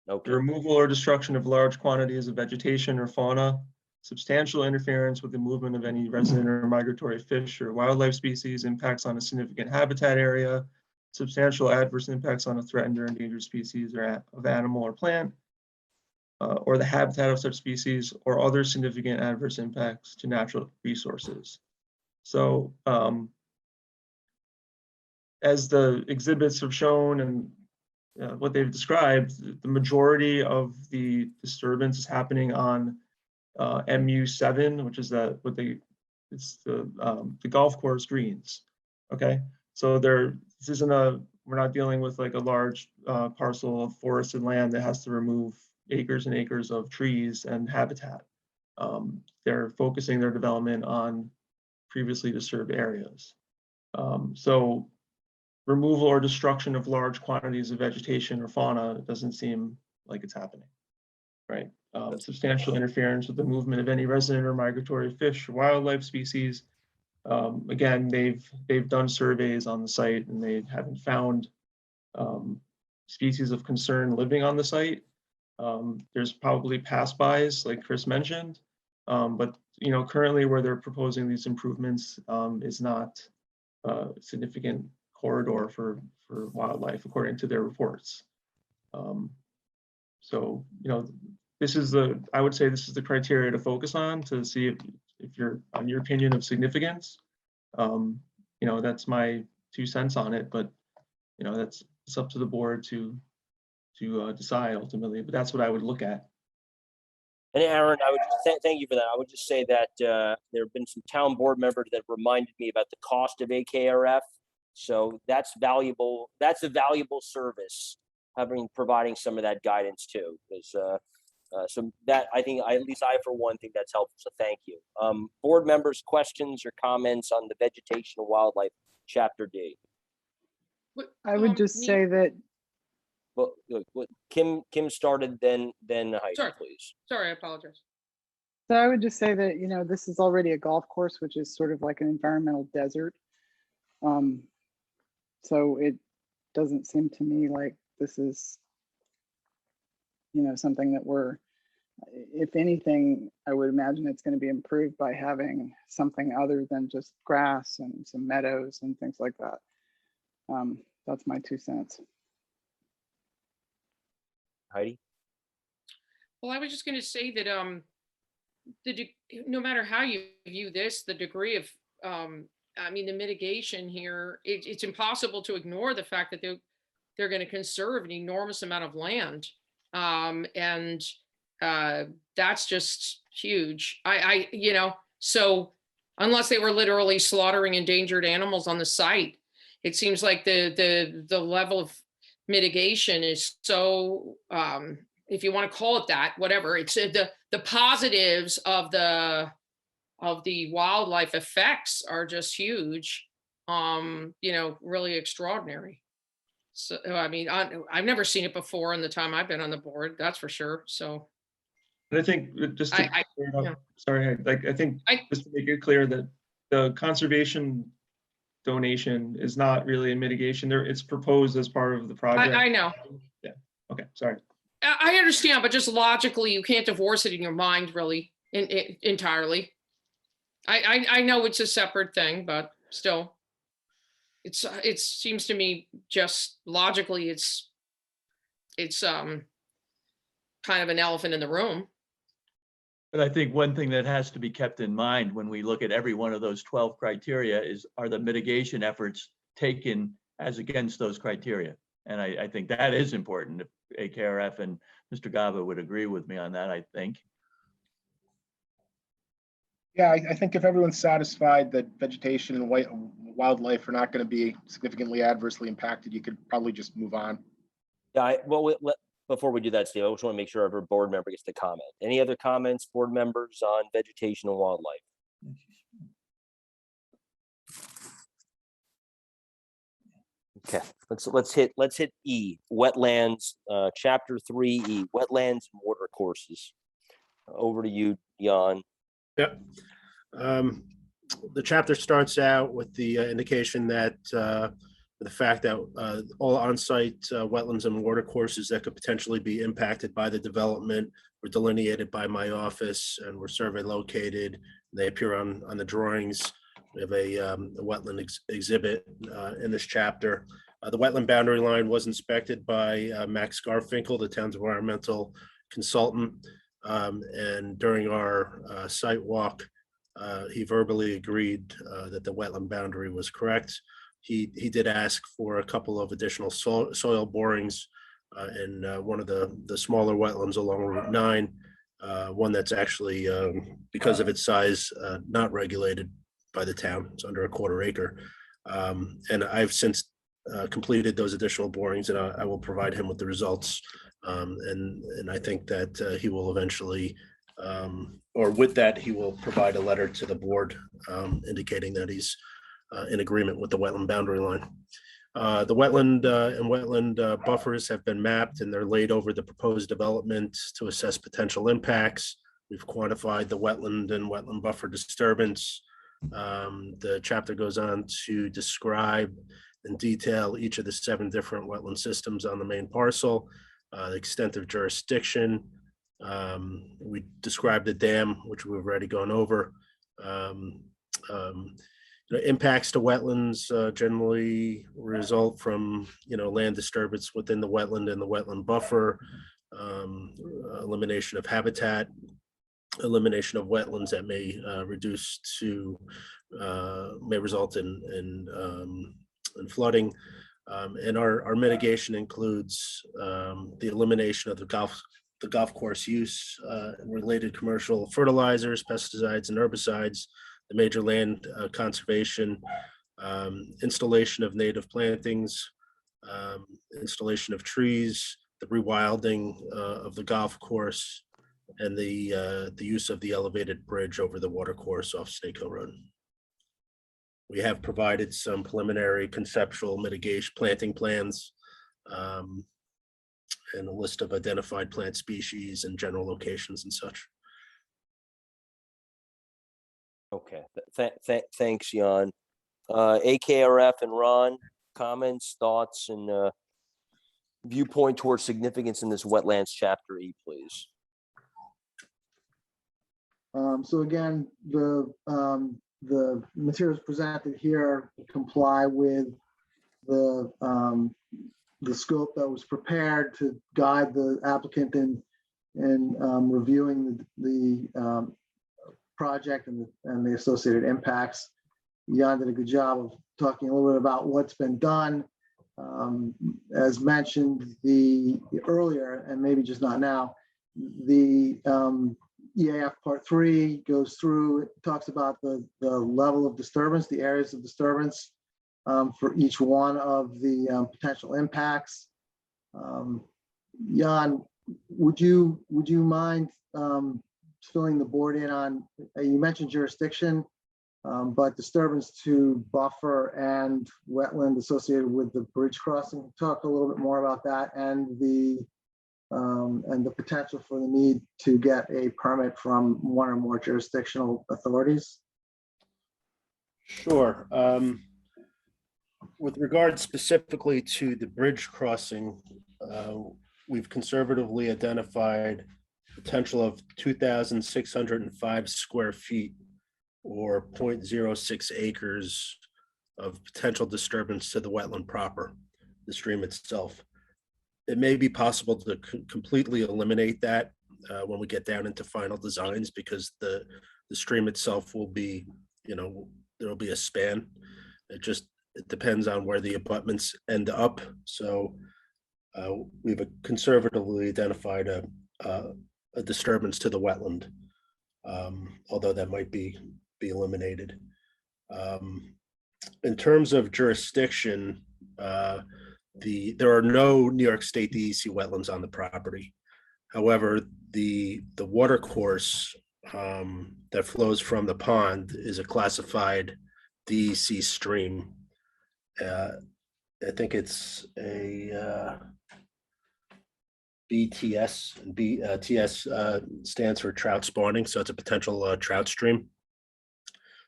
Okay. The removal or destruction of large quantities of vegetation or fauna, substantial interference with the movement of any resident or migratory fish or wildlife species, impacts on a significant habitat area, substantial adverse impacts on a threatened or endangered species or of animal or plant, or the habitat of such species, or other significant adverse impacts to natural resources. So as the exhibits have shown and what they've described, the majority of the disturbance is happening on MU7, which is the golf course greens. Okay, so this isn't we're not dealing with like a large parcel of forested land that has to remove acres and acres of trees and habitat. They're focusing their development on previously disturbed areas. So removal or destruction of large quantities of vegetation or fauna doesn't seem like it's happening, right? Substantial interference with the movement of any resident or migratory fish or wildlife species. Again, they've done surveys on the site and they haven't found species of concern living on the site. There's probably pass-bys, like Chris mentioned, but currently where they're proposing these improvements is not a significant corridor for wildlife, according to their reports. So I would say this is the criteria to focus on to see if you're on your opinion of significance. That's my 2 cents on it, but it's up to the board to decide ultimately, but that's what I would look at. And Aaron, I would thank you for that. I would just say that there have been some town board members that reminded me about the cost of AKRF. So that's valuable. That's a valuable service, providing some of that guidance too. Because so that at least I for one think that's helpful. So thank you. Board members, questions or comments on the Vegetation and Wildlife Chapter D? I would just say that. Well, Kim started, then Heidi, Sorry. please. Sorry, I apologize. So I would just say that, this is already a golf course, which is sort of like an environmental desert. So doesn't seem to me like this is, something that if anything, I would imagine it's going to be improved by having something other than just grass and some meadows and things like that. That's my 2 cents. Heidi? Well, I was just going to say that no matter how you view this, the degree of the mitigation here, it's impossible to ignore the fact that they're going to conserve an enormous amount of land, and that's just huge. So unless they were literally slaughtering endangered animals on the site, it seems like the level of mitigation is so, if you want to call it that, whatever, it's the positives of the wildlife effects are just huge, really extraordinary. So, I've never seen it before in the time I've been on the board, that's for sure. So. And I think just to clear it up, sorry, I think just to make it clear that the conservation donation is not really a mitigation there. It's proposed as part of the project. I know. Yeah. Okay. Sorry. I understand, but just logically, you can't divorce it in your mind, really, entirely. I know it's a separate thing, but still, it seems to me just logically, it's kind of an elephant in the room. But I think one thing that has to be kept in mind when we look at every one of those 12 criteria are the mitigation efforts taken as against those criteria. And I think that is important. If AKRF and Mr. Gaba would agree with me on that, I think. Yeah, I think if everyone's satisfied that vegetation and wildlife are not going to be significantly adversely impacted, you could probably just move on. Yeah, before we do that, Steve, I just want to make sure every board member gets to comment. Any other comments, board members, on vegetation and wildlife? Okay, let's hit E, wetlands, chapter 3E, wetlands and water courses. Over to you, Jan. Yep. The chapter starts out with the indication that the fact that all on-site wetlands and water courses that could potentially be impacted by the development were delineated by my office and were survey located. They appear on the drawings. We have a wetland exhibit in this chapter. The wetland boundary line was inspected by Max Garfinkel, the town's environmental consultant. And during our site walk, he verbally agreed that the wetland boundary was correct. He did ask for a couple of additional soil borings in one of the smaller wetlands along Route 9, one that's actually, because of its size, not regulated by the town. It's under a 1/4 acre. And I've since completed those additional borings, and I will provide him with the results. And I think that he will eventually, or with that, he will provide a letter to the board indicating that he's in agreement with the wetland boundary line. The wetland and wetland buffers have been mapped, and they're laid over the proposed development to assess potential impacts. We've quantified the wetland and wetland buffer disturbance. The chapter goes on to describe in detail each of the 7 different wetland systems on the main parcel, the extent of jurisdiction. We described the dam, which we've already gone over. Impacts to wetlands generally result from land disturbance within the wetland and the wetland buffer, elimination of habitat, elimination of wetlands that may may result in flooding. And our mitigation includes the elimination of the golf course use and related commercial fertilizers, pesticides, and herbicides, the major land conservation, installation of native plantings, installation of trees, the rewilding of the golf course, and the use of the elevated bridge over the water course off Snake Hill Road. We have provided some preliminary conceptual mitigation planting plans and a list of identified plant species and general locations and such. Okay, thanks, Jan. AKRF and Ron, comments, thoughts, and viewpoint towards significance in this wetlands chapter E, please? So again, the materials presented here comply with the scope that was prepared to guide the applicant in reviewing the project and the associated impacts. Jan did a good job of talking a little bit about what's been done. As mentioned earlier, and maybe just not now, the EAF Part 3 goes through, it talks about the level of disturbance, the areas of disturbance for each one of the potential impacts. Jan, would you mind filling the board in on, you mentioned jurisdiction, but disturbance to buffer and wetland associated with the bridge crossing? Talk a little bit more about that and the potential for the need to get a permit from one or more jurisdictional authorities. Sure. With regard specifically to the bridge crossing, we've conservatively identified potential of 2,605 square feet or 0.06 acres of potential disturbance to the wetland proper, the stream itself. It may be possible to completely eliminate that when we get down into final designs, because the stream itself will be, there'll be a span. It depends on where the abutments end up. So we've conservatively identified a disturbance to the wetland, although that might be eliminated. In terms of jurisdiction, there are no New York State DEC wetlands on the property. However, the water course that flows from the pond is a classified DEC stream. I think it's a BTS. TS stands for trout spawning, so it's a potential trout stream.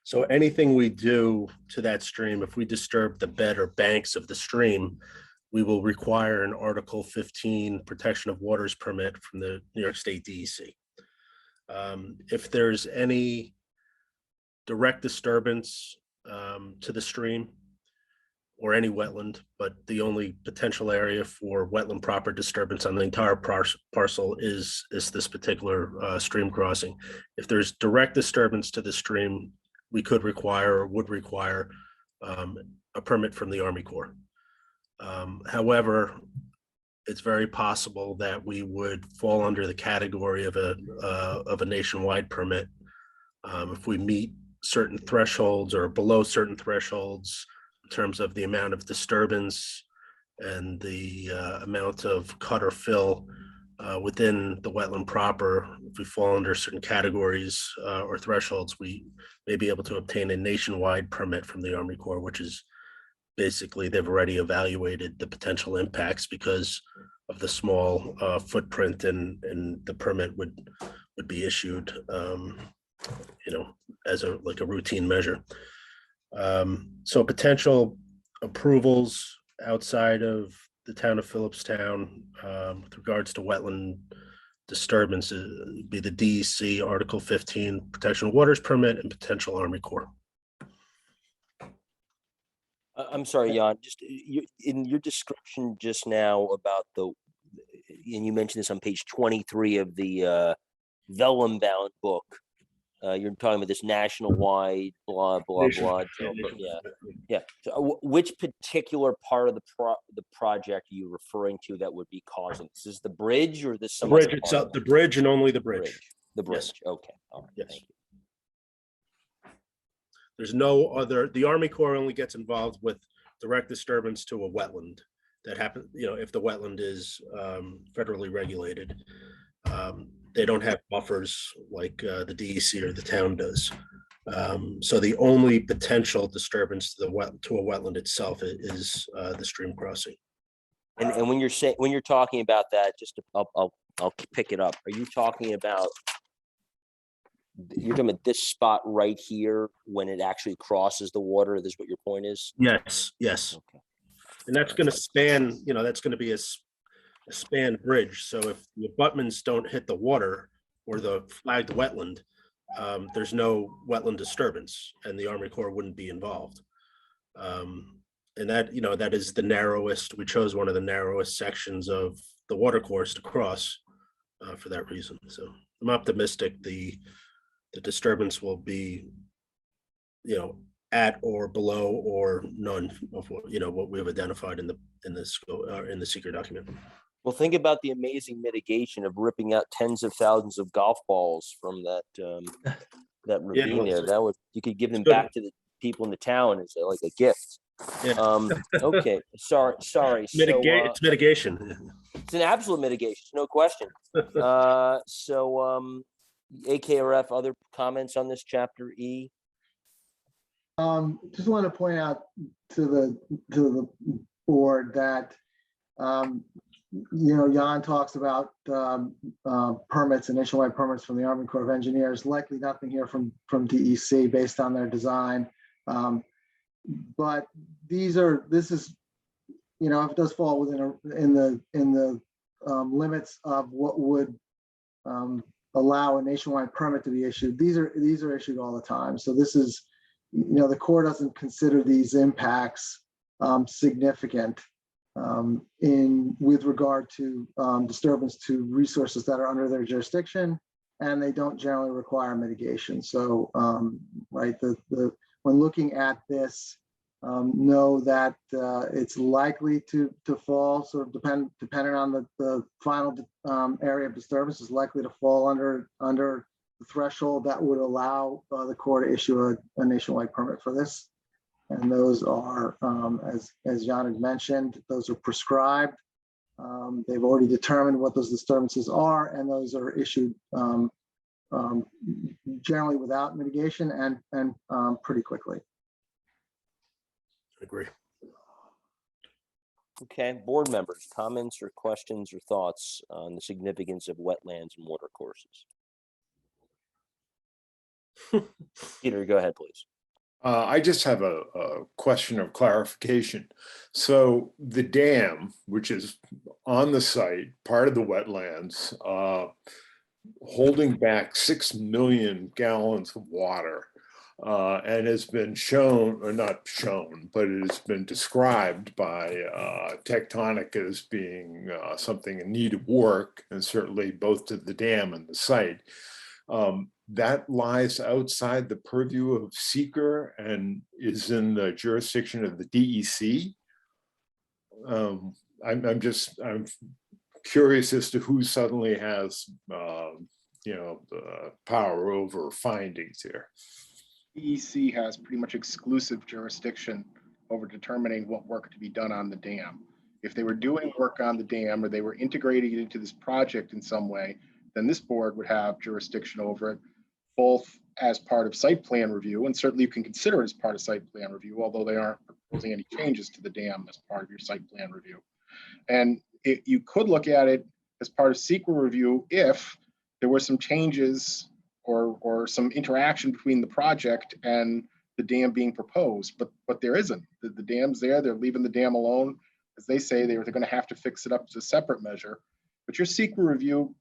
So anything we do to that stream, if we disturb the bed or banks of the stream, we will require an Article 15 Protection of Waters permit from the New York State DEC. If there's any direct disturbance to the stream or any wetland, but the only potential area for wetland proper disturbance on the entire parcel is this particular stream crossing. If there's direct disturbance to the stream, we could require or would require a permit from the Army Corps. However, it's very possible that we would fall under the category of a nationwide permit if we meet certain thresholds or below certain thresholds in terms of the amount of disturbance and the amount of cut or fill within the wetland proper. If we fall under certain categories or thresholds, we may be able to obtain a nationwide permit from the Army Corps, which is basically they've already evaluated the potential impacts because of the small footprint, and the permit would be issued, as a routine measure. So potential approvals outside of the town of Philipstown with regards to wetland disturbances would be the DEC Article 15 Protection of Waters permit and potential Army Corps. I'm sorry, Jan, just in your description just now about and you mentioned this on page 23 of the vellum bound book. You're talking about this national-wide blah, blah, blah. Yeah. So which particular part of the project are you referring to that would be causing this? Is the bridge or this? The bridge itself, the bridge and only the bridge. The bridge. Yes. Okay. All right. Yes. Thank you. There's no other, the Army Corps only gets involved with direct disturbance to a wetland that happens, if the wetland is federally regulated. They don't have buffers like the DEC or the town does. So the only potential disturbance to a wetland itself is the stream crossing. And when you're talking about that, I'll pick it up. Are you talking about? You're talking about this spot right here when it actually crosses the water. This is what your point is? Yes. Yes. Okay. And that's going to span, that's going to be a span bridge. So if the abutments don't hit the water or the flagged wetland, there's no wetland disturbance and the Army Corps wouldn't be involved. And that, that is the narrowest, we chose one of the narrowest sections of the water course to cross for that reason. So I'm optimistic the disturbance will be, at or below or none of what we have identified in the secret document. Well, think about the amazing mitigation of ripping out tens of thousands of golf balls from that ravine there. That would, you could give them back to the people in the town as like a gift. Yeah. Okay. Sorry. It's mitigation. It's an absolute mitigation, no question. AKRF, other comments on this chapter E? Just want to point out to the board that Jan talks about permits and nationwide permits from the Army Corps of Engineers. Likely nothing here from DEC based on their design, but this is if it does fall within in the limits of what would allow a nationwide permit to be issued. These are issued all the time. So this is, the Corps doesn't consider these impacts significant with regard to disturbance to resources that are under their jurisdiction, and they don't generally require mitigation. So, when looking at this, know that it's likely to fall, sort of depending on the final area of disturbance, is likely to fall under the threshold that would allow the Corps to issue a nationwide permit for this. And those are, as Jan had mentioned, those are prescribed. They've already determined what those disturbances are, and those are issued generally without mitigation and pretty quickly. Agree. Okay, board members, comments or questions or thoughts on the significance of wetlands and water courses? Peter, go ahead, please. I just have a question of clarification. So the dam, which is on the site, part of the wetlands, holding back 6 million gallons of water, and has been shown, or not shown, but it has been described by Tectonic as being something in need of work, and certainly both to the dam and the site. That lies outside the purview of seeker and is in the jurisdiction of the DEC. I'm curious as to who suddenly has, the power over findings here. DEC has pretty much exclusive jurisdiction over determining what work to be done on the dam. If they were doing work on the dam or they were integrating it into this project in some way, then this board would have jurisdiction over it, both as part of site plan review, and certainly you can consider it as part of site plan review, although they aren't proposing any changes to the dam as part of your site plan review. And you could look at it as part of SEQA review if there were some changes or some interaction between the project and the dam being proposed, but there isn't. The dam's there, they're leaving the dam alone. As they say, they're going to have to fix it up as a separate measure. But your SEQA review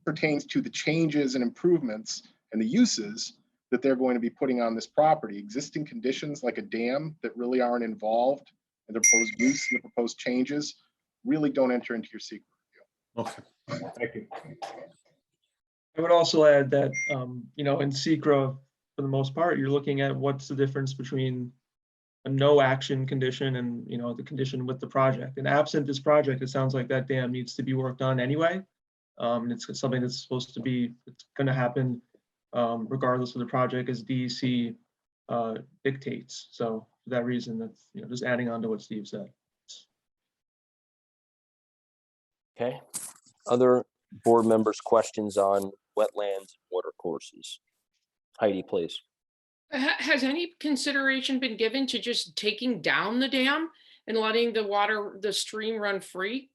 pertains to the changes and improvements and the uses that they're going to be putting on this property. Existing conditions like a dam that really aren't involved in the proposed use and the proposed changes really don't enter into your SEQA review. Okay, thank you. I would also add that, in SEQA, for the most part, you're looking at what's the difference between a no action condition and, the condition with the project. And absent this project, it sounds like that dam needs to be worked on anyway. And it's something that's supposed to be, it's going to happen regardless of the project as DEC dictates. So for that reason, that's, just adding on to what Steve said. Okay. Other board members' questions on wetlands and water courses? Heidi, please. Has any consideration been given to just taking down the dam and letting the stream run free?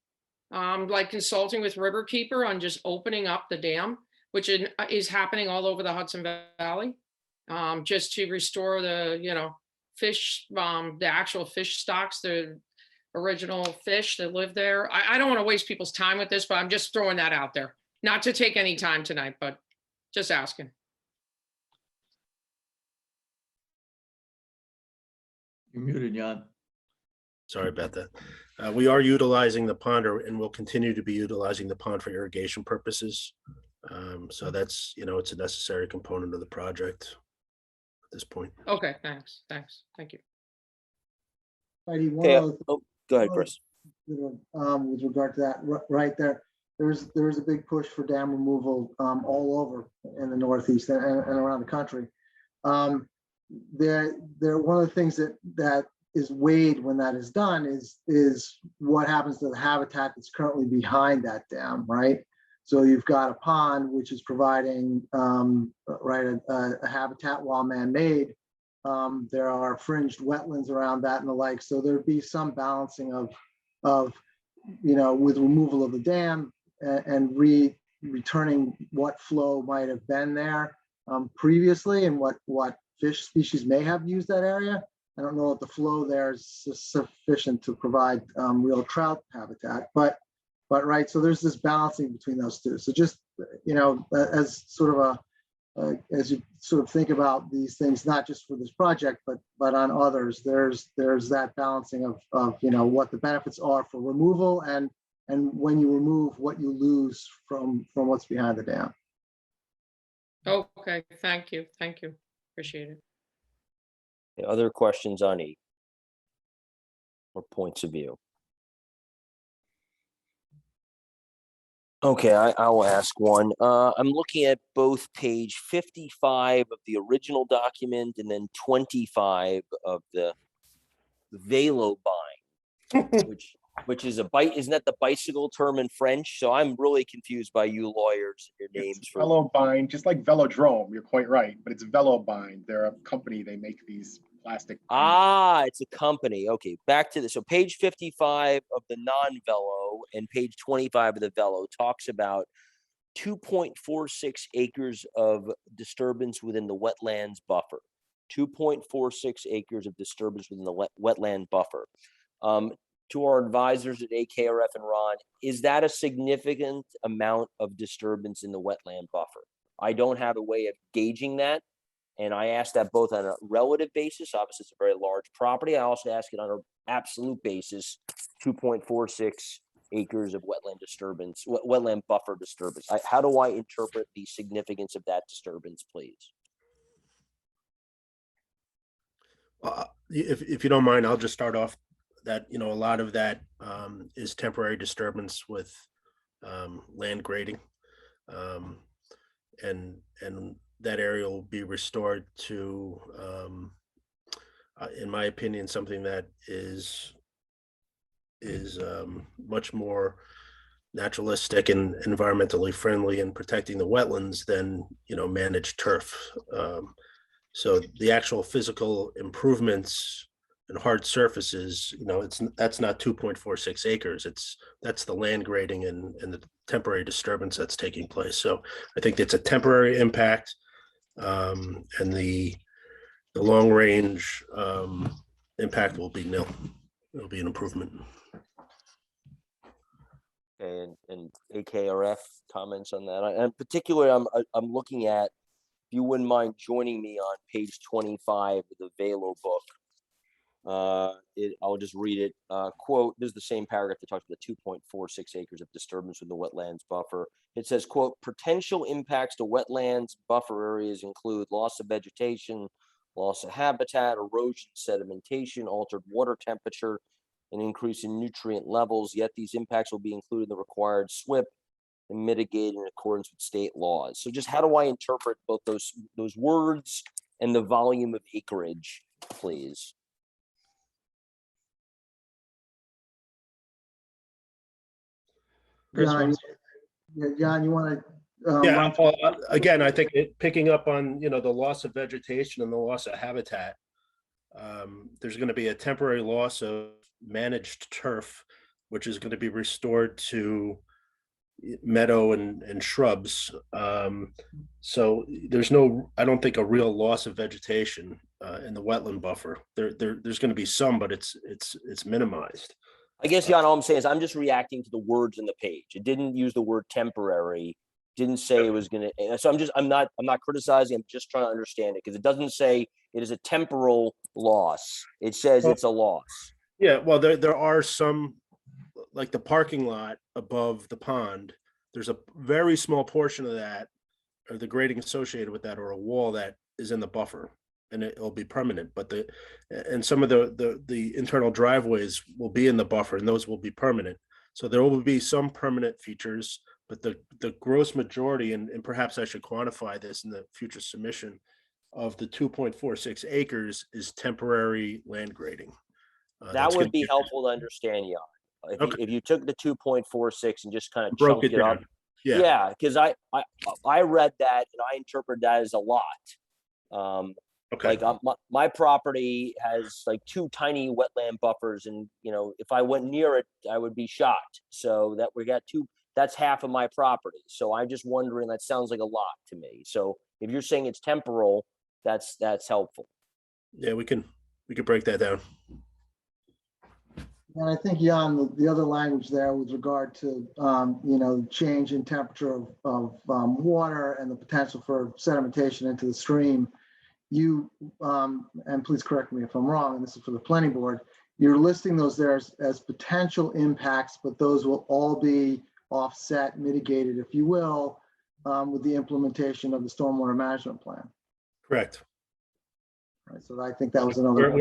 Like consulting with Riverkeeper on just opening up the dam, which is happening all over the Hudson Valley, just to restore the, fish, the actual fish stocks, the original fish that live there. I don't want to waste people's time with this, but I'm just throwing that out there. Not to take any time tonight, but just asking. You're muted, Jan. Sorry about that. We are utilizing the pond and will continue to be utilizing the pond for irrigation purposes. So that's, it's a necessary component of the project at this point. Okay, thanks. Thank you. Heidi, Okay, go ahead, Chris. With regard to that, right there, there's a big push for dam removal all over in the Northeast and around the country. One of the things that is weighed when that is done is what happens to the habitat that's currently behind that dam, right? So you've got a pond which is providing a habitat while man-made. There are fringed wetlands around that and the like. So there'd be some balancing of with removal of the dam and returning what flow might have been there previously and what fish species may have used that area. I don't know if the flow there is sufficient to provide real trout habitat, but right. So there's this balancing between those two. So just, as sort of as you sort of think about these things, not just for this project, but on others, there's that balancing of what the benefits are for removal and when you remove what you lose from what's behind the dam. Okay, thank you. Appreciate it. Other questions on E or points of view? Okay, I will ask one. I'm looking at both page 55 of the original document and then 25 of the velo bind, which is isn't that the bicycle term in French? So I'm really confused by you lawyers and your names. For Velo bind, just like velodrome, you're quite right, but it's velo bind. They're a company, they make these plastic. It's a company. Okay, back to this. So page 55 of the non-velo and page 25 of the velo talks about 2.46 acres of disturbance within the wetlands buffer. 2.46 acres of disturbance within the wetland buffer. To our advisors at AKRF and Ron, is that a significant amount of disturbance in the wetland buffer? I don't have a way of gauging that. And I asked that both on a relative basis. Obviously, it's a very large property. I also ask it on an absolute basis, 2.46 acres of wetland disturbance, wetland buffer disturbance. How do I interpret the significance of that disturbance, please? If you don't mind, I'll just start off that, a lot of that is temporary disturbance with land grading. And that area will be restored to, in my opinion, something that is much more naturalistic and environmentally friendly in protecting the wetlands than managed turf. So the actual physical improvements and hard surfaces, that's not 2.46 acres. That's the land grading and the temporary disturbance that's taking place. So I think it's a temporary impact, and the long range impact will be nil. It'll be an improvement. Okay, and AKRF comments on that. And particularly, I'm looking at, if you wouldn't mind joining me on page 25 of the Velo book. I'll just read it. Quote, this is the same paragraph that talks about the 2.46 acres of disturbance with the wetlands buffer. It says, quote, potential impacts to wetlands buffer areas include loss of vegetation, loss of habitat, erosion, sedimentation, altered water temperature, an increase in nutrient levels, yet these impacts will be included in the required SWIP and mitigated in accordance with state laws. So just how do I interpret both those words and the volume of acreage, please? John, you want to? Yeah, well, again, I think picking up on, the loss of vegetation and the loss of habitat, there's going to be a temporary loss of managed turf, which is going to be restored to meadow and shrubs. So there's I don't think a real loss of vegetation in the wetland buffer. There's going to be some, but it's minimized. I guess, Jan, all I'm saying is I'm just reacting to the words in the page. It didn't use the word temporary, didn't say it was gonna, so I'm not criticizing, I'm just trying to understand it, because it doesn't say it is a temporal loss. It says it's a loss. Yeah, well, there are some, like the parking lot above the pond, there's a very small portion of that, or the grading associated with that, or a wall that is in the buffer, and it'll be permanent, but some of the internal driveways will be in the buffer, and those will be permanent. So there will be some permanent features, but the gross majority, and perhaps I should quantify this in the future submission, of the 2.46 acres is temporary land grading. That would be helpful to understand, Jan. If you took the 2.46 and just kind of broke chunked it it up. down. Yeah, because I read that and I interpret that as a lot. Like my property has like 2 tiny wetland buffers, and if I went near it, I would be shot. So that we got 2. That's half of my property. So I'm just wondering. That sounds like a lot to me. So if you're saying it's temporal, that's helpful. Yeah, we can break that down. And I think, Jan, the other language there with regard to, change in temperature of water and the potential for sedimentation into the stream, and please correct me if I'm wrong, and this is for the planning board, you're listing those there as potential impacts, but those will all be offset, mitigated, if you will, with the implementation of the stormwater management plan. Correct. Right, so I think that was another.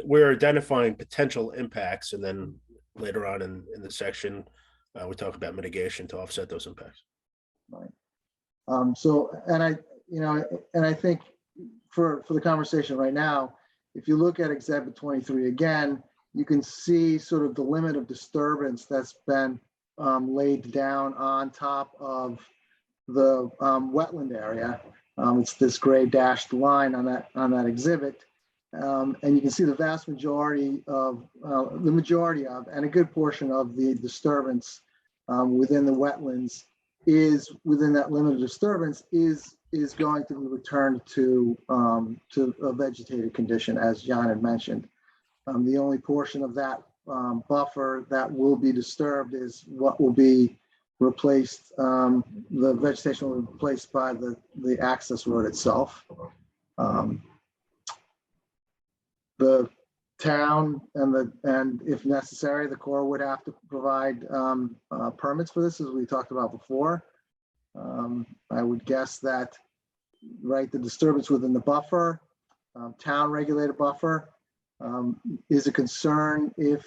We're identifying potential impacts, and then later on in the section, we talk about mitigation to offset those impacts. Right. I think for the conversation right now, if you look at Exhibit 23 again, you can see sort of the limit of disturbance that's been laid down on top of the wetland area. It's this gray dashed line on that exhibit, and you can see the vast majority of and a good portion of the disturbance within the wetlands is within that limit of disturbance is going to be returned to a vegetated condition, as Jan had mentioned. The only portion of that buffer that will be disturbed is what will be replaced. The vegetation will be replaced by the access road itself. The town and if necessary, the Corps would have to provide permits for this, as we talked about before. I would guess that, right, the disturbance within the buffer, town regulated buffer, is a concern if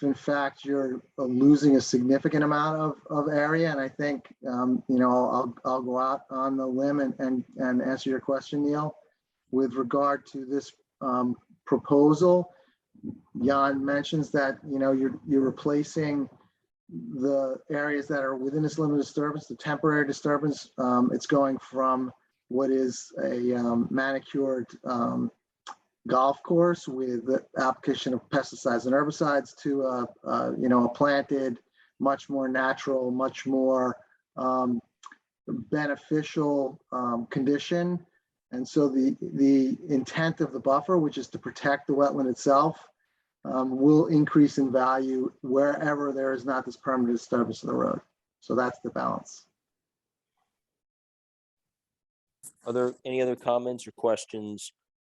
in fact you're losing a significant amount of area. And I think, I'll go out on the limb and answer your question, Neil, with regard to this proposal. Jan mentions that, you're replacing the areas that are within this limit of disturbance, the temporary disturbance. It's going from what is a manicured golf course with the application of pesticides and herbicides to a planted, much more natural, much more beneficial condition. And so the intent of the buffer, which is to protect the wetland itself, will increase in value wherever there is not this permanent disturbance of the road. So that's the balance. Are there any other comments or questions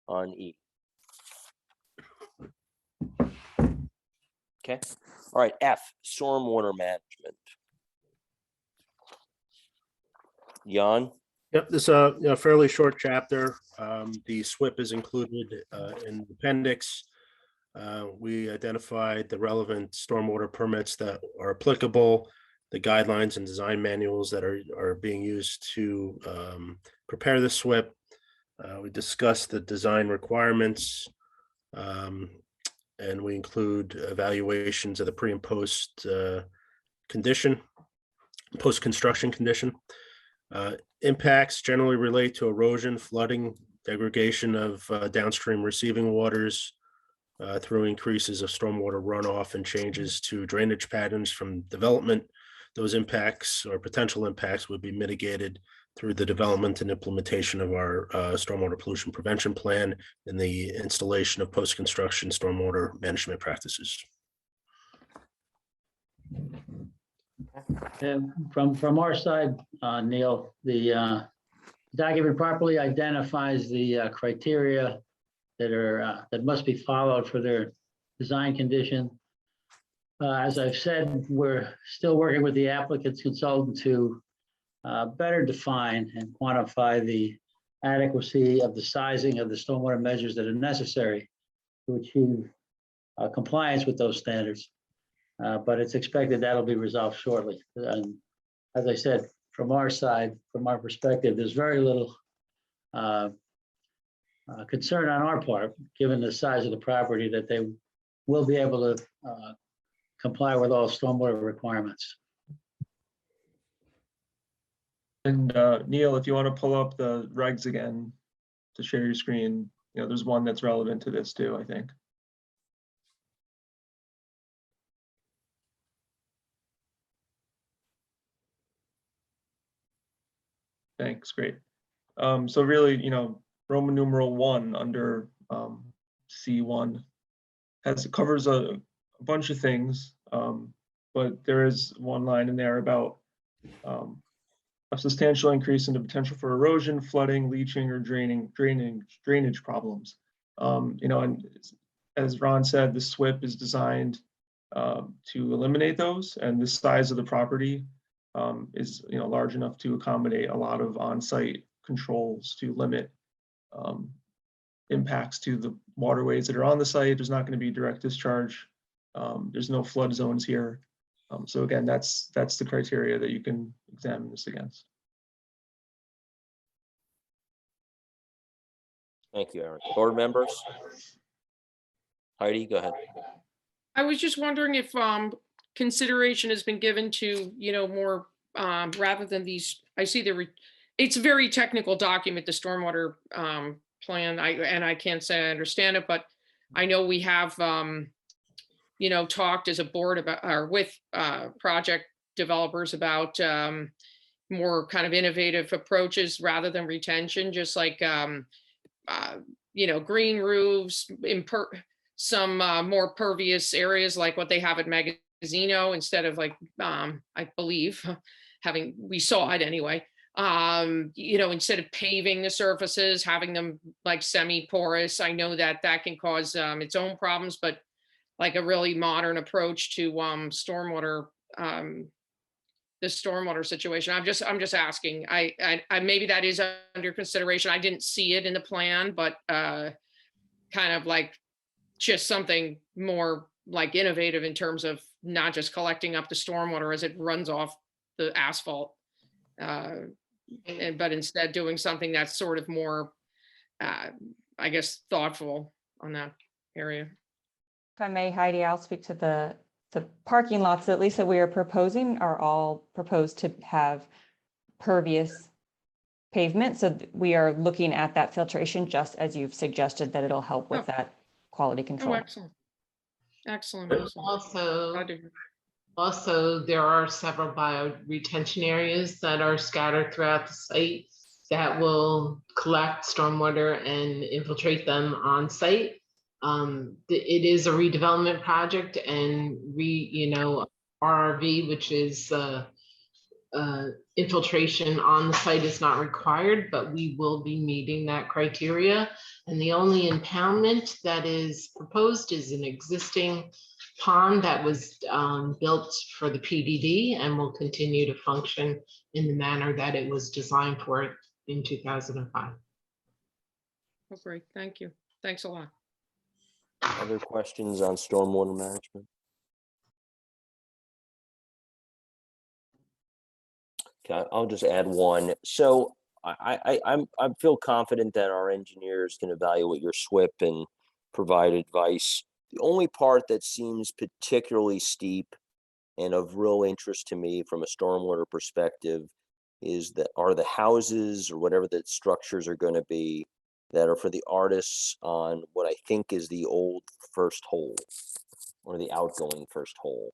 on E? Okay. All right. F, stormwater management. Jan? Yep, this is a fairly short chapter. The SWIP is included in the appendix. We identified the relevant stormwater permits that are applicable, the guidelines and design manuals that are being used to prepare the SWIP. We discussed the design requirements, and we include evaluations of the pre and post post-construction condition. Impacts generally relate to erosion, flooding, degradation of downstream receiving waters through increases of stormwater runoff and changes to drainage patterns from development. Those impacts or potential impacts would be mitigated through the development and implementation of our stormwater pollution prevention plan and the installation of post-construction stormwater management practices. And from our side, Neil, the document properly identifies the criteria that must be followed for their design condition. As I've said, we're still working with the applicant's consultant to better define and quantify the adequacy of the sizing of the stormwater measures that are necessary to achieve compliance with those standards. But it's expected that'll be resolved shortly. And as I said, from our side, from our perspective, there's very little concern on our part, given the size of the property, that they will be able to comply with all stormwater requirements. And Neil, if you want to pull up the regs again to share your screen, there's one that's relevant to this too, I think. Thanks, great. So really, Roman numeral 1 under C1 covers a bunch of things, but there is one line in there about a substantial increase in the potential for erosion, flooding, leaching, or drainage problems. And as Ron said, the SWIP is designed to eliminate those, and the size of the property is large enough to accommodate a lot of on-site controls to limit impacts to the waterways that are on the site. There's not going to be direct discharge. There's no flood zones here. So again, that's the criteria that you can examine this against. Thank you, Aaron. Board members? Heidi, go ahead. I was just wondering if consideration has been given to, more rather than these, I see it's a very technical document, the stormwater plan. I can't say I understand it, but I know we have, talked as a board about, or with project developers about more kind of innovative approaches rather than retention, just like, green roofs, some more pervious areas like what they have at Magazzino, instead of like, I believe, we saw it anyway, instead of paving the surfaces, having them like semi-porous. I know that can cause its own problems, but like a really modern approach to stormwater, the stormwater situation. I'm just asking. I maybe that is under consideration. I didn't see it in the plan, but kind of like just something more like innovative in terms of not just collecting up the stormwater as it runs off the asphalt, but instead doing something that's sort of more, I guess, thoughtful on that area. If I may, Heidi, I'll speak to the parking lots, at least that we are proposing, are all proposed to have pervious pavement. So we are looking at that filtration, just as you've suggested, that it'll help with that quality control. Oh, excellent. Excellent. Also, there are several bioretention areas that are scattered throughout the site that will collect stormwater and infiltrate them on site. It is a redevelopment project, and RRV, which is infiltration on the site, is not required, but we will be meeting that criteria. And the only impoundment that is proposed is an existing pond that was built for the PDD and will continue to function in the manner that it was designed for it in 2005. Oh, great. Thank you. Thanks a lot. Other questions on stormwater management? Okay, I'll just add one. So I feel confident that our engineers can evaluate your SWIP and provide advice. The only part that seems particularly steep and of real interest to me from a stormwater perspective is are the houses or whatever the structures are going to be that are for the artists on what I think is the old first hole or the outgoing first hole.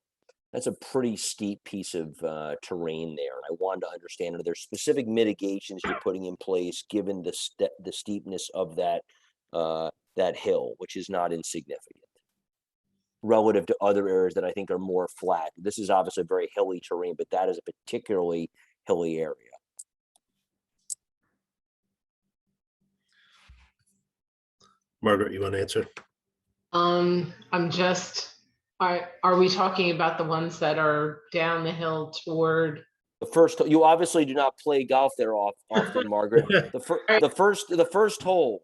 That's a pretty steep piece of terrain there. And I wanted to understand, are there specific mitigations you're putting in place given the steepness of that hill, which is not insignificant? relative to other areas that I think are more flat. This is obviously very hilly terrain, but that is a particularly hilly area. Margaret, you want to answer? I'm just, are we talking about the ones that are down the hill toward? The first, you obviously do not play golf there often, Margaret. The first hole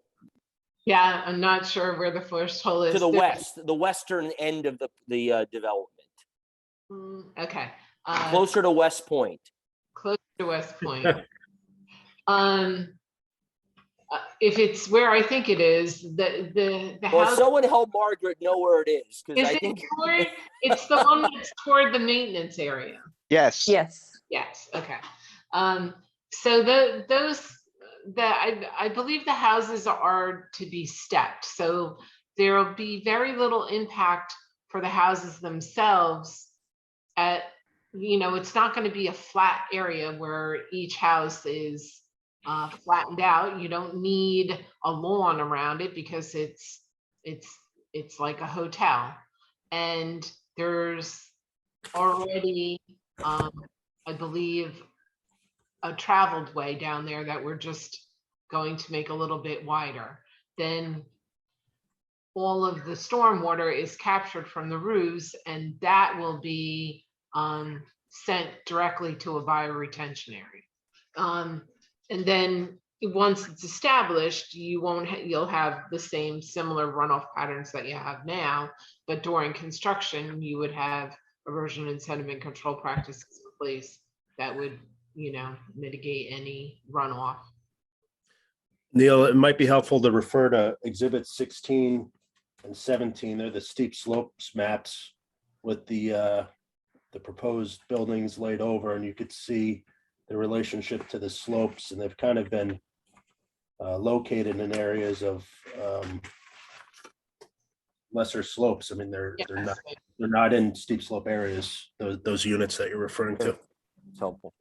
Yeah, I'm not sure where the first hole is. to the west, the western end of the development, Okay. closer to West Point. Closer to West Point. If it's where I think it is, the Well, house. someone help Margaret know where it is, because Is I it think toward, it's the one that's toward the maintenance area. Yes. Yes. Yes, okay. So I believe the houses are to be stepped. So there'll be very little impact for the houses themselves. It's not going to be a flat area where each house is flattened out. You don't need a lawn around it because it's like a hotel. And there's already, I believe, a traveled way down there that we're just going to make a little bit wider. Then all of the stormwater is captured from the roofs, and that will be sent directly to a bioretention area. And then once it's established, you'll have the same similar runoff patterns that you have now, but during construction, you would have erosion and sediment control practices in place that would, mitigate any runoff. Neil, it might be helpful to refer to exhibits 16 and 17. They're the steep slopes maps with the proposed buildings laid over, and you could see the relationship to the slopes, and they've kind of been located in areas of lesser slopes. I mean, they're not in steep slope areas, those units that you're referring to. it's helpful.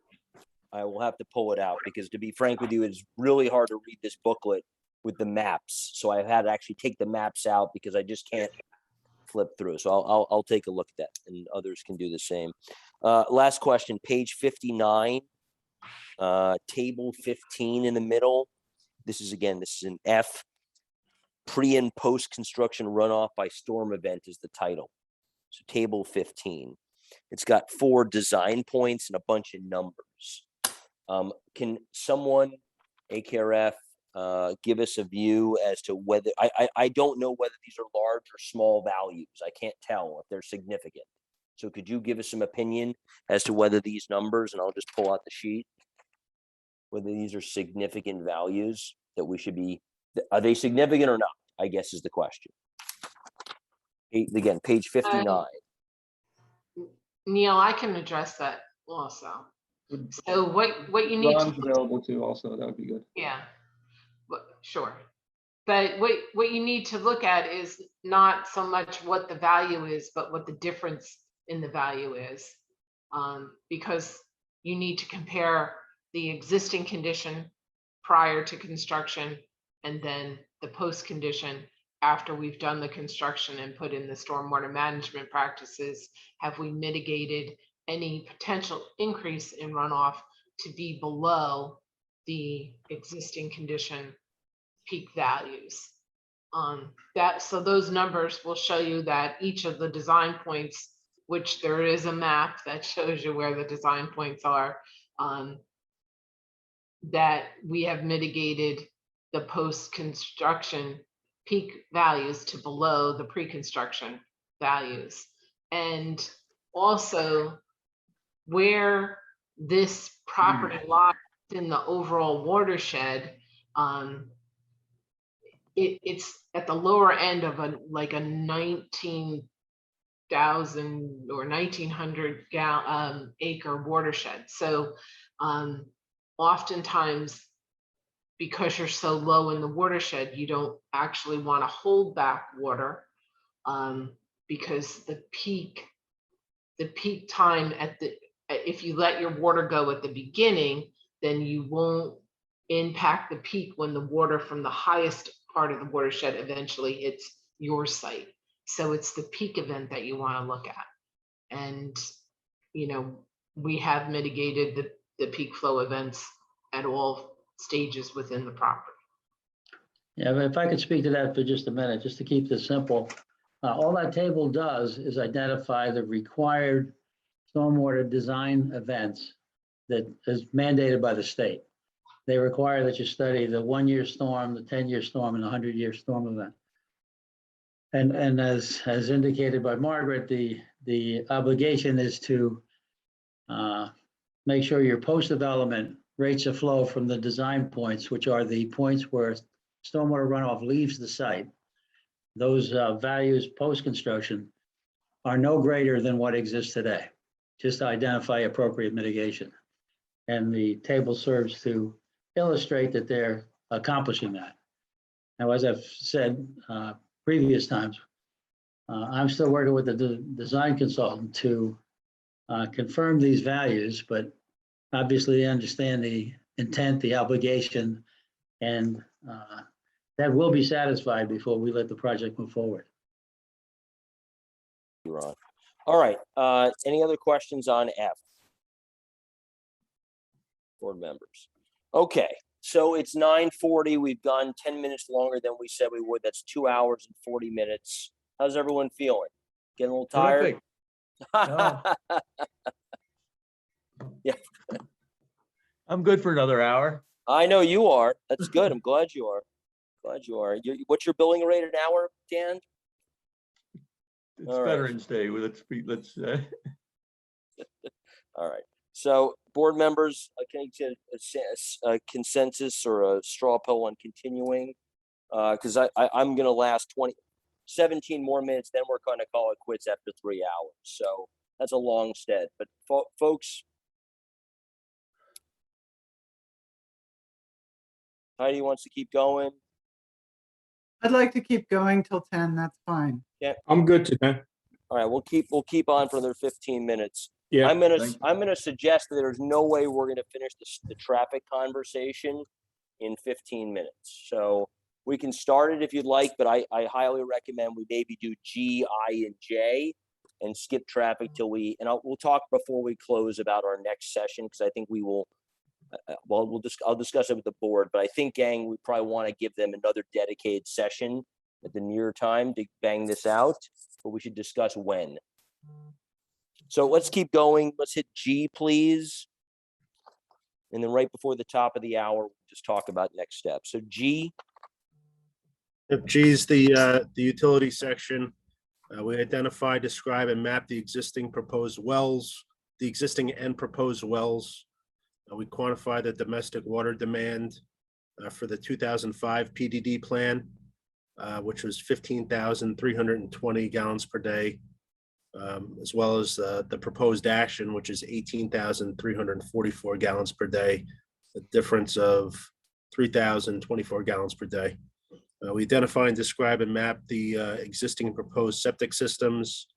I will have to pull it out because, to be frank with you, it's really hard to read this booklet with the maps. So I've had to actually take the maps out because I just can't flip through. So I'll take a look at that, and others can do the same. Last question, page 59, table 15 in the middle. This is an F. Pre and post construction runoff by storm event is the title. So table 15. It's got 4 design points and a bunch of numbers. Can someone, AKRF, give us a view as to whether, I don't know whether these are large or small values. I can't tell if they're significant. So could you give us some opinion as to whether these numbers, and I'll just pull out the sheet, whether these are significant values that we should be, are they significant or not, I guess is the question. Again, page 59. Neil, I can address that also. So what you need Ron's available too also, that would be good. Yeah, sure. But what you need to look at is not so much what the value is, but what the difference in the value is. Because you need to compare the existing condition prior to construction and then the post condition after we've done the construction and put in the stormwater management practices. Have we mitigated any potential increase in runoff to be below the existing condition peak values? So those numbers will show you that each of the design points, which there is a map that shows you where the design points are, that we have mitigated the post-construction peak values to below the pre-construction values. And also where this property lies in the overall watershed, it's at the lower end of a 19,000 or 1,900 acre watershed. So oftentimes, because you're so low in the watershed, you don't actually want to hold back water, because the peak time if you let your water go at the beginning, then you won't impact the peak when the water from the highest part of the watershed eventually hits your site. So it's the peak event that you want to look at. And, you know, we have mitigated the peak flow events at all stages within the property. Yeah, but if I could speak to that for just a minute, just to keep this simple. All that table does is identify the required stormwater design events that is mandated by the state. They require that you study the 1-year storm, the 10-year storm, and the 100-year storm event. And as indicated by Margaret, the obligation is to make sure your post-development rates of flow from the design points, which are the points where stormwater runoff leaves the site. Those values post-construction are no greater than what exists today, just to identify appropriate mitigation. And the table serves to illustrate that they're accomplishing that. Now, as I've said previous times, I'm still working with the design consultant to confirm these values, but obviously understand the intent, the obligation, and that will be satisfied before we let the project move forward. Ron. All right, any other questions on F? Board members. Okay, so it's 9:40. We've gone 10 minutes longer than we said we would. That's 2 hours and 40 minutes. How's everyone feeling? Getting a little tired? Yeah. I'm good for another hour. I know you are. That's good. I'm glad you are. Glad you are. What's your billing rate an hour, Dan? It's All right. Veterans Day. Let's. All right. So, board members, can you get a consensus or a straw poll on continuing? Because I'm going to last 17 more minutes, then we're going to call it quits after 3 hours. So that's a long stead. But folks, Heidi wants to keep going. I'd like to keep going till 10. That's fine. Yeah, I'm good to 10. All right, we'll keep on for another 15 minutes. Yeah, I'm gonna suggest that there's no way we're gonna finish the traffic conversation in 15 minutes. So we can start it if you'd like, but I highly recommend we maybe do G, I, and J and skip traffic till we'll talk before we close about our next session, because I think we will. I'll discuss it with the board, but I think, gang, we probably want to give them another dedicated session at the near time to bang this out, but we should discuss when. So let's keep going. Let's hit G, please. And then right before the top of the hour, we'll just talk about next steps. So G. If G is the utility section, we identify, describe, and map the existing proposed wells, the existing and proposed wells. We quantify the domestic water demand for the 2005 PDD plan, which was 15,320 gallons per day, as well as the proposed action, which is 18,344 gallons per day, a difference of 3,024 gallons per day. We identify and describe and map the existing and proposed septic systems.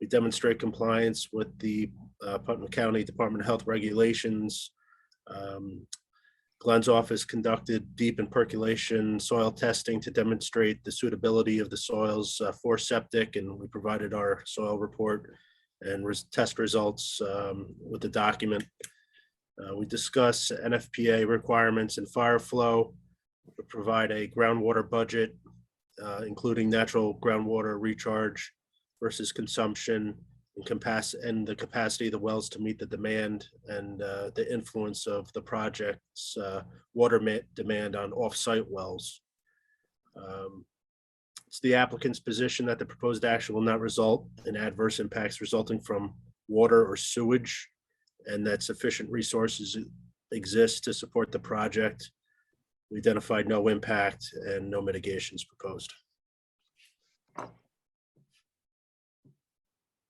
We demonstrate compliance with the Putnam County Department of Health regulations. Glenn's office conducted deep and percolation soil testing to demonstrate the suitability of the soils for septic, and we provided our soil report and test results with the document. We discuss NFPA requirements and fire flow. We provide a groundwater budget, including natural groundwater recharge versus consumption, and the capacity of the wells to meet the demand, and the influence of the project's water demand on off-site wells. It's the applicant's position that the proposed action will not result in adverse impacts resulting from water or sewage, and that sufficient resources exist to support the project. We identified no impact and no mitigations proposed.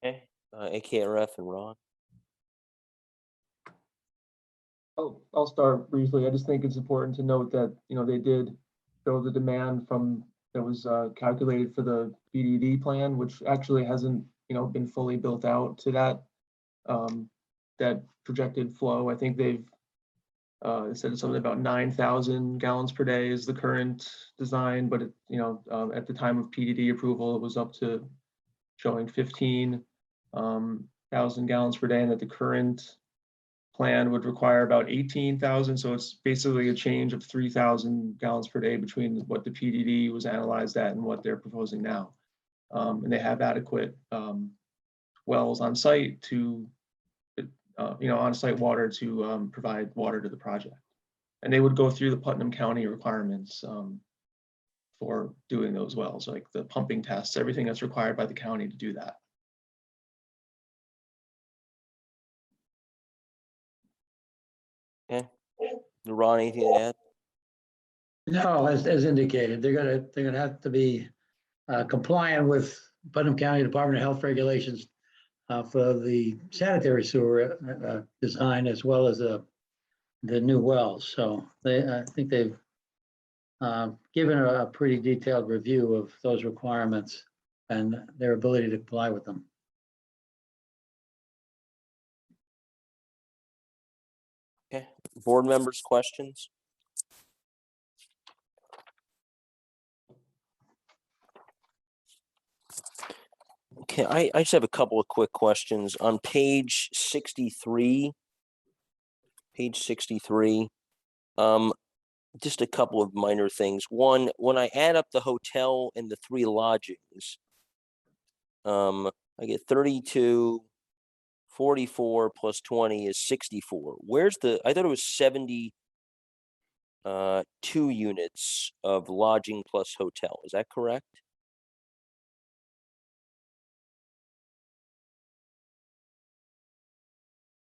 Okay. AKRF and Ron. I'll start briefly. I just think it's important to note that, they did show the demand that was calculated for the PDD plan, which actually hasn't, been fully built out to that projected flow. I think they've said something about 9,000 gallons per day is the current design, but at the time of PDD approval, it was up to showing 15,000 gallons per day, and that the current plan would require about 18,000. So it's basically a change of 3,000 gallons per day between what the PDD was analyzed at and what they're proposing now. And they have adequate wells on site to, on-site water to provide water to the project. And they would go through the Putnam County requirements for doing those wells, like the pumping tests, everything that's required by the county to do that. Okay. Ron, anything to add? No, as indicated, they're gonna have to be compliant with Putnam County Department of Health regulations for the sanitary sewer design, as well as the new wells. So I think they've given a pretty detailed review of those requirements and their ability to comply with them. Okay. Board members, questions? Okay, I just have a couple of quick questions. On page 63, just a couple of minor things. One, when I add up the hotel and the 3 lodgings, I get 32, 44 plus 20 is 64. Where's I thought it was 72 units of lodging plus hotel. Is that correct?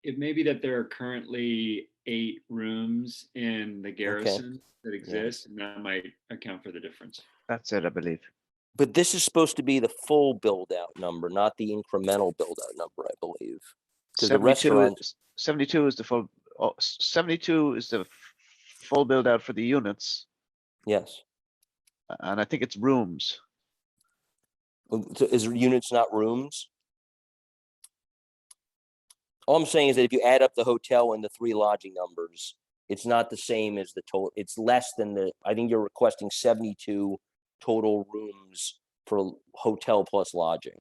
It may be that there are currently 8 rooms in the Garrison that exist, and that might account for the difference. That's it, I believe. But this is supposed to be the full build out number, not the incremental build out number, I believe. Because the restaurant 72 is the full. 72 is the full build out for the units, yes. and I think it's rooms. So is units not rooms? All I'm saying is that if you add up the hotel and the 3 lodging numbers, it's not the same as the total. It's less than I think you're requesting 72 total rooms for hotel plus lodging.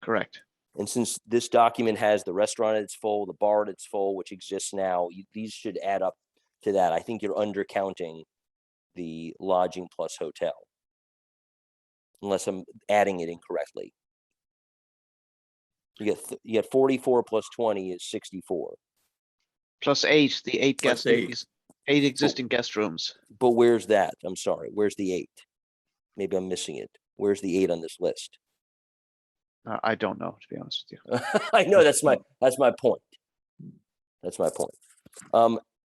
Correct. And since this document has the restaurant at its full, the bar at its full, which exists now, these should add up to that. I think you're undercounting the lodging plus hotel, unless I'm adding it incorrectly. You get 44 plus 20 is 64. Plus 8, the 8 Plus guest 8 existing guest rooms. But where's that? I'm sorry. Where's the 8? Maybe I'm missing it. Where's the 8 on this list? I don't know, to be honest with you. I know that's my point. That's my point.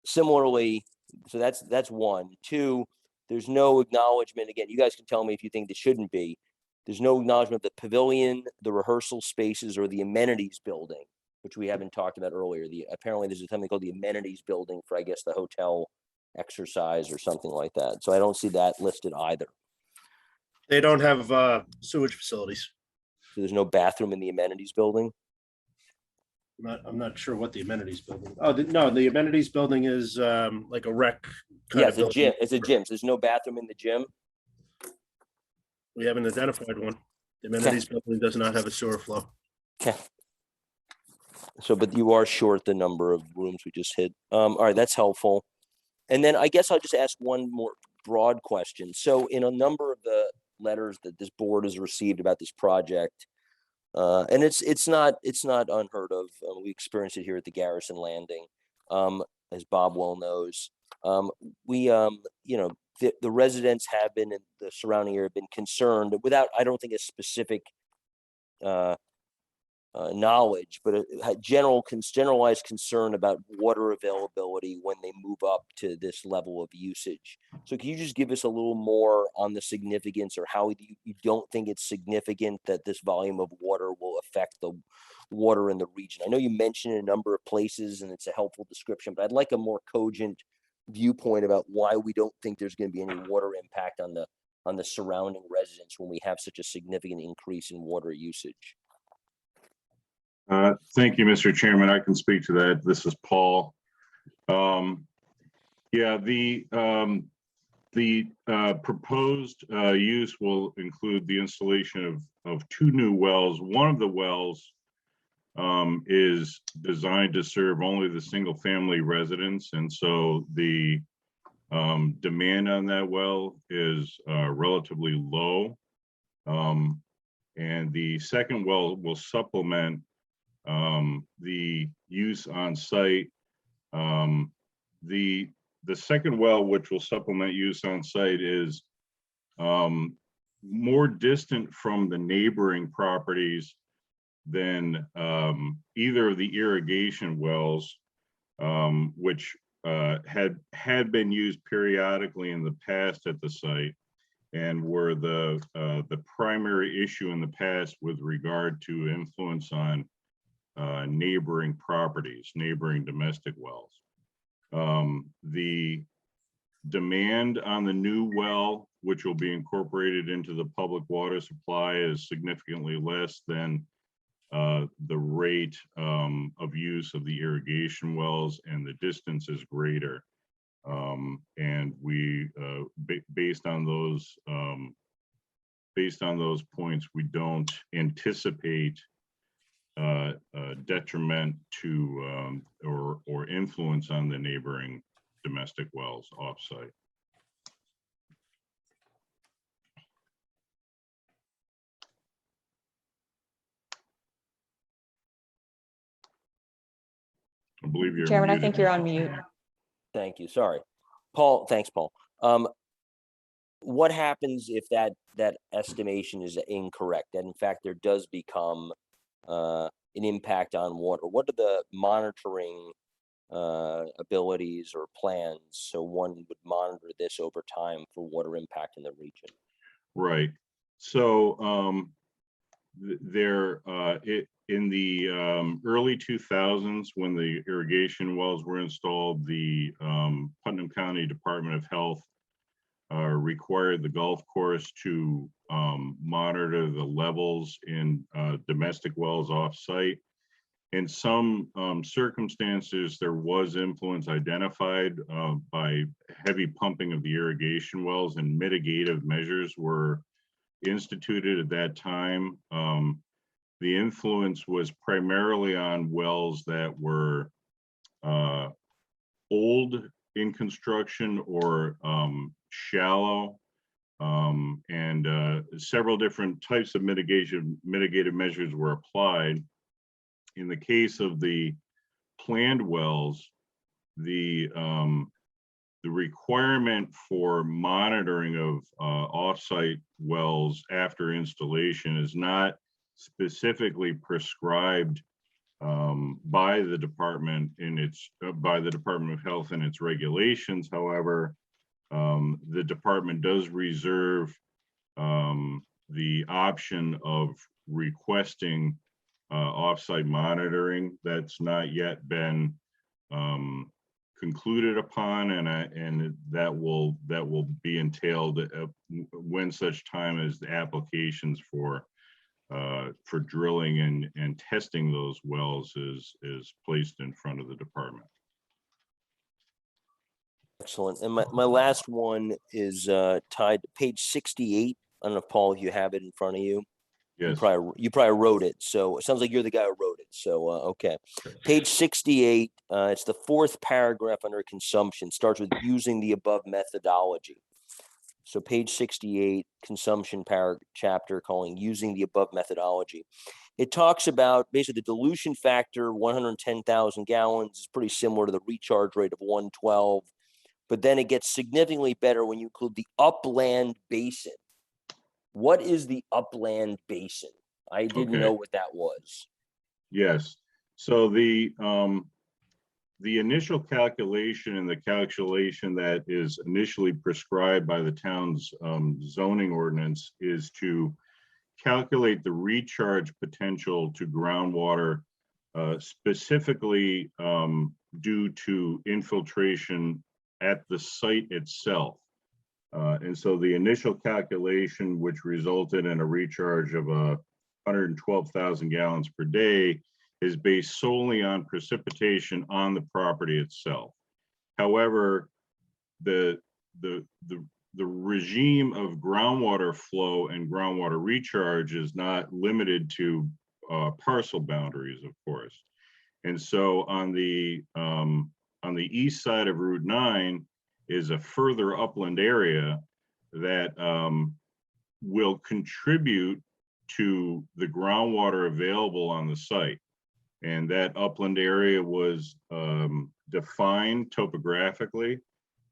Similarly, so that's 1. 2, there's no acknowledgement. Again, you guys can tell me if you think there shouldn't be. There's no acknowledgement of the pavilion, the rehearsal spaces, or the amenities building, which we haven't talked about earlier. Apparently there's something called the amenities building for, I guess, the hotel exercise or something like that. So I don't see that listed either. They don't have sewage facilities. So there's no bathroom in the amenities building? I'm not sure what the amenities building. Oh, no, the amenities building is like a rec. Yeah, it's a gym. It's a gym. So there's no bathroom in the gym? We haven't identified one. The amenities building does not have a sewer flow. Okay. So, but you are short the number of rooms we just hit. All right, that's helpful. And then I guess I'll just ask one more broad question. So in a number of the letters that this board has received about this project, and it's not unheard of. We experienced it here at the Garrison Landing, as Bob well knows. The residents have been in the surrounding area have been concerned without, I don't think, a specific knowledge, but a generalized concern about water availability when they move up to this level of usage. So can you just give us a little more on the significance, or how you don't think it's significant that this volume of water will affect the water in the region? I know you mentioned a number of places and it's a helpful description, but I'd like a more cogent viewpoint about why we don't think there's going to be any water impact on the surrounding residents when we have such a significant increase in water usage. Thank you, Mr. Chairman. I can speak to that. This is Paul. Yeah, The proposed use will include the installation of 2 new wells. One of the wells is designed to serve only the single family residents. And so the demand on that well is relatively low. And the second well will supplement the use on site. The second well, which will supplement use on site, is more distant from the neighboring properties than either of the irrigation wells, which had been used periodically in the past at the site, and were the primary issue in the past with regard to influence on neighboring properties, neighboring domestic wells. The demand on the new well, which will be incorporated into the public water supply, is significantly less than the rate of use of the irrigation wells, and the distance is greater. And we, based on those points, we don't anticipate detriment to or influence on the neighboring domestic wells offsite. I believe you're Chairman, I muted. think you're on mute. Thank you. Sorry. Paul, thanks, Paul. What happens if that estimation is incorrect? That in fact there does become an impact on water? What are the monitoring abilities or plans so one would monitor this over time for water impact in the region? Right. So in the early 2000s, when the irrigation wells were installed, the Putnam County Department of Health required the golf course to monitor the levels in domestic wells off-site. In some circumstances, there was influence identified by heavy pumping of the irrigation wells, and mitigative measures were instituted at that time. The influence was primarily on wells that were old in construction or shallow, and several different types of mitigative measures were applied. In the case of the planned wells, the requirement for monitoring of offsite wells after installation is not specifically prescribed by the department by the Department of Health and its regulations. However, the department does reserve the option of requesting offsite monitoring. That's not yet been concluded upon, and that will be entailed when such time as the applications for drilling and testing those wells is placed in front of the department. Excellent. And my last one is tied to page 68. I don't know if Paul, if you have it in front of you. Yes. You probably wrote it. So it sounds like you're the guy who wrote it. So, okay. Page 68, it's the 4th paragraph under consumption, starts with using the above methodology. So page 68, consumption chapter, calling using the above methodology. It talks about basically the dilution factor, 110,000 gallons, is pretty similar to the recharge rate of 112. But then it gets significantly better when you include the upland basin. What is the upland basin? I didn't know what that was. Yes. So the initial calculation and the calculation that is initially prescribed by the town's zoning ordinance is to calculate the recharge potential to groundwater, specifically due to infiltration at the site itself. And so the initial calculation, which resulted in a recharge of 112,000 gallons per day, is based solely on precipitation on the property itself. However, the the regime of groundwater flow and groundwater recharge is not limited to parcel boundaries, of course. And so on the east side of Route 9 is a further upland area that will contribute to the groundwater available on the site. And that upland area was defined topographically.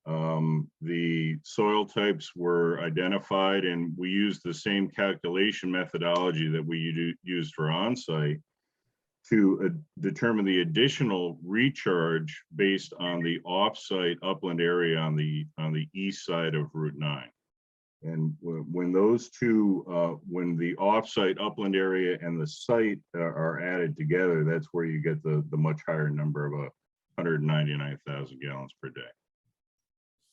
The soil types were identified, and we used the same calculation methodology that we used for on-site to determine the additional recharge based on the off-site upland area on the east side of Route 9. And when those two, when the off-site upland area and the site are added together, that's where you get the much higher number of 199,000 gallons per day.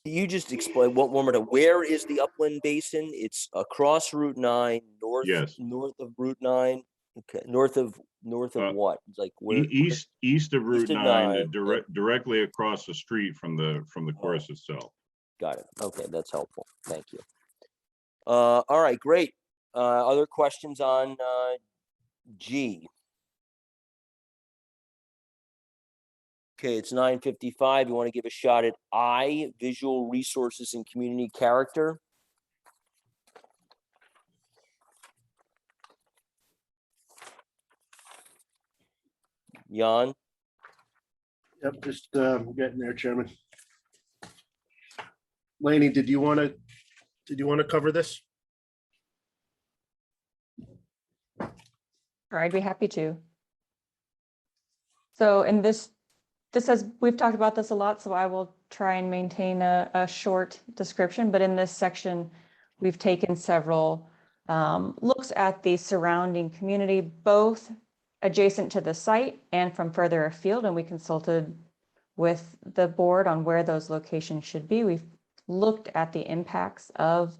You just explain one more time. Where is the upland basin? It's across Route 9, north, Yes. north of Route 9. Okay, north of what? It's like where? East of Route 9, 9, directly across the street from the course itself. Got it. Okay, that's helpful. Thank you. All right, great. Other questions on G? Okay, it's 9:55. You want to give a shot at I, visual resources and community character? Jan? Yep, just getting there, Chairman. Laney, did you want to cover this? Sure, I'd be happy to. So in this says, we've talked about this a lot, so I will try and maintain a short description, but in this section, we've taken several looks at the surrounding community, both adjacent to the site and from further afield, and we consulted with the board on where those locations should be. We've looked at the impacts of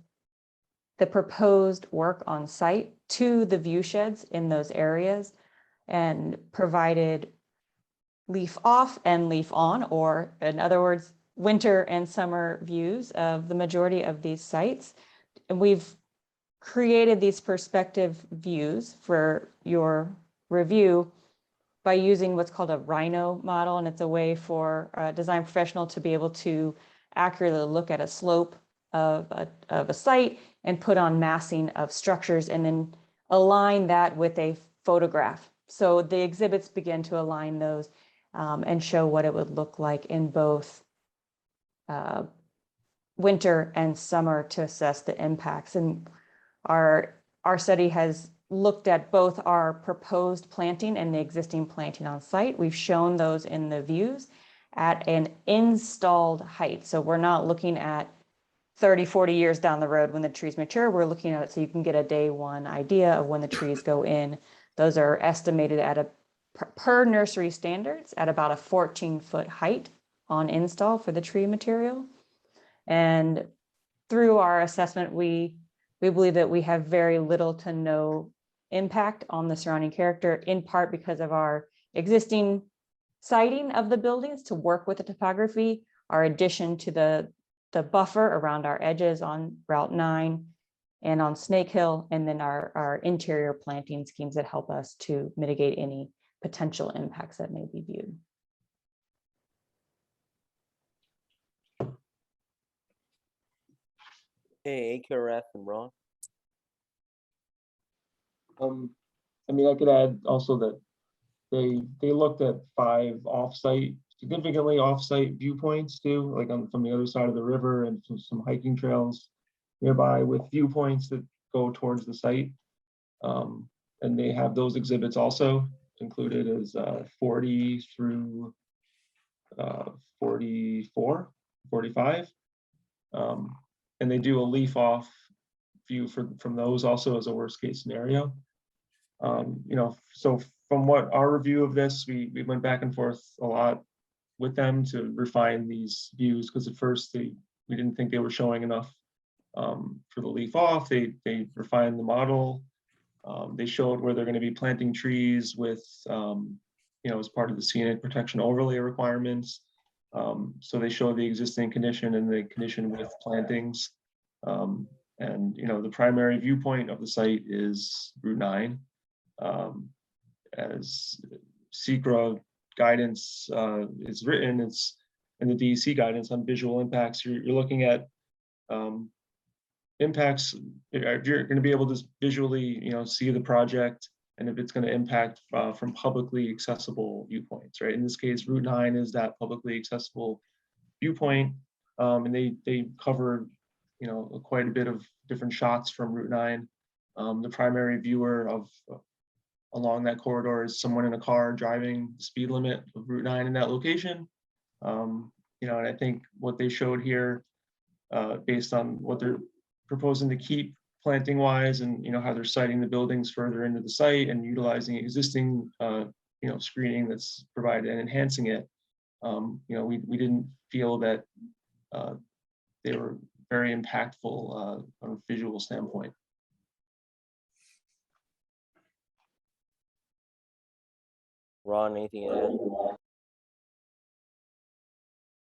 the proposed work on site to the view sheds in those areas and provided leaf off and leaf on, or in other words, winter and summer views of the majority of these sites. And we've created these perspective views for your review by using what's called a Rhino model. And it's a way for a design professional to be able to accurately look at a slope of a site and put on massing of structures and then align that with a photograph. So the exhibits begin to align those and show what it would look like in both winter and summer to assess the impacts. And our study has looked at both our proposed planting and the existing planting on site. We've shown those in the views at an installed height. So we're not looking at 30, 40 years down the road when the trees mature. We're looking at it so you can get a day one idea of when the trees go in. Those are estimated at per nursery standards at about a 14-foot height on install for the tree material. And through our assessment, we believe that we have very little to no impact on the surrounding character, in part because of our existing siting of the buildings to work with the topography, our addition to the buffer around our edges on Route 9 and on Snake Hill, and then our interior planting schemes that help us to mitigate any potential impacts that may be viewed. Hey, ARKF and Ron. I mean, I could add also that they looked at 5 significantly off-site viewpoints too, like from the other side of the river, and some hiking trails nearby with viewpoints that go towards the site. And they have those exhibits also included as 40 through 44, 45. And they do a leaf off view from those also as a worst case scenario. So from what our review of this, we went back and forth a lot with them to refine these views, because at first we didn't think they were showing enough for the leaf off. They refined the model. They showed where they're going to be planting trees with, as part of the scenic protection overlay requirements. So they showed the existing condition and the condition with plantings. And, the primary viewpoint of the site is Route 9. As SECRA guidance is written, it's in the DEC guidance on visual impacts. You're looking at impacts. If you're going to be able to visually, see the project, and if it's going to impact from publicly accessible viewpoints, right? In this case, Route 9 is that publicly accessible viewpoint, and they cover, quite a bit of different shots from Route 9. The primary viewer along that corridor is someone in a car driving the speed limit of Route 9 in that location. And I think what they showed here, based on what they're proposing to keep planting wise, and how they're siting the buildings further into the site and utilizing existing screening that's provided and enhancing it. We didn't feel that they were very impactful from a visual standpoint. Ron, anything to add?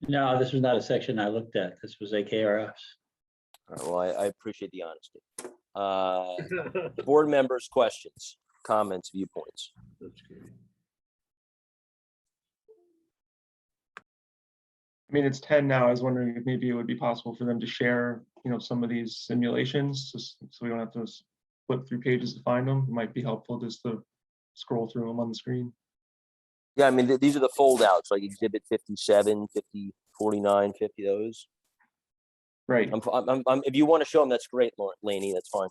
No, this was not a section I looked at. This was AKRFs. All right, well, I appreciate the honesty. Board members, questions, comments, viewpoints. I mean, it's 10 now. I was wondering if maybe it would be possible for them to share, some of these simulations, just so we don't have to flip through pages to find them. It might be helpful just to scroll through them on the screen. Yeah, I mean, these are the foldouts, like exhibit 57, 50, 49, 50, those. Right. If you want to show them, that's great, Lainey, that's fine.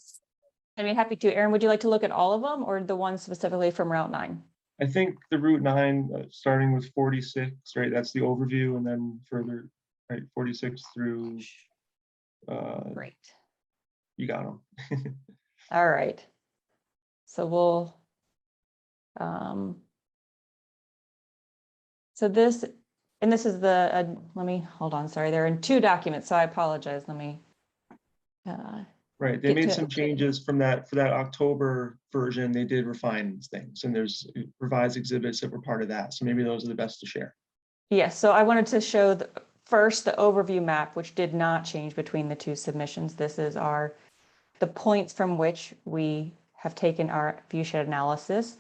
I'd be happy to. Aaron, would you like to look at all of them or the ones specifically from Route 9? I think the Route 9, starting with 46, right? That's the overview, and then further, right, 46 through. Great. You got them. All right. So we'll. So this, and this is the. Let me hold on. Sorry, they're in 2 documents, so I apologize. Let me. Right, they made some changes from that, for that October version. They did refine these things, and there's revised exhibits that were part of that. So maybe those are the best to share. Yes, so I wanted to show first the overview map, which did not change between the 2 submissions. This is the points from which we have taken our viewshed analysis.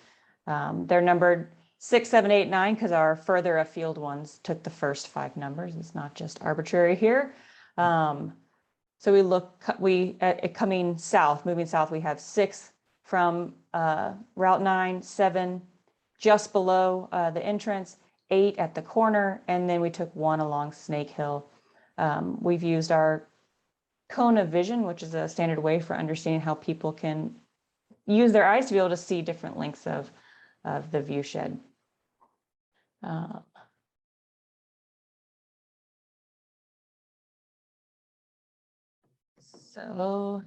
They're numbered 6, 7, 8, 9 because our further afield ones took the first 5 numbers. It's not just arbitrary here. So coming south, moving south, we have 6 from Route 9, 7 just below the entrance, 8 at the corner, and then we took 1 along Snake Hill. We've used our cone of vision, which is a standard way for understanding how people can use their eyes to be able to see different lengths of the view shed. So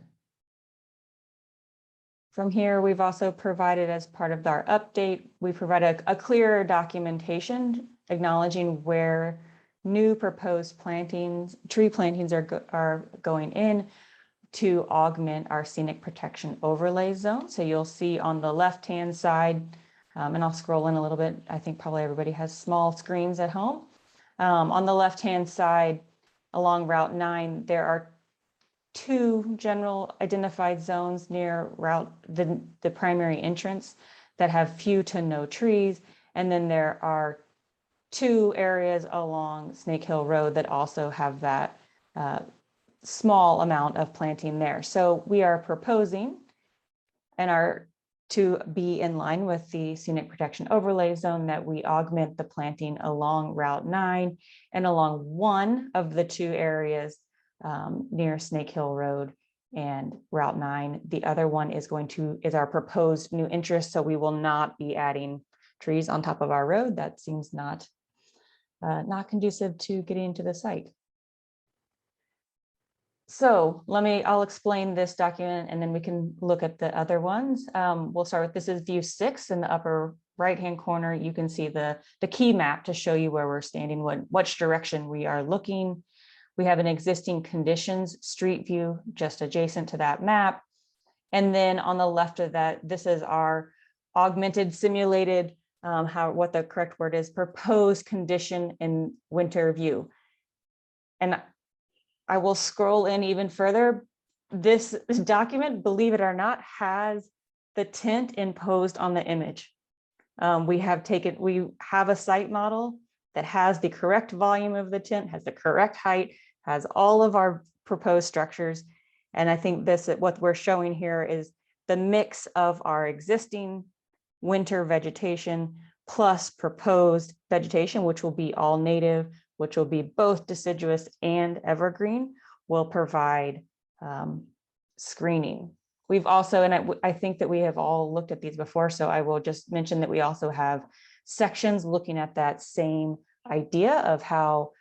from here, we've also provided, as part of our update, we provide a clearer documentation acknowledging where new proposed tree plantings are going in to augment our scenic protection overlay zone. So you'll see on the left-hand side, and I'll scroll in a little bit. I think probably everybody has small screens at home. On the left-hand side, along Route 9, there are 2 general identified zones near the primary entrance that have few to no trees. And then there are 2 areas along Snake Hill Road that also have that small amount of planting there. So we are proposing and are to be in line with the scenic protection overlay zone that we augment the planting along Route 9 and along one of the 2 areas near Snake Hill Road and Route 9. The other one is our proposed new interest. So we will not be adding trees on top of our road. That seems not conducive to getting into the site. So I'll explain this document and then we can look at the other ones. We'll start with, this is view 6 in the upper right-hand corner. You can see the key map to show you where we're standing, which direction we are looking. We have an existing conditions street view just adjacent to that map. And then on the left of that, this is our augmented simulated, what the correct word is, proposed condition in winter view. And I will scroll in even further. This document, believe it or not, has the tint imposed on the image. We have a site model that has the correct volume of the tint, has the correct height, has all of our proposed structures. And I think what we're showing here is the mix of our existing winter vegetation plus proposed vegetation, which will be all native, which will be both deciduous and evergreen, will provide screening. We've also, and I think that we have all looked at these before, so I will just mention that we also have sections looking at that same idea of how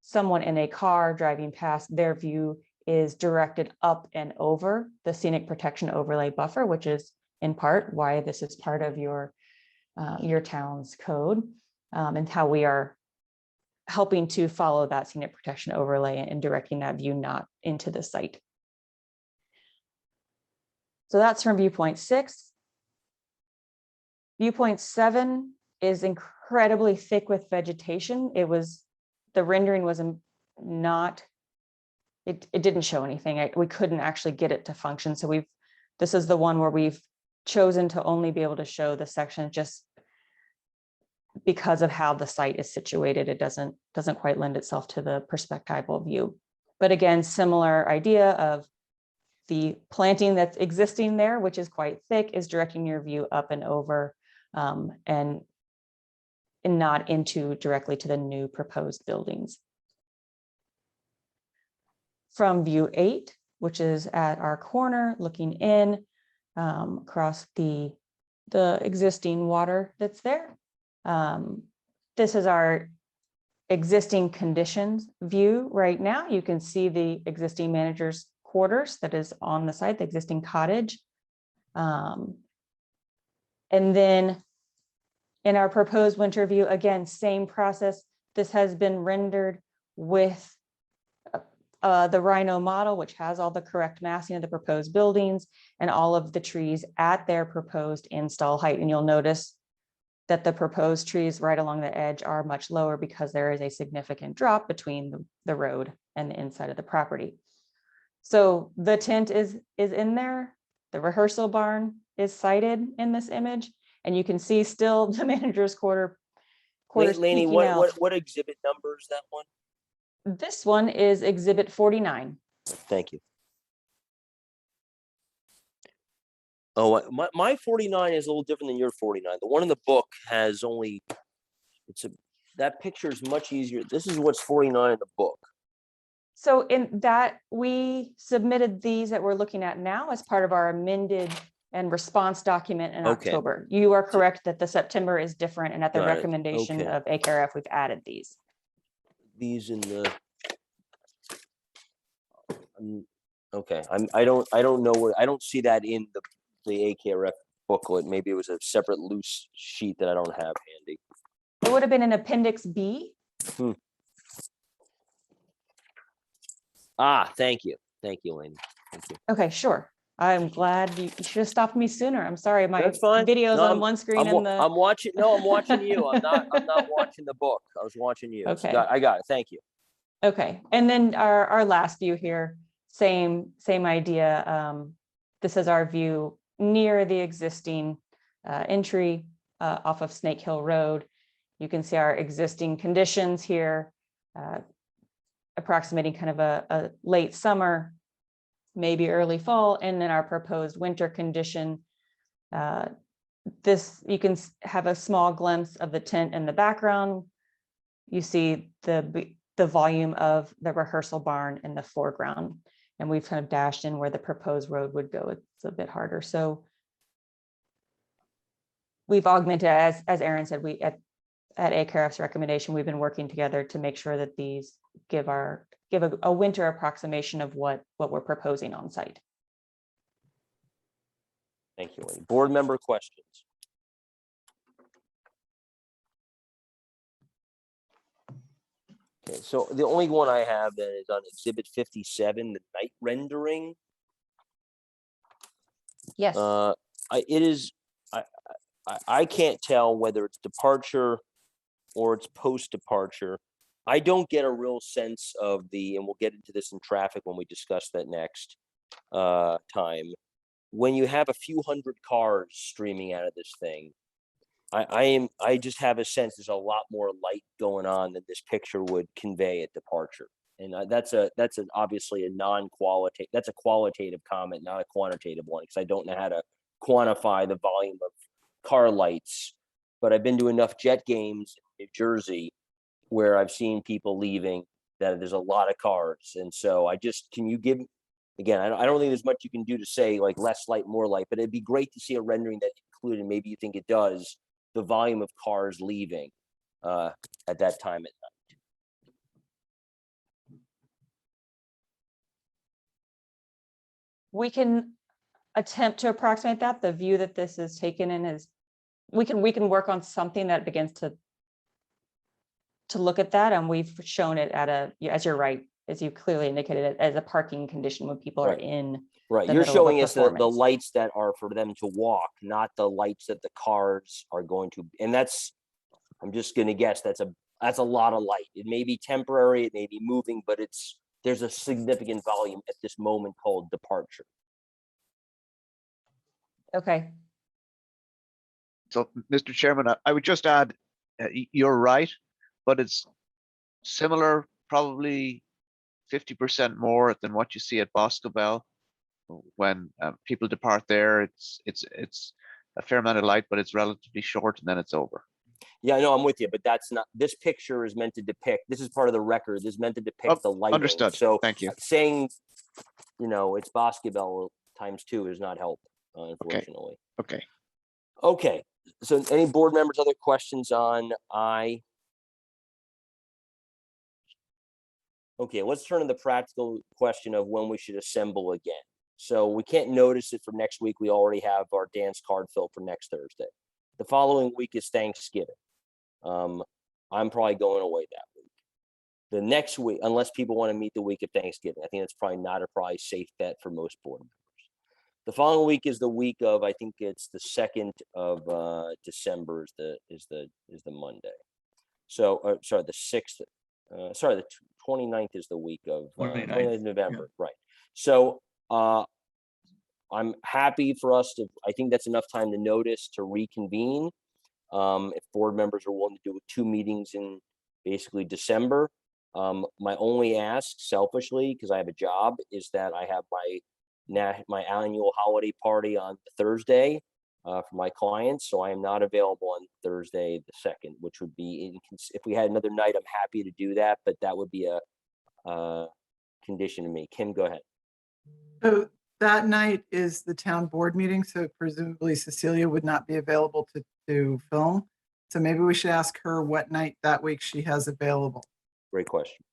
someone in a car driving past, their view is directed up and over the scenic protection overlay buffer, which is in part why this is part of your town's code, and how we are helping to follow that scenic protection overlay and directing that view not into the site. So that's from viewpoint 6. Viewpoint 7 is incredibly thick with vegetation. The rendering was not, it didn't show anything. We couldn't actually get it to function. So this is the one where we've chosen to only be able to show the section just because of how the site is situated. It doesn't quite lend itself to the perspectival view. But again, similar idea of the planting that's existing there, which is quite thick, is directing your view up and over and not directly to the new proposed buildings. From view 8, which is at our corner, looking in across the existing water that's there. This is our existing conditions view right now. You can see the existing manager's quarters that is on the site, the existing cottage. And then in our proposed winter view, again, same process. This has been rendered with the Rhino model, which has all the correct massing of the proposed buildings and all of the trees at their proposed install height. And you'll notice that the proposed trees right along the edge are much lower because there is a significant drop between the road and the inside of the property. So the tint is in there. The rehearsal barn is cited in this image, and you can see still the manager's quarters Lainey, peeking out. what exhibit number is that one? This one is exhibit 49. Thank you. Oh, my 49 is a little different than your 49. The one in the book has only, that picture is much easier. This is what's 49 in the book. So in that, we submitted these that we're looking at now as part of our amended and response document in October. You are correct that the September is different, and at the recommendation of ARKF, we've added these. These in the, okay, I don't know where, I don't see that in the ARKF booklet. Maybe it was a separate loose sheet that I don't have handy. It would have been an appendix B. Ah, thank you, Lainey. Thank you. Okay, sure. I'm glad you should have stopped me sooner. I'm sorry, my That's fine. video's No, on one screen and the. I'm watching. No, I'm watching you. I'm not watching the book. I was watching you. Okay. So I got it. Thank you. Okay, and then our last view here, same idea. This is our view near the existing entry off of Snake Hill Road. You can see our existing conditions here, approximating kind of a late summer, maybe early fall, and then our proposed winter condition. This, you can have a small glimpse of the tent in the background. You see the volume of the rehearsal barn in the foreground, and we've kind of dashed in where the proposed road would go. It's a bit harder. So we've augmented, as Aaron said, we at ARKF's recommendation, we've been working together to make sure that these give a winter approximation of what we're proposing on site. Thank you, Lainey. Board member questions. Okay, so the only one I have that is on exhibit 57, the night rendering. Yes. I can't tell whether it's departure or it's post departure. I don't get a real sense of and we'll get into this in traffic when we discuss that next time. When you have a few hundred cars streaming out of this thing, I just have a sense there's a lot more light going on than this picture would convey at departure. And that's obviously a non-qualitative, that's a qualitative comment, not a quantitative one, because I don't know how to quantify the volume of car lights. But I've been to enough jet games in New Jersey where I've seen people leaving that there's a lot of cars. And so can you give, again, I don't think there's much you can do to say like less light, more light, but it'd be great to see a rendering that included, maybe you think it does, the volume of cars leaving at that time at night. We can attempt to approximate that. The view that this is taken in is, we can work on something that begins to look at that, and we've shown it as you're right, as you clearly indicated, it as a parking condition when people are in. Right, the you're middle of a showing us the performance. lights that are for them to walk, not the lights that the cars are going to, and I'm just gonna guess, that's a lot of light. It may be temporary, it may be moving, but there's a significant volume at this moment called departure. Okay. So, Mr. Chairman, I would just add, you're right, but it's similar, probably 50% more than what you see at Boscobel. When people depart there, it's a fair amount of light, but it's relatively short, and then it's over. Yeah, I know, I'm with you, but that's not, this picture is meant to depict, this is part of the record, this is meant to depict the lighting. Understood. So Thank you. saying, it's Boscobel ×2 is not help, unfortunately. Okay. Okay, so any board members, other questions on I? Okay, let's turn to the practical question of when we should assemble again. So we can't notice it for next week. We already have our dance card filled for next Thursday. The following week is Thanksgiving. I'm probably going away that week. The next week, unless people want to meet the week of Thanksgiving, I think that's probably not a safe bet for most board members. The following week is the week of, I think it's the 2nd of December is the Monday. So, sorry, the 6th. Sorry, the 29th is the week of 29th November, yeah. Right? So I'm happy for us to. I think that's enough time to notice to reconvene. If board members are willing to do 2 meetings in basically December. My only ask, selfishly, because I have a job, is that I have my annual holiday party on Thursday for my clients. So I am not available on Thursday the 2nd, which would be, if we had another night, I'm happy to do that, but that would be a condition to me. Kim, go ahead. So that night is the town board meeting, so presumably Cecilia would not be available to film. So maybe we should ask her what night that week she has available. Great question.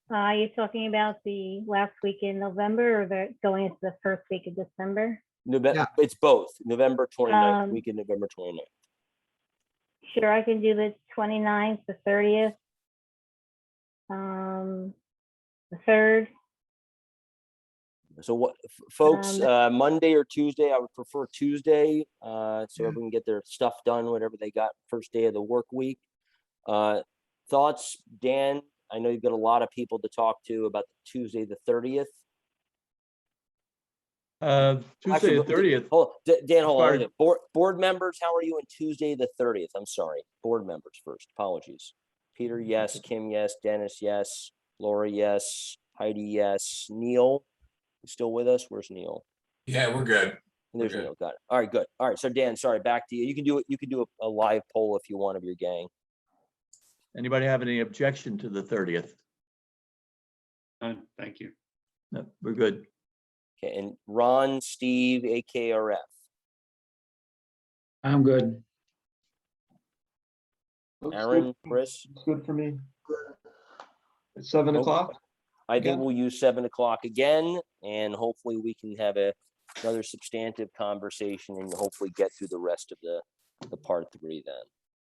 Are you talking about the last week in November, or going into the first week of December? November, it's both. November 29th, week in November 29th. Sure, I can do the 29th, the 30th, the 3rd. So what, folks, Monday or Tuesday, I would prefer Tuesday, so everyone can get their stuff done, whatever they got first day of the work week. Thoughts, Dan? I know you've got a lot of people to talk to about Tuesday the 30th. Tuesday the 30th. Dan, hold on. Board members, how are you on Tuesday the 30th? I'm sorry. Board members first. Apologies. Peter, yes. Kim, yes. Dennis, yes. Laura, yes. Heidi, yes. Neil, you still with us? Where's Neil? Yeah, we're good. There's Neil. Got it. All right, good. All right. So Dan, sorry, back to you. You can do it. You can do a live poll if you want of your gang. Anybody have any objection to the 30th? Thank you. No, we're good. Okay, and Ron, Steve, AKRF. I'm good. Aaron, Chris. It's good for me. It's 7 o'clock. I think we'll use 7 o'clock again, and hopefully we can have another substantive conversation and hopefully get through the rest of the part 3 then.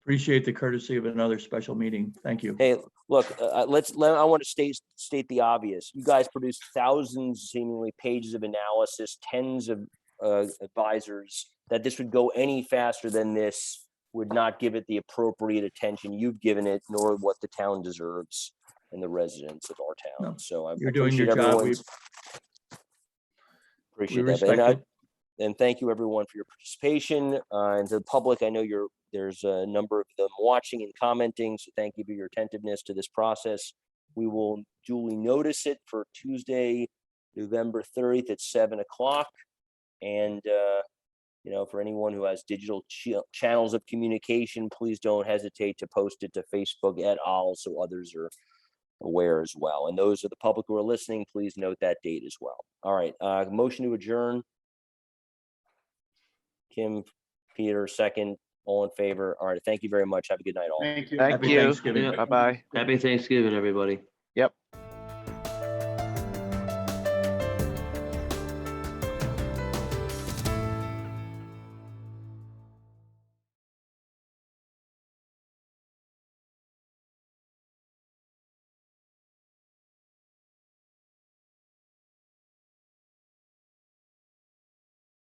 Appreciate the courtesy of another special meeting. Thank you. Hey, look, I want to state the obvious. You guys produce thousands, seemingly, pages of analysis, tens of advisors. That this would go any faster than this would not give it the appropriate attention you've given it, nor what the town deserves and the residents of our town. No, So I you're doing your appreciate job. everyone's. Appreciate that. respect And, it. and thank you everyone for your participation. And to the public, I know there's a number of them watching and commenting, so thank you for your attentiveness to this process. We will duly notice it for Tuesday, November 30th at 7 o'clock. And, for anyone who has digital channels of communication, please don't hesitate to post it to Facebook et al. So others are aware as well. And those of the public who are listening, please note that date as well. All right, motion to adjourn. Kim, Peter, second, all in favor. All right, thank you very much. Have a good night all. Thank you. Thank Happy you. Thanksgiving. Bye-bye. Happy Thanksgiving, everybody.